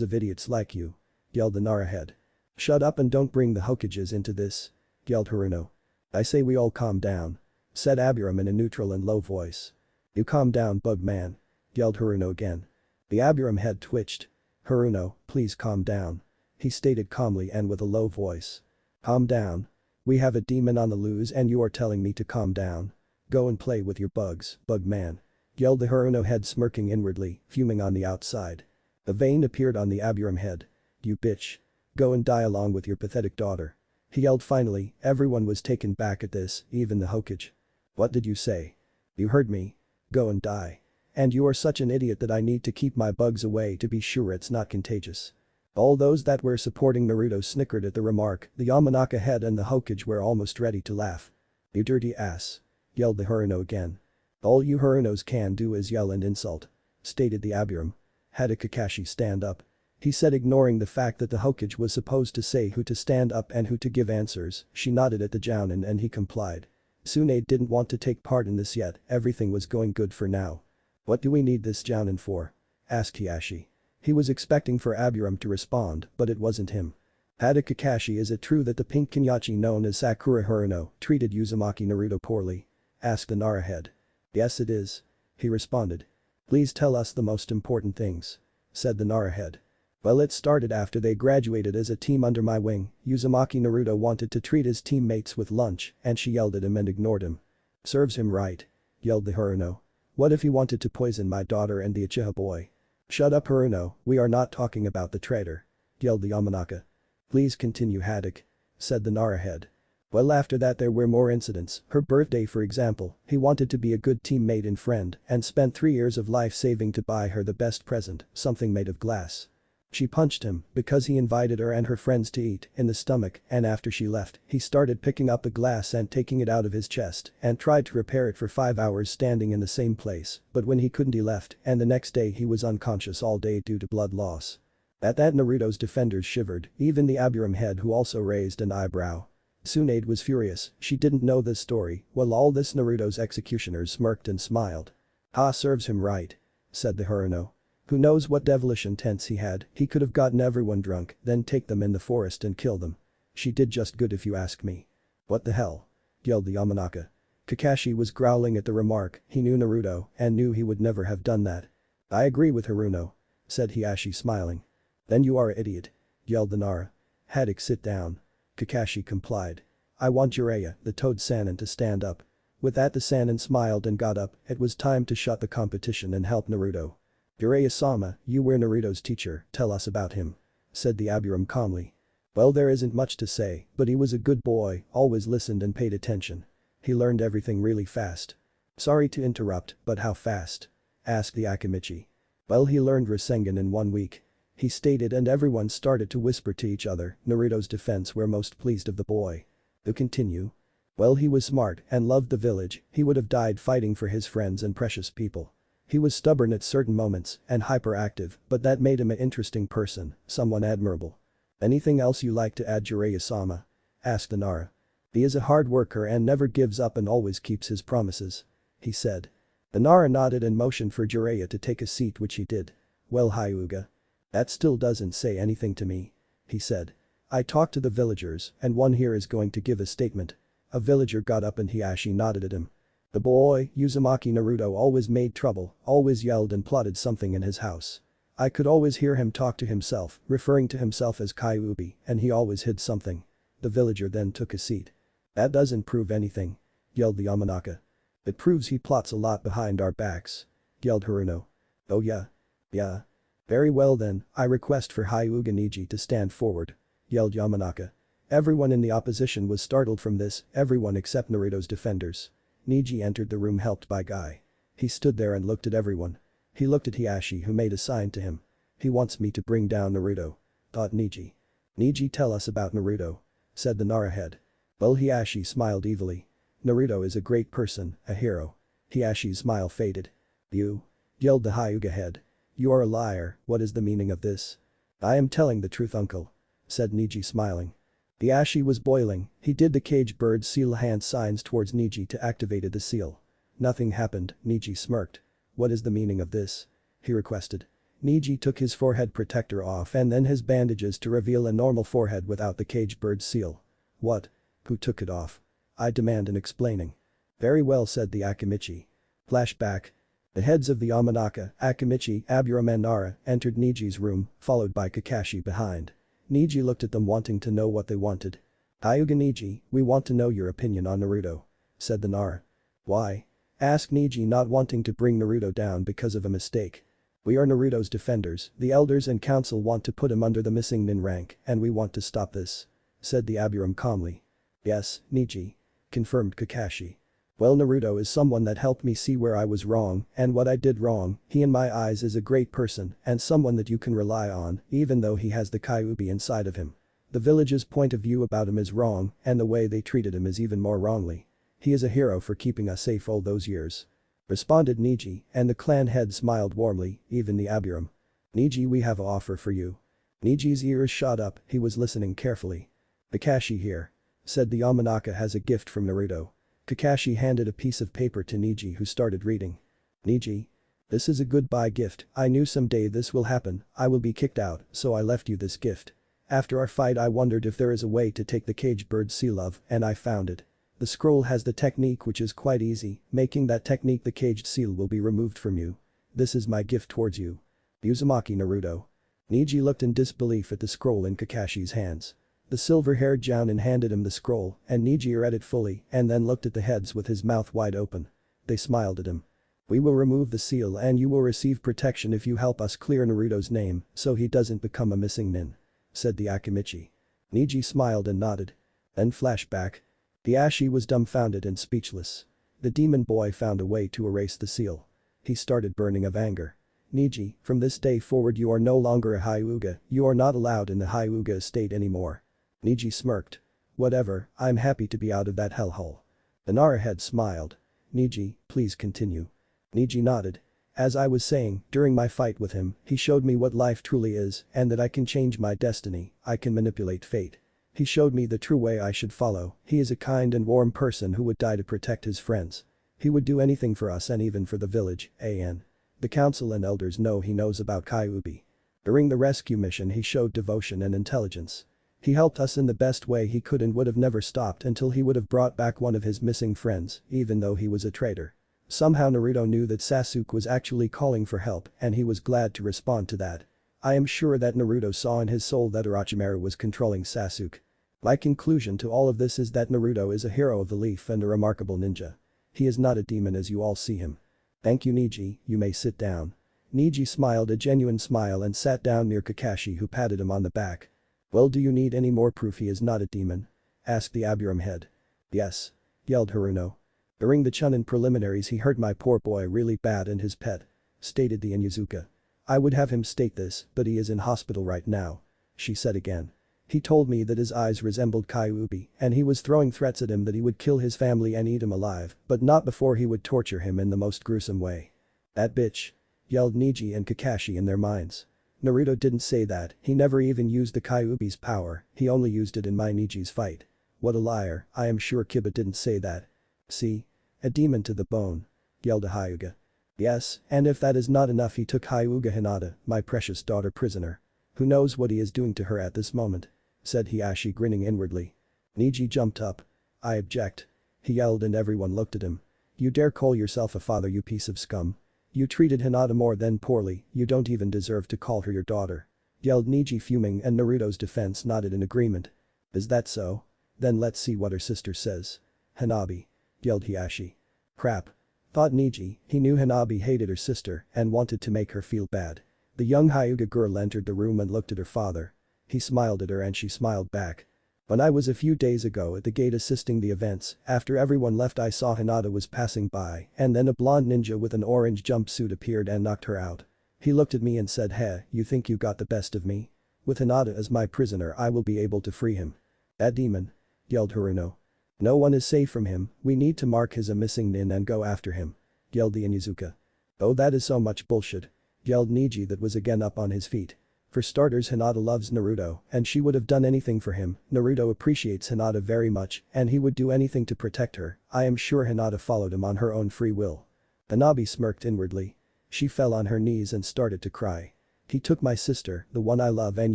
of idiots like you," yelled the Nara head. "Shut up and don't bring the Hokages into this," yelled Haruno. "I say we all calm down," said Abiram in a neutral and low voice. "You calm down, bug man," yelled Haruno again. The Abiram head twitched. "Haruno, please calm down," he stated calmly and with a low voice. "Calm down? We have a demon on the loose and you are telling me to calm down? Go and play with your bugs, bug man," yelled the Haruno head, smirking inwardly, fuming on the outside. A vein appeared on the Abiram head. "You bitch. Go and die along with your pathetic daughter," he yelled finally. Everyone was taken back at this, even the Hokage. "What did you say?" "You heard me. Go and die. And you are such an idiot that I need to keep my bugs away to be sure it's not contagious." All those that were supporting Naruto snickered at the remark. The Yamanaka head and the Hokage were almost ready to laugh. "You dirty ass," yelled the Haruno again. "All you Harunos can do is yell and insult," stated the Abiram. "Had a Kakashi stand up," he said, ignoring the fact that the Hokage was supposed to say who to stand up and who to give answers. She nodded at the Jounin and he complied. Tsunade didn't want to take part in this yet, everything was going good for now. "What do we need this Jounin for?" asked Hiashi. He was expecting for Abiram to respond, but it wasn't him. "Had a Kakashi, is it true that the pink Kenyachi known as Sakura Haruno treated Uzumaki Naruto poorly?" asked the Nara head. "Yes it is," he responded. "Please tell us the most important things," said the Nara head. "Well, it started after they graduated as a team under my wing. Uzumaki Naruto wanted to treat his teammates with lunch and she yelled at him and ignored him." "Serves him right," yelled the Haruno. "What if he wanted to poison my daughter and the Uchiha boy?" "Shut up Haruno, we are not talking about the traitor," yelled the Yamanaka. "Please continue Haddock," said the Nara head. "Well, after that there were more incidents, her birthday for example, he wanted to be a good teammate and friend and spent 3 years of life saving to buy her the best present, something made of glass. She punched him because he invited her and her friends to eat in the stomach and after she left, he started picking up a glass and taking it out of his chest and tried to repair it for 5 hours standing in the same place, but when he couldn't he left and the next day he was unconscious all day due to blood loss." At that Naruto's defenders shivered, even the Abiram head who also raised an eyebrow. Tsunade was furious, she didn't know this story, while all this Naruto's executioners smirked and smiled. "Ha, serves him right," said the Haruno. "Who knows what devilish intents he had, he could have gotten everyone drunk, then take them in the forest and kill them. She did just good if you ask me." "What the hell?" yelled the Yamanaka. Kakashi was growling at the remark, he knew Naruto and knew he would never have done that. "I agree with Haruno," said Hiashi smiling. "Then you are an idiot," yelled the Nara. "Haddock, sit down." Kakashi complied. "I want Jiraiya, the Toad Sannin, to stand up." With that the Sannin smiled and got up, it was time to shut the competition and help Naruto. "Jiraiya-sama, you were Naruto's teacher, tell us about him," said the Abiram calmly. "Well, there isn't much to say, but he was a good boy, always listened and paid attention. He learned everything really fast." "Sorry to interrupt, but how fast?" asked the Akimichi. "Well, he learned Rasengan in 1 week," he stated, and everyone started to whisper to each other. Naruto's defense were most pleased of the boy. To continue. "Well, he was smart and loved the village, he would have died fighting for his friends and precious people. He was stubborn at certain moments and hyperactive, but that made him an interesting person, someone admirable." "Anything else you like to add Jiraiya-sama?" asked the Nara. "He is a hard worker and never gives up and always keeps his promises," he said. The Nara nodded and motioned for Jiraiya to take a seat, which he did. "Well, Hyuga. That still doesn't say anything to me," he said. "I talked to the villagers and one here is going to give a statement." A villager got up and Hiashi nodded at him. "The boy, Uzumaki Naruto, always made trouble, always yelled and plotted something in his house. I could always hear him talk to himself, referring to himself as Kyuubi, and he always hid something." The villager then took a seat. "That doesn't prove anything," yelled the Yamanaka. "It proves he plots a lot behind our backs," yelled Haruno. "Oh yeah? Yeah. Very well then, I request for Hyuga Niji to stand forward," yelled Yamanaka. Everyone in the opposition was startled from this, everyone except Naruto's defenders. Niji entered the room helped by Guy. He stood there and looked at everyone. He looked at Hiashi who made a sign to him. "He wants me to bring down Naruto," thought Niji. "Niji, tell us about Naruto," said the Nara head. Well, Hiashi smiled evilly. "Naruto is a great person, a hero." Hiashi's smile faded. "You?" yelled the Hyuga head. "You are a liar, what is the meaning of this?" "I am telling the truth, uncle," said Niji smiling. Hiashi was boiling, he did the cage bird seal hand signs towards Niji to activate the seal. Nothing happened, Niji smirked. "What is the meaning of this?" he requested. Niji took his forehead protector off and then his bandages to reveal a normal forehead without the cage bird seal. "What? Who took it off?" I demand in explaining. "Very well," said the Akimichi. Flashback. The heads of the Yamanaka, Akimichi, Abiram and Nara entered Niji's room, followed by Kakashi behind. Niji looked at them wanting to know what they wanted. "Hyuga Niji, we want to know your opinion on Naruto," said the Nara. "Why?" asked Niji, not wanting to bring Naruto down because of a mistake. "We are Naruto's defenders, the elders and council want to put him under the missing nin rank and we want to stop this," said the Abiram calmly. "Yes, Niji," confirmed Kakashi. "Well, Naruto is someone that helped me see where I was wrong and what I did wrong. He in my eyes is a great person and someone that you can rely on even though he has the Kyuubi inside of him. The village's point of view about him is wrong and the way they treated him is even more wrongly." He is a hero for keeping us safe all those years. Responded Niji, and the clan head smiled warmly, even the Abiram. Niji, we have an offer for you. Niji's ears shot up, he was listening carefully. Kakashi here. Said the Yamanaka has a gift from Naruto. Kakashi handed a piece of paper to Niji, who started reading. Niji. This is a goodbye gift, I knew someday this will happen, I will be kicked out, so I left you this gift. After our fight I wondered if there is a way to take the caged bird seal of, and I found it. The scroll has the technique which is quite easy, making that technique the caged seal will be removed from you. This is my gift towards you. Uzumaki Naruto. Niji looked in disbelief at the scroll in Kakashi's hands. The silver-haired Jounin handed him the scroll, and Niji read it fully and then looked at the heads with his mouth wide open. They smiled at him. We will remove the seal and you will receive protection if you help us clear Naruto's name so he doesn't become a missing nin. Said the Akimichi. Niji smiled and nodded. Then flashback. Hiashi was dumbfounded and speechless. The demon boy found a way to erase the seal. He started burning of anger. Niji, from this day forward you are no longer a Hyuga, you are not allowed in the Hyuga estate anymore. Niji smirked. Whatever, I'm happy to be out of that hellhole. The Nara head smiled. Niji, please continue. Niji nodded. As I was saying, during my fight with him, he showed me what life truly is and that I can change my destiny, I can manipulate fate. He showed me the true way I should follow, he is a kind and warm person who would die to protect his friends. He would do anything for us and even for the village, The council and elders know he knows about Kyuubi. During the rescue mission he showed devotion and intelligence. He helped us in the best way he could and would have never stopped until he would have brought back one of his missing friends, even though he was a traitor. Somehow Naruto knew that Sasuke was actually calling for help and he was glad to respond to that. I am sure that Naruto saw in his soul that Orochimaru was controlling Sasuke. My conclusion to all of this is that Naruto is a hero of the leaf and a remarkable ninja. He is not a demon as you all see him. Thank you Niji, you may sit down. Niji smiled a genuine smile and sat down near Kakashi, who patted him on the back. Well, do you need any more proof he is not a demon? Asked the Abiram head. Yes. Yelled Haruno. During the Chunin preliminaries he hurt my poor boy really bad and his pet. Stated the Inuzuka. I would have him state this, but he is in hospital right now. She said again. He told me that his eyes resembled Kyuubi and he was throwing threats at him that he would kill his family and eat him alive, but not before he would torture him in the most gruesome way. That bitch. Yelled Niji and Kakashi in their minds. Naruto didn't say that, he never even used the Kyuubi's power, he only used it in my Niji's fight. What a liar, I am sure Kiba didn't say that. See? A demon to the bone. Yelled a Hyuga. Yes, and if that is not enough he took Hyuga Hinata, my precious daughter, prisoner. Who knows what he is doing to her at this moment? Said Hiashi, grinning inwardly. Niji jumped up. I object. He yelled and everyone looked at him. You dare call yourself a father, you piece of scum? You treated Hinata more than poorly, you don't even deserve to call her your daughter. Yelled Niji, fuming, and Naruto's defense nodded in agreement. Is that so? Then let's see what her sister says. Hanabi. Yelled Hiashi. Crap. Thought Niji, he knew Hanabi hated her sister and wanted to make her feel bad. The young Hyuga girl entered the room and looked at her father. He smiled at her and she smiled back. When I was a few days ago at the gate assisting the events, after everyone left I saw Hinata was passing by and then a blonde ninja with an orange jumpsuit appeared and knocked her out. He looked at me and said, "Heh, you think you got the best of me? With Hinata as my prisoner I will be able to free him." That demon. Yelled Haruno. No one is safe from him, we need to mark his a missing nin and go after him. Yelled the Inuzuka. Oh, that is so much bullshit. Yelled Niji, that was again up on his feet. For starters, Hinata loves Naruto and she would have done anything for him. Naruto appreciates Hinata very much and he would do anything to protect her. I am sure Hinata followed him on her own free will. Hanabi smirked inwardly. She fell on her knees and started to cry. He took my sister, the one I love, and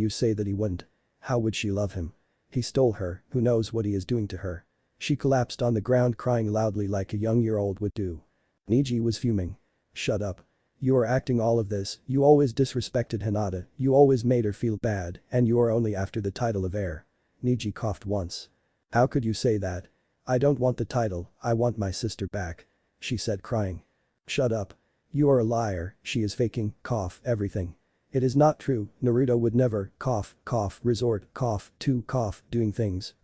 you say that he wouldn't. How would she love him? He stole her, who knows what he is doing to her. She collapsed on the ground crying loudly like a young year-old would do. Niji was fuming. Shut up. You are acting all of this, you always disrespected Hinata, you always made her feel bad, and you are only after the title of heir. Niji coughed once. How could you say that? I don't want the title, I want my sister back. She said, crying. Shut up. You are a liar, she is faking, cough, everything. It is not true, Naruto would never, cough, resort, to doing things,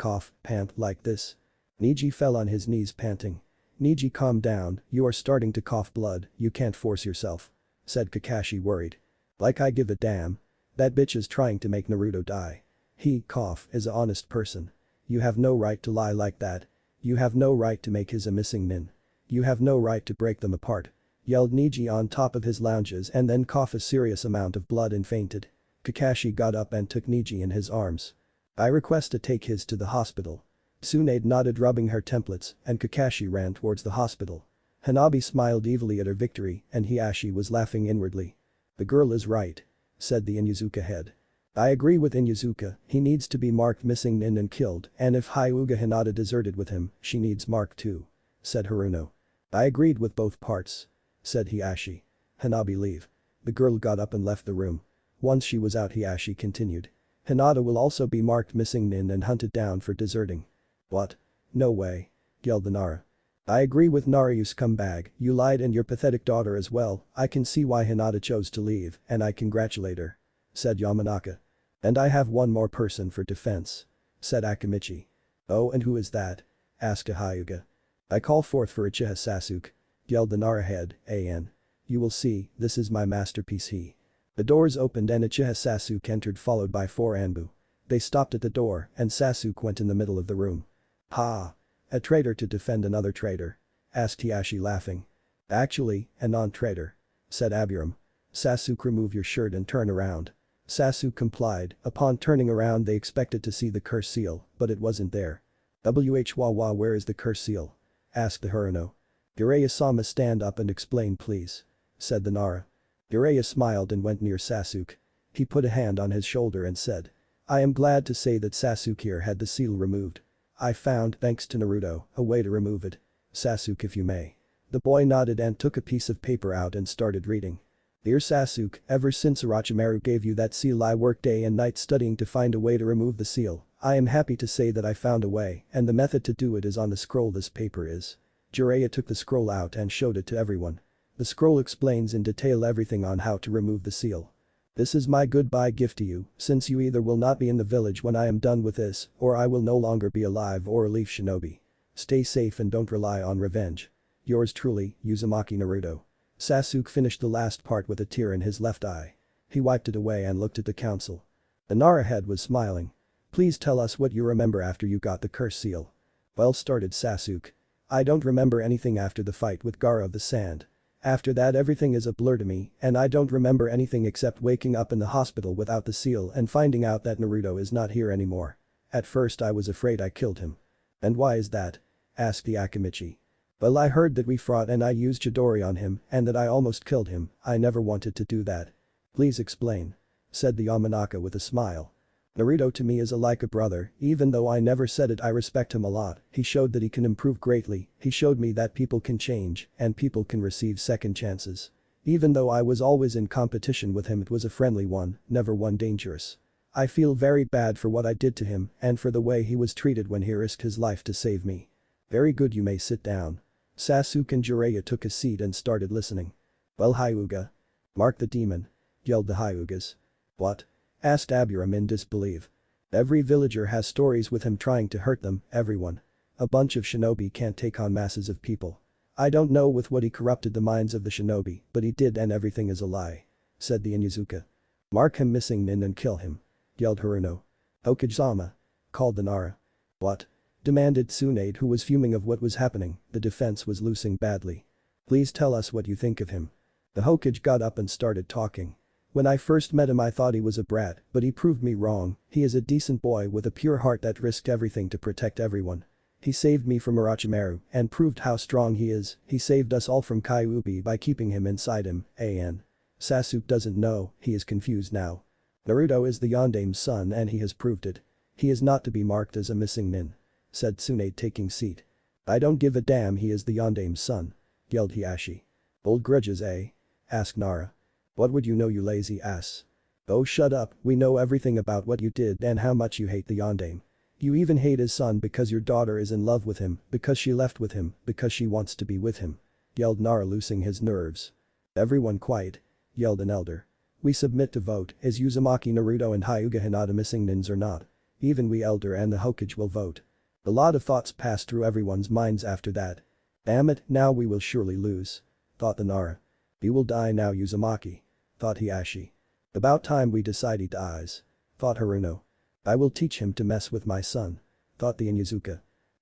pant like this. Niji fell on his knees panting. Niji, calm down, you are starting to cough blood, you can't force yourself. Said Kakashi, worried. Like I give a damn. That bitch is trying to make Naruto die. He, is a honest person. You have no right to lie like that. You have no right to make his a missing nin. You have no right to break them apart. Yelled Niji on top of his lounges and then coughed a serious amount of blood and fainted. Kakashi got up and took Niji in his arms. I request to take his to the hospital. Tsunade nodded, rubbing her templates, and Kakashi ran towards the hospital. Hanabi smiled evilly at her victory and Hiashi was laughing inwardly. The girl is right, said the Inuzuka head. I agree with Inuzuka, he needs to be marked missing nin and killed, and if Hyuga Hinata deserted with him, she needs marked too, said Haruno. I agreed with both parts, said Hiashi. Hanabi leave. The girl got up and left the room. Once she was out, Hiashi continued. Hinata will also be marked missing nin and hunted down for deserting. What? No way, yelled the Nara. I agree with Nara, you scumbag, you lied, and your pathetic daughter as well. I can see why Hinata chose to leave and I congratulate her, said Yamanaka. And I have one more person for defense, said Akimichi. Oh, and who is that? Asked Hyuga. I call forth for Uchiha Sasuke, yelled the Nara head, An. You will see, this is my masterpiece. The doors opened and Uchiha Sasuke entered, followed by 4 ANBU. They stopped at the door and Sasuke went in the middle of the room. Ha! A traitor to defend another traitor? Asked Hiashi, laughing. Actually, a non-traitor, said Abiram. Sasuke, remove your shirt and turn around. Sasuke complied. Upon turning around they expected to see the curse seal, but it wasn't there. Wawa, where is the curse seal? Asked the Haruno. Jiraiya-sama, stand up and explain please, said the Nara. Jiraiya smiled and went near Sasuke. He put a hand on his shoulder and said. I am glad to say that Sasuke here had the seal removed. I found, thanks to Naruto, a way to remove it. Sasuke, if you may. The boy nodded and took a piece of paper out and started reading. Dear Sasuke, ever since Orochimaru gave you that seal I worked day and night studying to find a way to remove the seal. I am happy to say that I found a way, and the method to do it is on the scroll this paper is. Jiraiya took the scroll out and showed it to everyone. The scroll explains in detail everything on how to remove the seal. This is my goodbye gift to you, since you either will not be in the village when I am done with this, or I will no longer be alive or leave shinobi. Stay safe and don't rely on revenge. Yours truly, Uzumaki Naruto. Sasuke finished the last part with a tear in his left eye. He wiped it away and looked at the council. The Nara head was smiling. Please tell us what you remember after you got the curse seal. Well, started Sasuke. I don't remember anything after the fight with Gaara of the Sand. After that everything is a blur to me and I don't remember anything except waking up in the hospital without the seal and finding out that Naruto is not here anymore. At first I was afraid I killed him. And why is that? Asked the Akimichi. Well, I heard that we fought and I used Chidori on him and that I almost killed him. I never wanted to do that. Please explain, said the Yamanaka with a smile. Naruto to me is like a brother, even though I never said it. I respect him a lot. He showed that he can improve greatly. He showed me that people can change and people can receive second chances. Even though I was always in competition with him, it was a friendly one, never one dangerous. I feel very bad for what I did to him and for the way he was treated when he risked his life to save me. Very good, you may sit down. Sasuke and Jiraiya took a seat and started listening. Well, Hyuga. Mark the demon, yelled the Hyugas. What? Asked Abiram in disbelief. Every villager has stories with him trying to hurt them, everyone. A bunch of shinobi can't take on masses of people. I don't know with what he corrupted the minds of the shinobi, but he did, and everything is a lie, said the Inuzuka. Mark him missing nin and kill him, yelled Haruno. Okage-sama, called the Nara. What? Demanded Tsunade, who was fuming of what was happening. The defense was losing badly. Please tell us what you think of him. The Hokage got up and started talking. When I first met him I thought he was a brat, but he proved me wrong. He is a decent boy with a pure heart that risked everything to protect everyone. He saved me from Orochimaru and proved how strong he is. He saved us all from Kyuubi by keeping him inside him. An. Sasuke doesn't know, he is confused now. Naruto is the Yondame's son and he has proved it. He is not to be marked as a missing nin, said Tsunade, taking seat. I don't give a damn, he is the Yondame's son, yelled Hiashi. Old grudges, eh? Asked Nara. What would you know, you lazy ass? Oh, shut up, we know everything about what you did and how much you hate the Yondame. You even hate his son because your daughter is in love with him, because she left with him, because she wants to be with him, yelled Nara, losing his nerves. Everyone quiet, yelled an elder. We submit to vote, is Uzumaki Naruto and Hyuga Hinata missing nins or not? Even we elder and the Hokage will vote. A lot of thoughts passed through everyone's minds after that. Damn it, now we will surely lose, thought the Nara. You will die now, Uzumaki, thought Hiashi. About time we decide he dies, thought Haruno. I will teach him to mess with my son, thought the Inuzuka.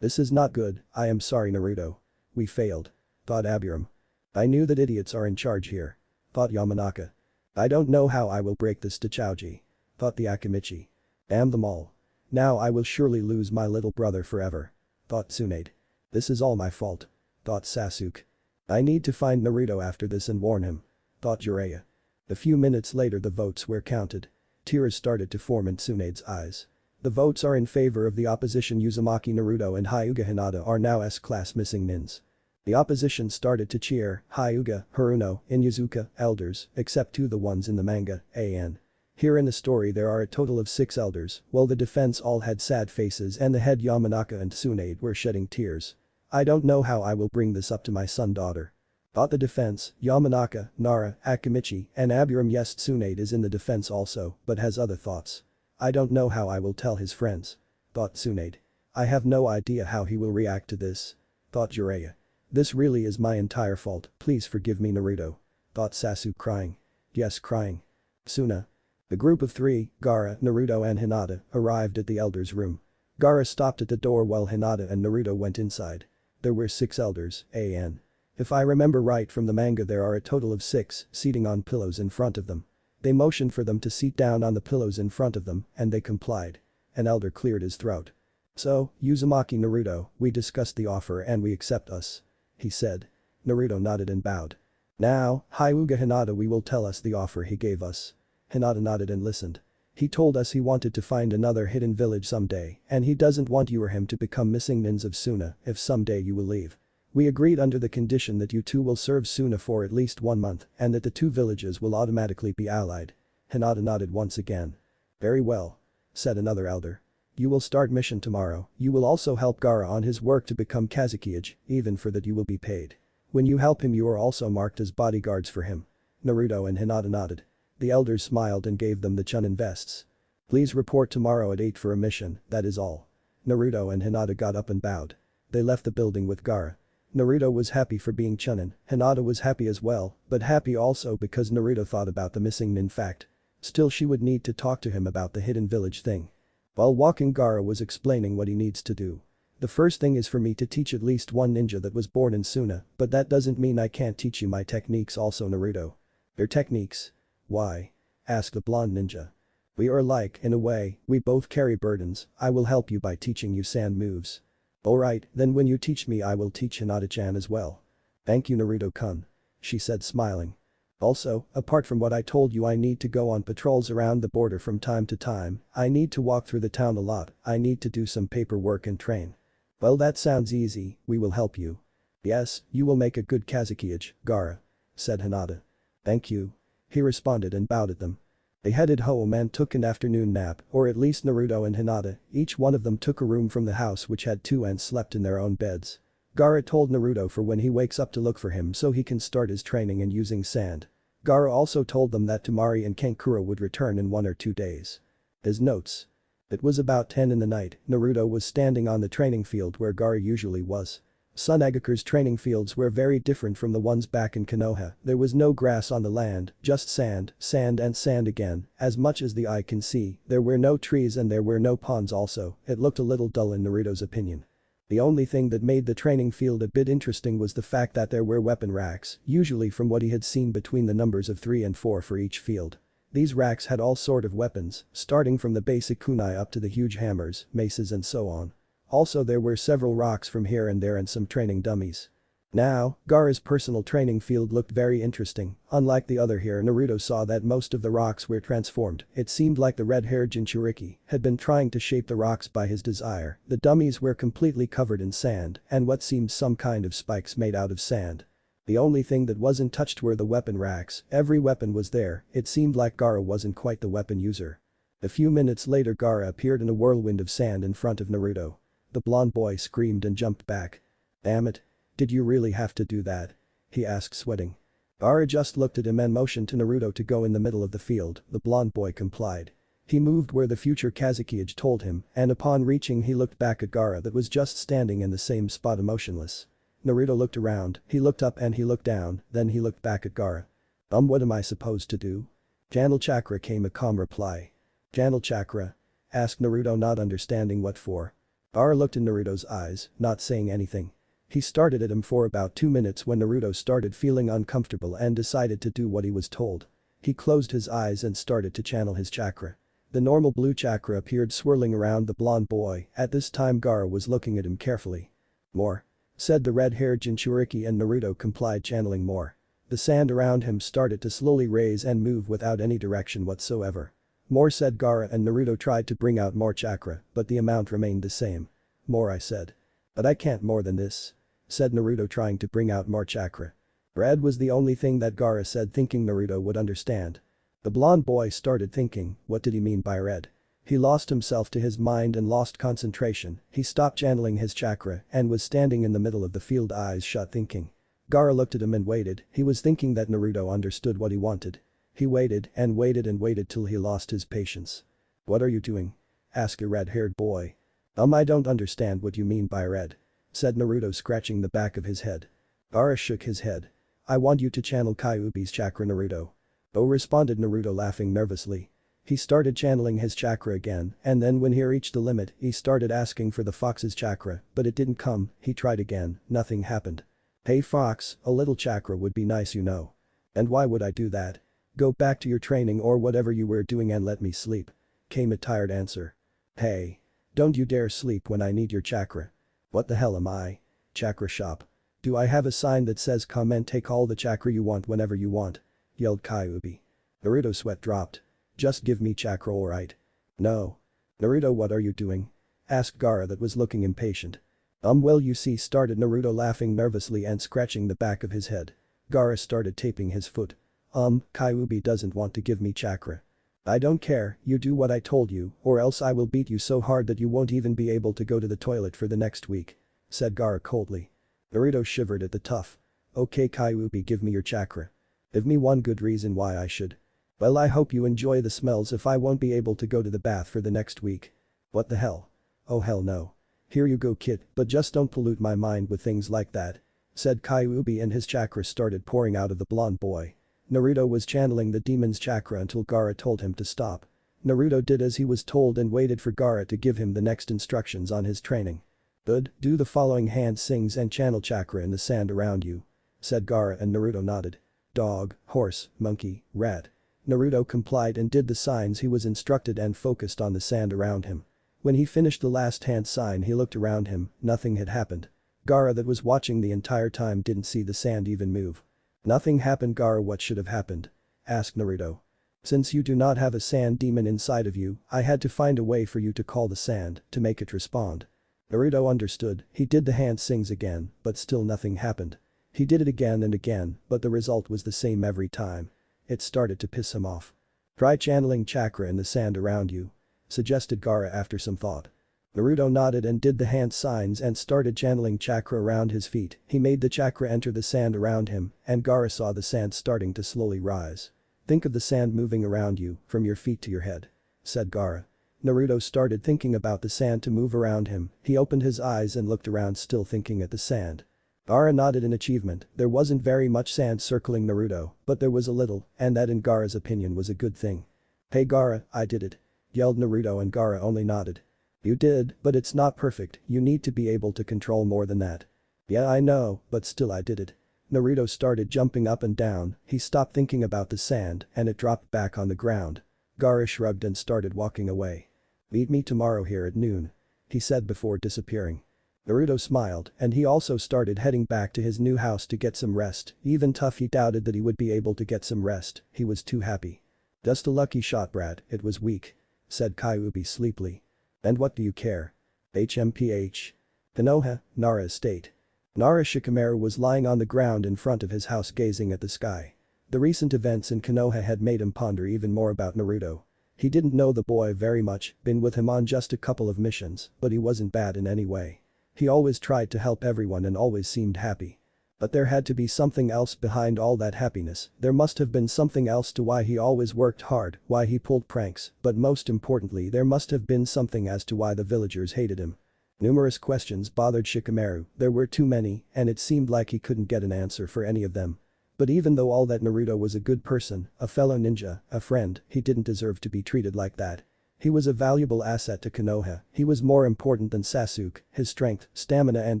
This is not good, I am sorry Naruto. We failed. Thought Abiram. I knew that idiots are in charge here. Thought Yamanaka. I don't know how I will break this to Chouji. Thought the Akimichi. Damn them all. Now I will surely lose my little brother forever. Thought Tsunade. This is all my fault. Thought Sasuke. I need to find Naruto after this and warn him. Thought Jiraiya. A few minutes later the votes were counted. Tears started to form in Tsunade's eyes. The votes are in favor of the opposition. Uzumaki Naruto and Hyuga Hinata are now S-class missing nins. The opposition started to cheer, Hyuga, Haruno, Inuzuka, elders, except 2 the ones in the manga, AN. Here in the story there are a total of 6 elders, while the defense all had sad faces and the head Yamanaka and Tsunade were shedding tears. I don't know how I will bring this up to my son-daughter. Thought the defense, Yamanaka, Nara, Akimichi, and Abiram. Yes, Tsunade is in the defense also, but has other thoughts. I don't know how I will tell his friends. Thought Tsunade. I have no idea how he will react to this. Thought Jiraiya. This really is my entire fault, please forgive me Naruto. Thought Sasuke crying. Yes, crying. Suna. The group of 3, Gaara, Naruto and Hinata, arrived at the elders' room. Gaara stopped at the door while Hinata and Naruto went inside. There were 6 elders, AN. If I remember right from the manga there are a total of 6, seating on pillows in front of them. They motioned for them to sit down on the pillows in front of them, and they complied. An elder cleared his throat. So, Uzumaki Naruto, we discussed the offer and we accept us. He said. Naruto nodded and bowed. Now, Hyuga Hinata we will tell us the offer he gave us. Hinata nodded and listened. He told us he wanted to find another hidden village someday, and he doesn't want you or him to become missing nins of Suna if someday you will leave. We agreed under the condition that you 2 will serve Suna for at least 1 month and that the 2 villages will automatically be allied. Hinata nodded once again. Very well. Said another elder. You will start mission tomorrow, you will also help Gaara on his work to become Kazekage, even for that you will be paid. When you help him you are also marked as bodyguards for him. Naruto and Hinata nodded. The elders smiled and gave them the Chunin vests. Please report tomorrow at 8 for a mission, that is all. Naruto and Hinata got up and bowed. They left the building with Gaara. Naruto was happy for being Chunin, Hinata was happy as well, but happy also because Naruto thought about the missing nin fact. Still she would need to talk to him about the hidden village thing. While walking Gaara was explaining what he needs to do. The first thing is for me to teach at least 1 ninja that was born in Suna, but that doesn't mean I can't teach you my techniques also Naruto. Your techniques? Why? Asked the blonde ninja. We are alike, in a way, we both carry burdens, I will help you by teaching you sand moves. Alright, then when you teach me I will teach Hinata-chan as well. Thank you Naruto-kun. She said smiling. Also, apart from what I told you I need to go on patrols around the border from time to time, I need to walk through the town a lot, I need to do some paperwork and train. Well that sounds easy, we will help you. Yes, you will make a good Kazekage, Gaara. Said Hinata. Thank you. He responded and bowed at them. They headed home and took an afternoon nap, or at least Naruto and Hinata, each one of them took a room from the house which had 2 and slept in their own beds. Gaara told Naruto for when he wakes up to look for him so he can start his training and using sand. Gaara also told them that Temari and Kankuro would return in 1 or 2 days. His notes. It was about 10 in the night, Naruto was standing on the training field where Gaara usually was. Tsunade's training fields were very different from the ones back in Konoha, there was no grass on the land, just sand, sand and sand again, as much as the eye can see, there were no trees and there were no ponds also, it looked a little dull in Naruto's opinion. The only thing that made the training field a bit interesting was the fact that there were weapon racks, usually from what he had seen between the numbers of 3 and 4 for each field. These racks had all sort of weapons, starting from the basic kunai up to the huge hammers, maces and so on. Also there were several rocks from here and there and some training dummies. Now, Gaara's personal training field looked very interesting, unlike the other here Naruto saw that most of the rocks were transformed, it seemed like the red-haired Jinchuriki had been trying to shape the rocks by his desire, the dummies were completely covered in sand and what seemed some kind of spikes made out of sand. The only thing that wasn't touched were the weapon racks, every weapon was there, it seemed like Gaara wasn't quite the weapon user. A few minutes later Gaara appeared in a whirlwind of sand in front of Naruto. The blonde boy screamed and jumped back. Damn it. Did you really have to do that? He asked sweating. Gaara just looked at him and motioned to Naruto to go in the middle of the field, the blonde boy complied. He moved where the future Kazekage told him and upon reaching he looked back at Gaara that was just standing in the same spot motionless. Naruto looked around, he looked up and he looked down, then he looked back at Gaara. What am I supposed to do? Channel Chakra came a calm reply. Channel Chakra? Asked Naruto not understanding what for. Gaara looked in Naruto's eyes, not saying anything. He stared at him for about 2 minutes when Naruto started feeling uncomfortable and decided to do what he was told. He closed his eyes and started to channel his chakra. The normal blue chakra appeared swirling around the blonde boy. At this time Gaara was looking at him carefully. "More," said the red-haired Jinchuriki, and Naruto complied, channeling more. The sand around him started to slowly raise and move without any direction whatsoever. "More," said Gaara, and Naruto tried to bring out more chakra, but the amount remained the same. "More," I said. "But I can't more than this," said Naruto, trying to bring out more chakra. Red was the only thing that Gaara said, thinking Naruto would understand. The blonde boy started thinking, what did he mean by red? He lost himself to his mind and lost concentration. He stopped channeling his chakra and was standing in the middle of the field, eyes shut, thinking. Gaara looked at him and waited. He was thinking that Naruto understood what he wanted. He waited and waited and waited till he lost his patience. "What are you doing?" asked a red-haired boy. I don't understand what you mean by red," said Naruto, scratching the back of his head. Gaara shook his head. "I want you to channel Kyuubi's chakra, Naruto." "Oh," responded Naruto, laughing nervously. He started channeling his chakra again, and then when he reached the limit, he started asking for the fox's chakra, but it didn't come. He tried again, nothing happened. "Hey fox, a little chakra would be nice, you know." "And why would I do that? Go back to your training or whatever you were doing and let me sleep," came a tired answer. "Hey. Don't you dare sleep when I need your chakra." "What the hell am I? Chakra shop? Do I have a sign that says come and take all the chakra you want whenever you want?" yelled Kyuubi. Naruto's sweat dropped. "Just give me chakra, alright?" "No." "Naruto, what are you doing?" asked Gaara, that was looking impatient. Well, you see," started Naruto, laughing nervously and scratching the back of his head. Gaara started taping his foot. Kyuubi doesn't want to give me chakra." "I don't care, you do what I told you or else I will beat you so hard that you won't even be able to go to the toilet for the next week," said Gaara coldly. Naruto shivered at the tough. "Okay Kyuubi, give me your chakra. Give me one good reason why I should." "Well, I hope you enjoy the smells if I won't be able to go to the bath for the next week." "What the hell? Oh hell no. Here you go kid, but just don't pollute my mind with things like that," said Kyuubi, and his chakra started pouring out of the blonde boy. Naruto was channeling the demon's chakra until Gaara told him to stop. Naruto did as he was told and waited for Gaara to give him the next instructions on his training. "Good, do the following hand sings and channel chakra in the sand around you," said Gaara, and Naruto nodded. "Dog, horse, monkey, rat." Naruto complied and did the signs he was instructed and focused on the sand around him. When he finished the last hand sign, he looked around him, nothing had happened. Gaara, that was watching the entire time, didn't see the sand even move. "Nothing happened, Gaara, what should have happened?" asked Naruto. "Since you do not have a sand demon inside of you, I had to find a way for you to call the sand to make it respond." Naruto understood. He did the hand sings again, but still nothing happened. He did it again and again, but the result was the same every time. It started to piss him off. "Try channeling chakra in the sand around you," suggested Gaara after some thought. Naruto nodded and did the hand signs and started channeling chakra around his feet. He made the chakra enter the sand around him, and Gaara saw the sand starting to slowly rise. "Think of the sand moving around you, from your feet to your head," said Gaara. Naruto started thinking about the sand to move around him. He opened his eyes and looked around, still thinking at the sand. Gaara nodded in achievement. There wasn't very much sand circling Naruto, but there was a little, and that in Gaara's opinion was a good thing. "Hey Gaara, I did it," yelled Naruto, and Gaara only nodded. "You did, but it's not perfect, you need to be able to control more than that." "Yeah, I know, but still I did it." Naruto started jumping up and down. He stopped thinking about the sand and it dropped back on the ground. Gaara shrugged and started walking away. "Meet me tomorrow here at noon," he said before disappearing. Naruto smiled and he also started heading back to his new house to get some rest. Even tough, he doubted that he would be able to get some rest, he was too happy. "Just a lucky shot, brat, it was weak," said Kyuubi sleepily. "And what do you care?" HMPH. Konoha, Nara Estate. Nara Shikamaru was lying on the ground in front of his house gazing at the sky. The recent events in Konoha had made him ponder even more about Naruto. He didn't know the boy very much, been with him on just a couple of missions, but he wasn't bad in any way. He always tried to help everyone and always seemed happy. But there had to be something else behind all that happiness. There must have been something else to why he always worked hard, why he pulled pranks, but most importantly there must have been something as to why the villagers hated him. Numerous questions bothered Shikamaru, there were too many, and it seemed like he couldn't get an answer for any of them. But even though all that, Naruto was a good person, a fellow ninja, a friend, he didn't deserve to be treated like that. He was a valuable asset to Konoha, he was more important than Sasuke, his strength, stamina and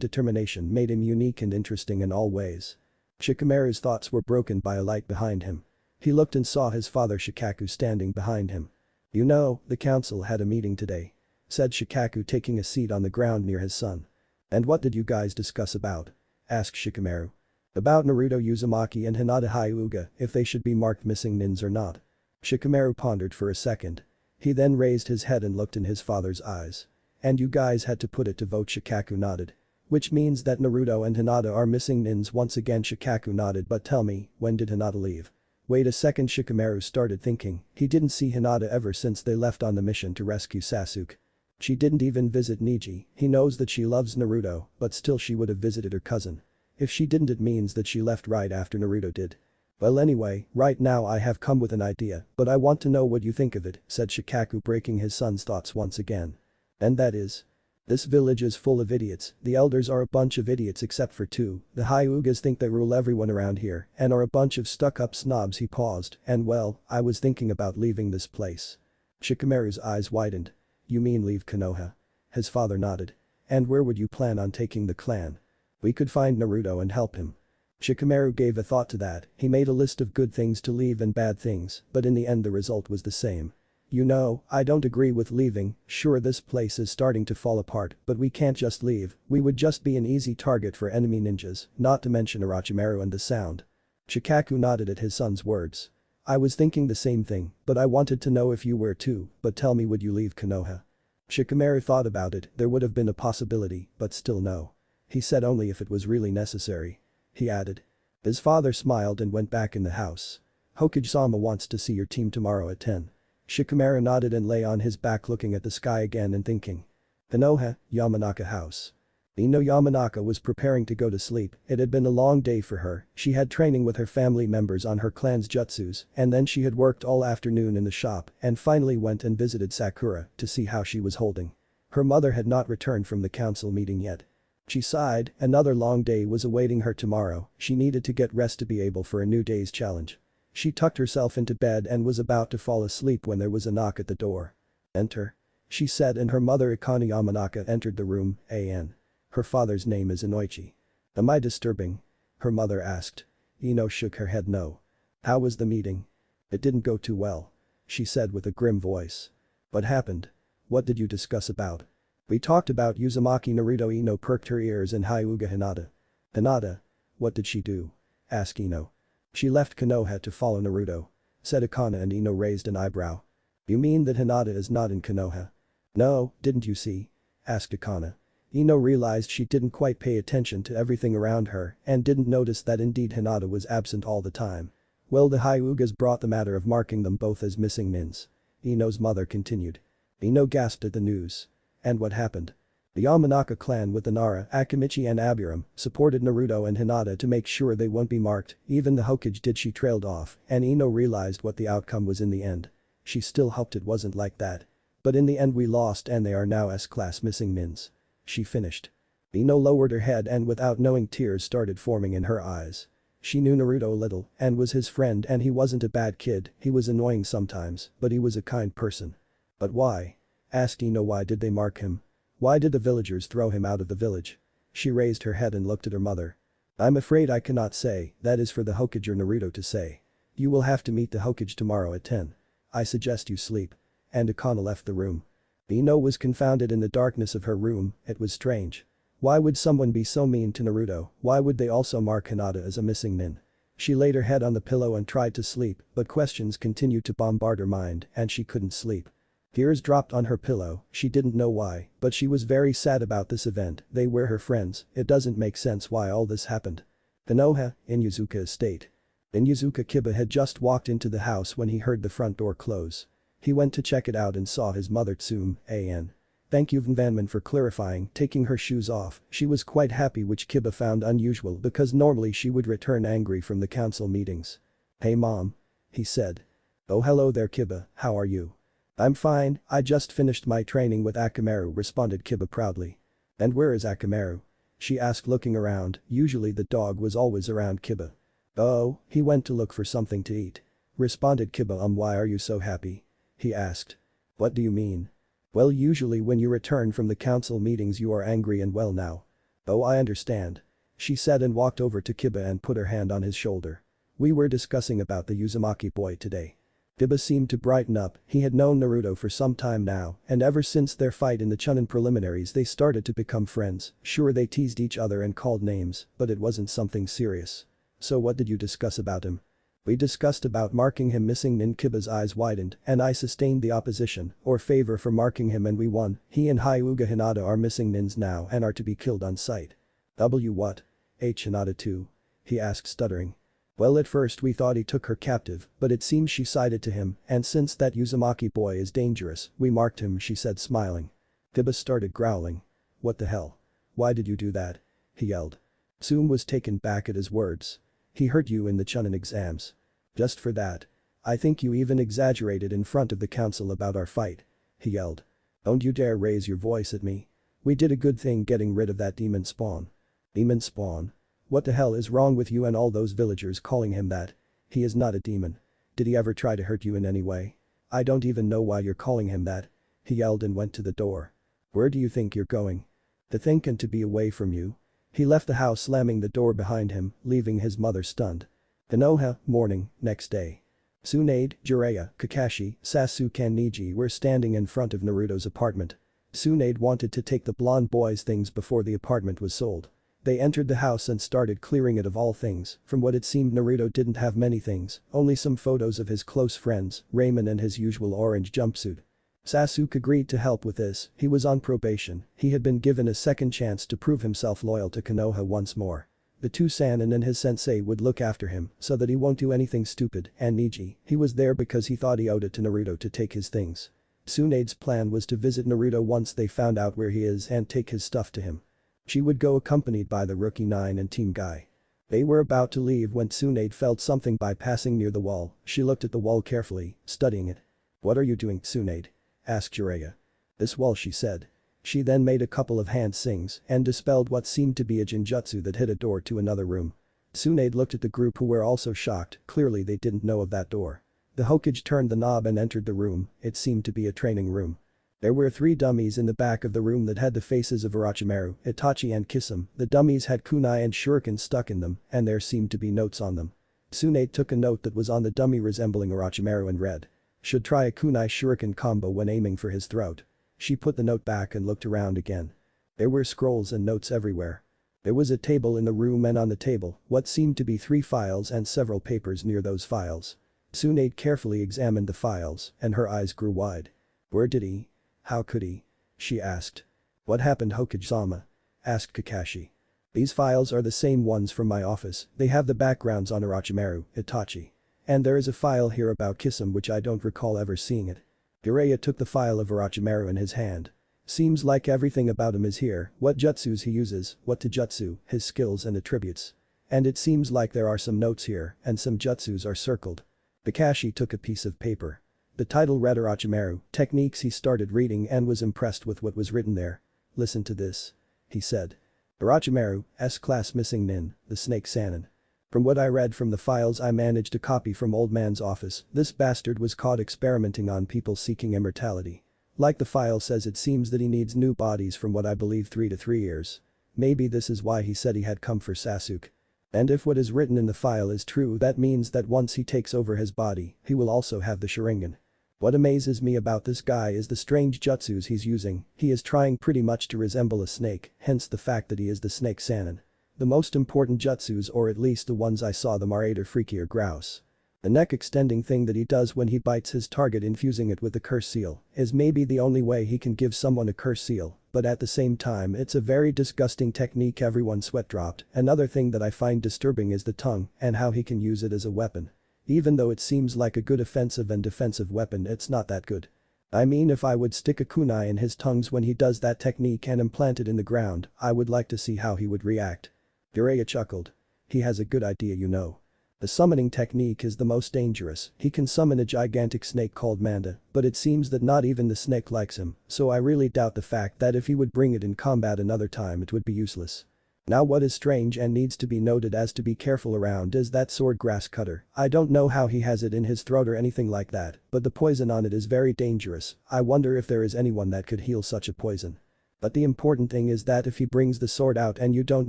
determination made him unique and interesting in all ways. Shikamaru's thoughts were broken by a light behind him. He looked and saw his father Shikaku standing behind him. "You know, the council had a meeting today," said Shikaku taking a seat on the ground near his son. "And what did you guys discuss about?" asked Shikamaru. "About Naruto Uzumaki and Hinata Hyuga, if they should be marked missing nins or not." Shikamaru pondered for a second. He then raised his head and looked in his father's eyes. "And you guys had to put it to vote." Shikaku nodded. "Which means that Naruto and Hinata are missing nins once again." Shikaku nodded. "But tell me, when did Hinata leave?" "Wait a second." Shikamaru started thinking, he didn't see Hinata ever since they left on the mission to rescue Sasuke. She didn't even visit Niji, he knows that she loves Naruto, but still she would have visited her cousin. If she didn't it means that she left right after Naruto did. "Well anyway, right now I have come with an idea, but I want to know what you think of it," said Shikaku breaking his son's thoughts once again. "And that is? This village is full of idiots, the elders are a bunch of idiots except for two, the Hyugas think they rule everyone around here and are a bunch of stuck-up snobs." He paused, "and well, I was thinking about leaving this place." Shikamaru's eyes widened. "You mean leave Konoha?" His father nodded. "And where would you plan on taking the clan?" "We could find Naruto and help him." Shikamaru gave a thought to that, he made a list of good things to leave and bad things, but in the end the result was the same. "You know, I don't agree with leaving, sure this place is starting to fall apart, but we can't just leave, we would just be an easy target for enemy ninjas, not to mention Orochimaru and the Sound." Shikaku nodded at his son's words. "I was thinking the same thing, but I wanted to know if you were too, but tell me, would you leave Konoha?" Shikamaru thought about it, there would have been a possibility, but still no. He said only if it was really necessary. He added. His father smiled and went back in the house. "Hokage-sama wants to see your team tomorrow at 10. Shikamaru nodded and lay on his back looking at the sky again and thinking. Konoha, Yamanaka house. Ino Yamanaka was preparing to go to sleep, it had been a long day for her, she had training with her family members on her clan's jutsus, and then she had worked all afternoon in the shop and finally went and visited Sakura to see how she was holding. Her mother had not returned from the council meeting yet. She sighed, another long day was awaiting her tomorrow, she needed to get rest to be able for a new day's challenge. She tucked herself into bed and was about to fall asleep when there was a knock at the door. "Enter," she said, and her mother Akane Yamanaka entered the room, An. Her father's name is Inoichi. "Am I disturbing?" her mother asked. Ino shook her head no. "How was the meeting?" "It didn't go too well," she said with a grim voice. "What happened? What did you discuss about?" "We talked about Uzumaki Naruto." Ino perked her ears. "And Hyuga Hinata." "Hinata? What did she do?" asked Ino. "She left Konoha to follow Naruto," said Akane, and Ino raised an eyebrow. "You mean that Hinata is not in Konoha?" "No, didn't you see?" asked Akane. Ino realized she didn't quite pay attention to everything around her and didn't notice that indeed Hinata was absent all the time. "Well, the Hyugas brought the matter of marking them both as missing nins," Ino's mother continued. Ino gasped at the news. "And what happened?" "The Yamanaka clan with the Nara, Akamichi and Aburam supported Naruto and Hinata to make sure they won't be marked, even the Hokage did." She trailed off and Ino realized what the outcome was in the end. She still hoped it wasn't like that. "But in the end we lost and they are now S-class missing nins," she finished. Ino lowered her head and without knowing tears started forming in her eyes. She knew Naruto a little and was his friend, and he wasn't a bad kid, he was annoying sometimes, but he was a kind person. "But why?" asked Ino. "Why did they mark him? Why did the villagers throw him out of the village?" She raised her head and looked at her mother. "I'm afraid I cannot say, that is for the Hokage or Naruto to say. You will have to meet the Hokage tomorrow at 10. I suggest you sleep." And Akane left the room. Ino was confounded in the darkness of her room, it was strange. Why would someone be so mean to Naruto, why would they also mark Hinata as a missing nin? She laid her head on the pillow and tried to sleep, but questions continued to bombard her mind and she couldn't sleep. Tears dropped on her pillow, she didn't know why, but she was very sad about this event, they were her friends, it doesn't make sense why all this happened. Konoha, Inuzuka estate. Inuzuka Kiba had just walked into the house when he heard the front door close. He went to check it out and saw his mother Tsume, An. "Thank you Vanman for clarifying." Taking her shoes off, she was quite happy, which Kiba found unusual because normally she would return angry from the council meetings. "Hey mom," he said. "Oh hello there Kiba, how are you?" "I'm fine, I just finished my training with Akamaru," responded Kiba proudly. "And where is Akamaru?" she asked looking around, usually the dog was always around Kiba. "Oh, he went to look for something to eat," responded Kiba. Why are you so happy?" he asked. What do you mean? Well, usually when you return from the council meetings you are angry and well now. Oh, I understand. She said and walked over to Kiba and put her hand on his shoulder. We were discussing about the Uzumaki boy today. Kiba seemed to brighten up, he had known Naruto for some time now, and ever since their fight in the Chunin preliminaries they started to become friends. Sure, they teased each other and called names, but it wasn't something serious. So what did you discuss about him? We discussed about marking him missing. Kiba's eyes widened, and I sustained the opposition, or favor for marking him, and we won. He and Hyuga Hinata are missing nins now and are to be killed on sight. What? Hinata too? He asked stuttering. Well, at first we thought he took her captive, but it seems she sided to him, and since that Uzumaki boy is dangerous, we marked him, she said smiling. Kiba started growling. What the hell? Why did you do that? He yelled. Tsun was taken back at his words. He hurt you in the Chunin exams. Just for that. I think you even exaggerated in front of the council about our fight. He yelled. Don't you dare raise your voice at me. We did a good thing getting rid of that demon spawn. Demon spawn? What the hell is wrong with you and all those villagers calling him that? He is not a demon. Did he ever try to hurt you in any way? I don't even know why you're calling him that. He yelled and went to the door. Where do you think you're going? To think and to be away from you. He left the house slamming the door behind him, leaving his mother stunned. Konoha, morning, next day. Tsunade, Jiraiya, Kakashi, Sasuke and Neji were standing in front of Naruto's apartment. Tsunade wanted to take the blonde boy's things before the apartment was sold. They entered the house and started clearing it of all things. From what it seemed, Naruto didn't have many things, only some photos of his close friends, Raymond and his usual orange jumpsuit. Sasuke agreed to help with this. He was on probation, he had been given a second chance to prove himself loyal to Konoha once more. The two Sanin and his sensei would look after him so that he won't do anything stupid, and Neji, he was there because he thought he owed it to Naruto to take his things. Tsunade's plan was to visit Naruto once they found out where he is and take his stuff to him. She would go accompanied by the Rookie 9 and Team Guy. They were about to leave when Tsunade felt something by passing near the wall. She looked at the wall carefully, studying it. What are you doing, Tsunade? Asked Jiraiya. This wall, she said. She then made a couple of hand sings and dispelled what seemed to be a genjutsu that hid a door to another room. Tsunade looked at the group who were also shocked, clearly they didn't know of that door. The Hokage turned the knob and entered the room, it seemed to be a training room. There were 3 dummies in the back of the room that had the faces of Orochimaru, Itachi and Kisame. The dummies had kunai and shuriken stuck in them, and there seemed to be notes on them. Tsunade took a note that was on the dummy resembling Orochimaru and read. Should try a kunai shuriken combo when aiming for his throat. She put the note back and looked around again. There were scrolls and notes everywhere. There was a table in the room, and on the table, what seemed to be 3 files and several papers near those files. Tsunade carefully examined the files, and her eyes grew wide. Where did he? How could he? She asked. What happened, Hokage-sama? Asked Kakashi. These files are the same ones from my office, they have the backgrounds on Orochimaru, Itachi. And there is a file here about Kisame which I don't recall ever seeing it. Jiraiya took the file of Orochimaru in his hand. Seems like everything about him is here, what jutsus he uses, what taijutsu, his skills and attributes. And it seems like there are some notes here, and some jutsus are circled. Kakashi took a piece of paper. The title read Orochimaru, techniques. He started reading and was impressed with what was written there. Listen to this. He said. Orochimaru, S-class missing nin, the snake Sanin. From what I read from the files I managed to copy from Old Man's office, this bastard was caught experimenting on people seeking immortality. Like the file says, it seems that he needs new bodies from what I believe 3 to 3 years. Maybe this is why he said he had come for Sasuke. And if what is written in the file is true, that means that once he takes over his body, he will also have the Sharingan. What amazes me about this guy is the strange jutsus he's using. He is trying pretty much to resemble a snake, hence the fact that he is the snake Sanin. The most important jutsus, or at least the ones I saw them, are 8 or freakier grouse. The neck extending thing that he does when he bites his target, infusing it with the curse seal, is maybe the only way he can give someone a curse seal, but at the same time it's a very disgusting technique. Everyone sweat dropped. Another thing that I find disturbing is the tongue and how he can use it as a weapon. Even though it seems like a good offensive and defensive weapon, it's not that good. I mean, if I would stick a kunai in his tongues when he does that technique and implant it in the ground, I would like to see how he would react. Jiraiya chuckled. He has a good idea, you know. The summoning technique is the most dangerous. He can summon a gigantic snake called Manda, but it seems that not even the snake likes him, so I really doubt the fact that if he would bring it in combat another time it would be useless. Now what is strange and needs to be noted as to be careful around is that sword grass cutter. I don't know how he has it in his throat or anything like that, but the poison on it is very dangerous. I wonder if there is anyone that could heal such a poison. But the important thing is that if he brings the sword out and you don't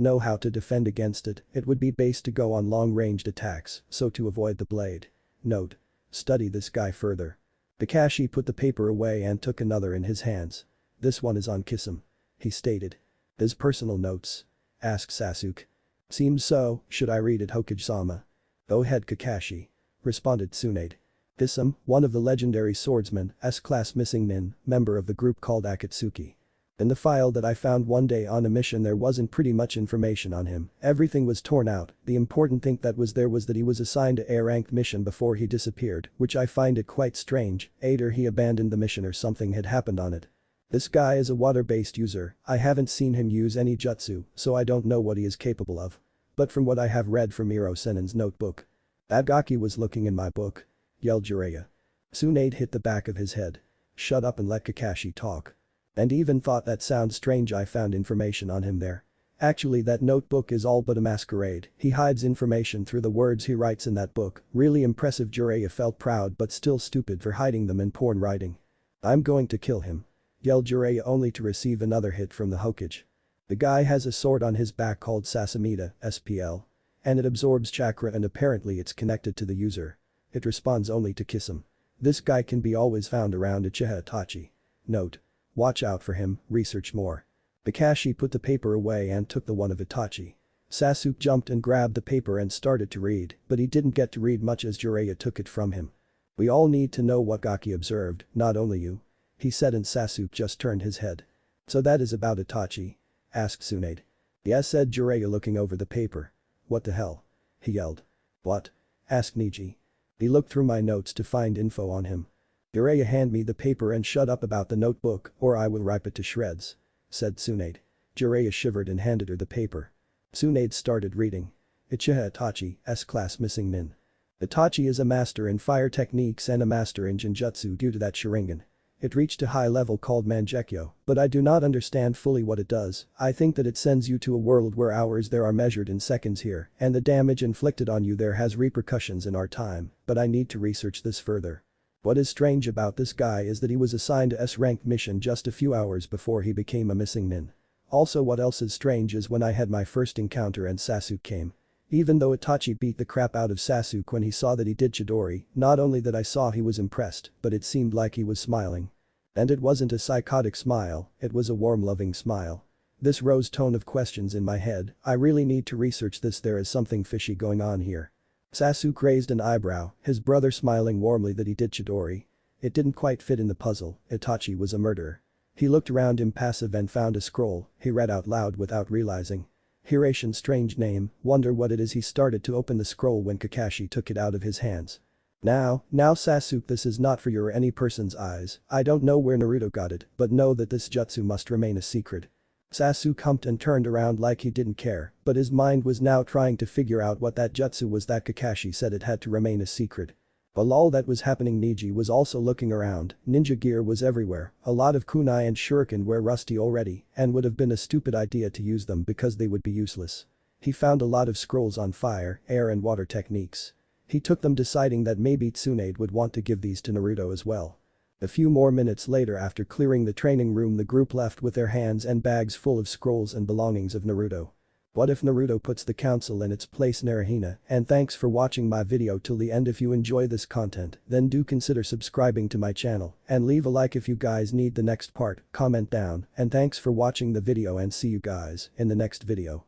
know how to defend against it, it would be best to go on long-ranged attacks, so to avoid the blade. Note. Study this guy further. Kakashi put the paper away and took another in his hands. This one is on Kisame. He stated. His personal notes? Asked Sasuke. Seems so, should I read it, Hokage-sama? Go ahead, Kakashi. Responded Tsunade. Kisame, one of the legendary swordsmen, S-class missing nin, member of the group called Akatsuki. In the file that I found one day on a mission there wasn't pretty much information on him, everything was torn out, the important thing that was there was that he was assigned a A-ranked mission before he disappeared, which I find it quite strange, either he abandoned the mission or something had happened on it. This guy is a water-based user, I haven't seen him use any jutsu, so I don't know what he is capable of. But from what I have read from Miro Sennin's notebook. That Gaki was looking in my book. Yelled Jiraiya. Tsunade hit the back of his head. Shut up and let Kakashi talk. And even thought that sounds strange, I found information on him there. Actually that notebook is all but a masquerade, he hides information through the words he writes in that book, really impressive. Jiraiya felt proud but still stupid for hiding them in porn writing. I'm going to kill him. Yelled Jiraiya only to receive another hit from the Hokage. The guy has a sword on his back called Sasamida, SPL. And it absorbs chakra and apparently it's connected to the user. It responds only to Kisame. This guy can be always found around Uchiha Itachi. Note. Watch out for him, research more. Kakashi put the paper away and took the one of Itachi. Sasuke jumped and grabbed the paper and started to read, but he didn't get to read much as Jiraiya took it from him. We all need to know what Gaki observed, not only you. He said and Sasuke just turned his head. So that is about Itachi? Asked Tsunade. Yes, said Jiraiya looking over the paper. What the hell? He yelled. What? Asked Neji. He looked through my notes to find info on him. Jiraiya, hand me the paper and shut up about the notebook or I will rip it to shreds. Said Tsunade. Jiraiya shivered and handed her the paper. Tsunade started reading. Uchiha Itachi, S-class missing nin. Itachi is a master in fire techniques and a master in Genjutsu due to that Sharingan. It reached a high level called Mangekyo, but I do not understand fully what it does. I think that it sends you to a world where hours there are measured in seconds here, and the damage inflicted on you there has repercussions in our time, but I need to research this further. What is strange about this guy is that he was assigned a S-ranked mission just a few hours before he became a missing nin. Also what else is strange is when I had my first encounter and Sasuke came. Even though Itachi beat the crap out of Sasuke when he saw that he did Chidori, not only that I saw he was impressed, but it seemed like he was smiling. And it wasn't a psychotic smile, it was a warm loving smile. This rose tone of questions in my head, I really need to research this, there is something fishy going on here. Sasuke raised an eyebrow, his brother smiling warmly that he did Chidori. It didn't quite fit in the puzzle, Itachi was a murderer. He looked around impassive and found a scroll, he read out loud without realizing. Hiratian, strange name, wonder what it is. He started to open the scroll when Kakashi took it out of his hands. Now Sasuke, this is not for your or any person's eyes, I don't know where Naruto got it, but know that this jutsu must remain a secret. Sasuke humped and turned around like he didn't care, but his mind was now trying to figure out what that jutsu was that Kakashi said it had to remain a secret. While all that was happening, Neji was also looking around, ninja gear was everywhere, a lot of kunai and shuriken were rusty already, and would have been a stupid idea to use them because they would be useless. He found a lot of scrolls on fire, air and water techniques. He took them, deciding that maybe Tsunade would want to give these to Naruto as well. A few more minutes later, after clearing the training room, the group left with their hands and bags full of scrolls and belongings of Naruto. What if Naruto puts the council in its place? Naruhina, and thanks for watching my video till the end. If you enjoy this content, then do consider subscribing to my channel and leave a like if you guys need the next part, comment down, and thanks for watching the video and see you guys in the next video.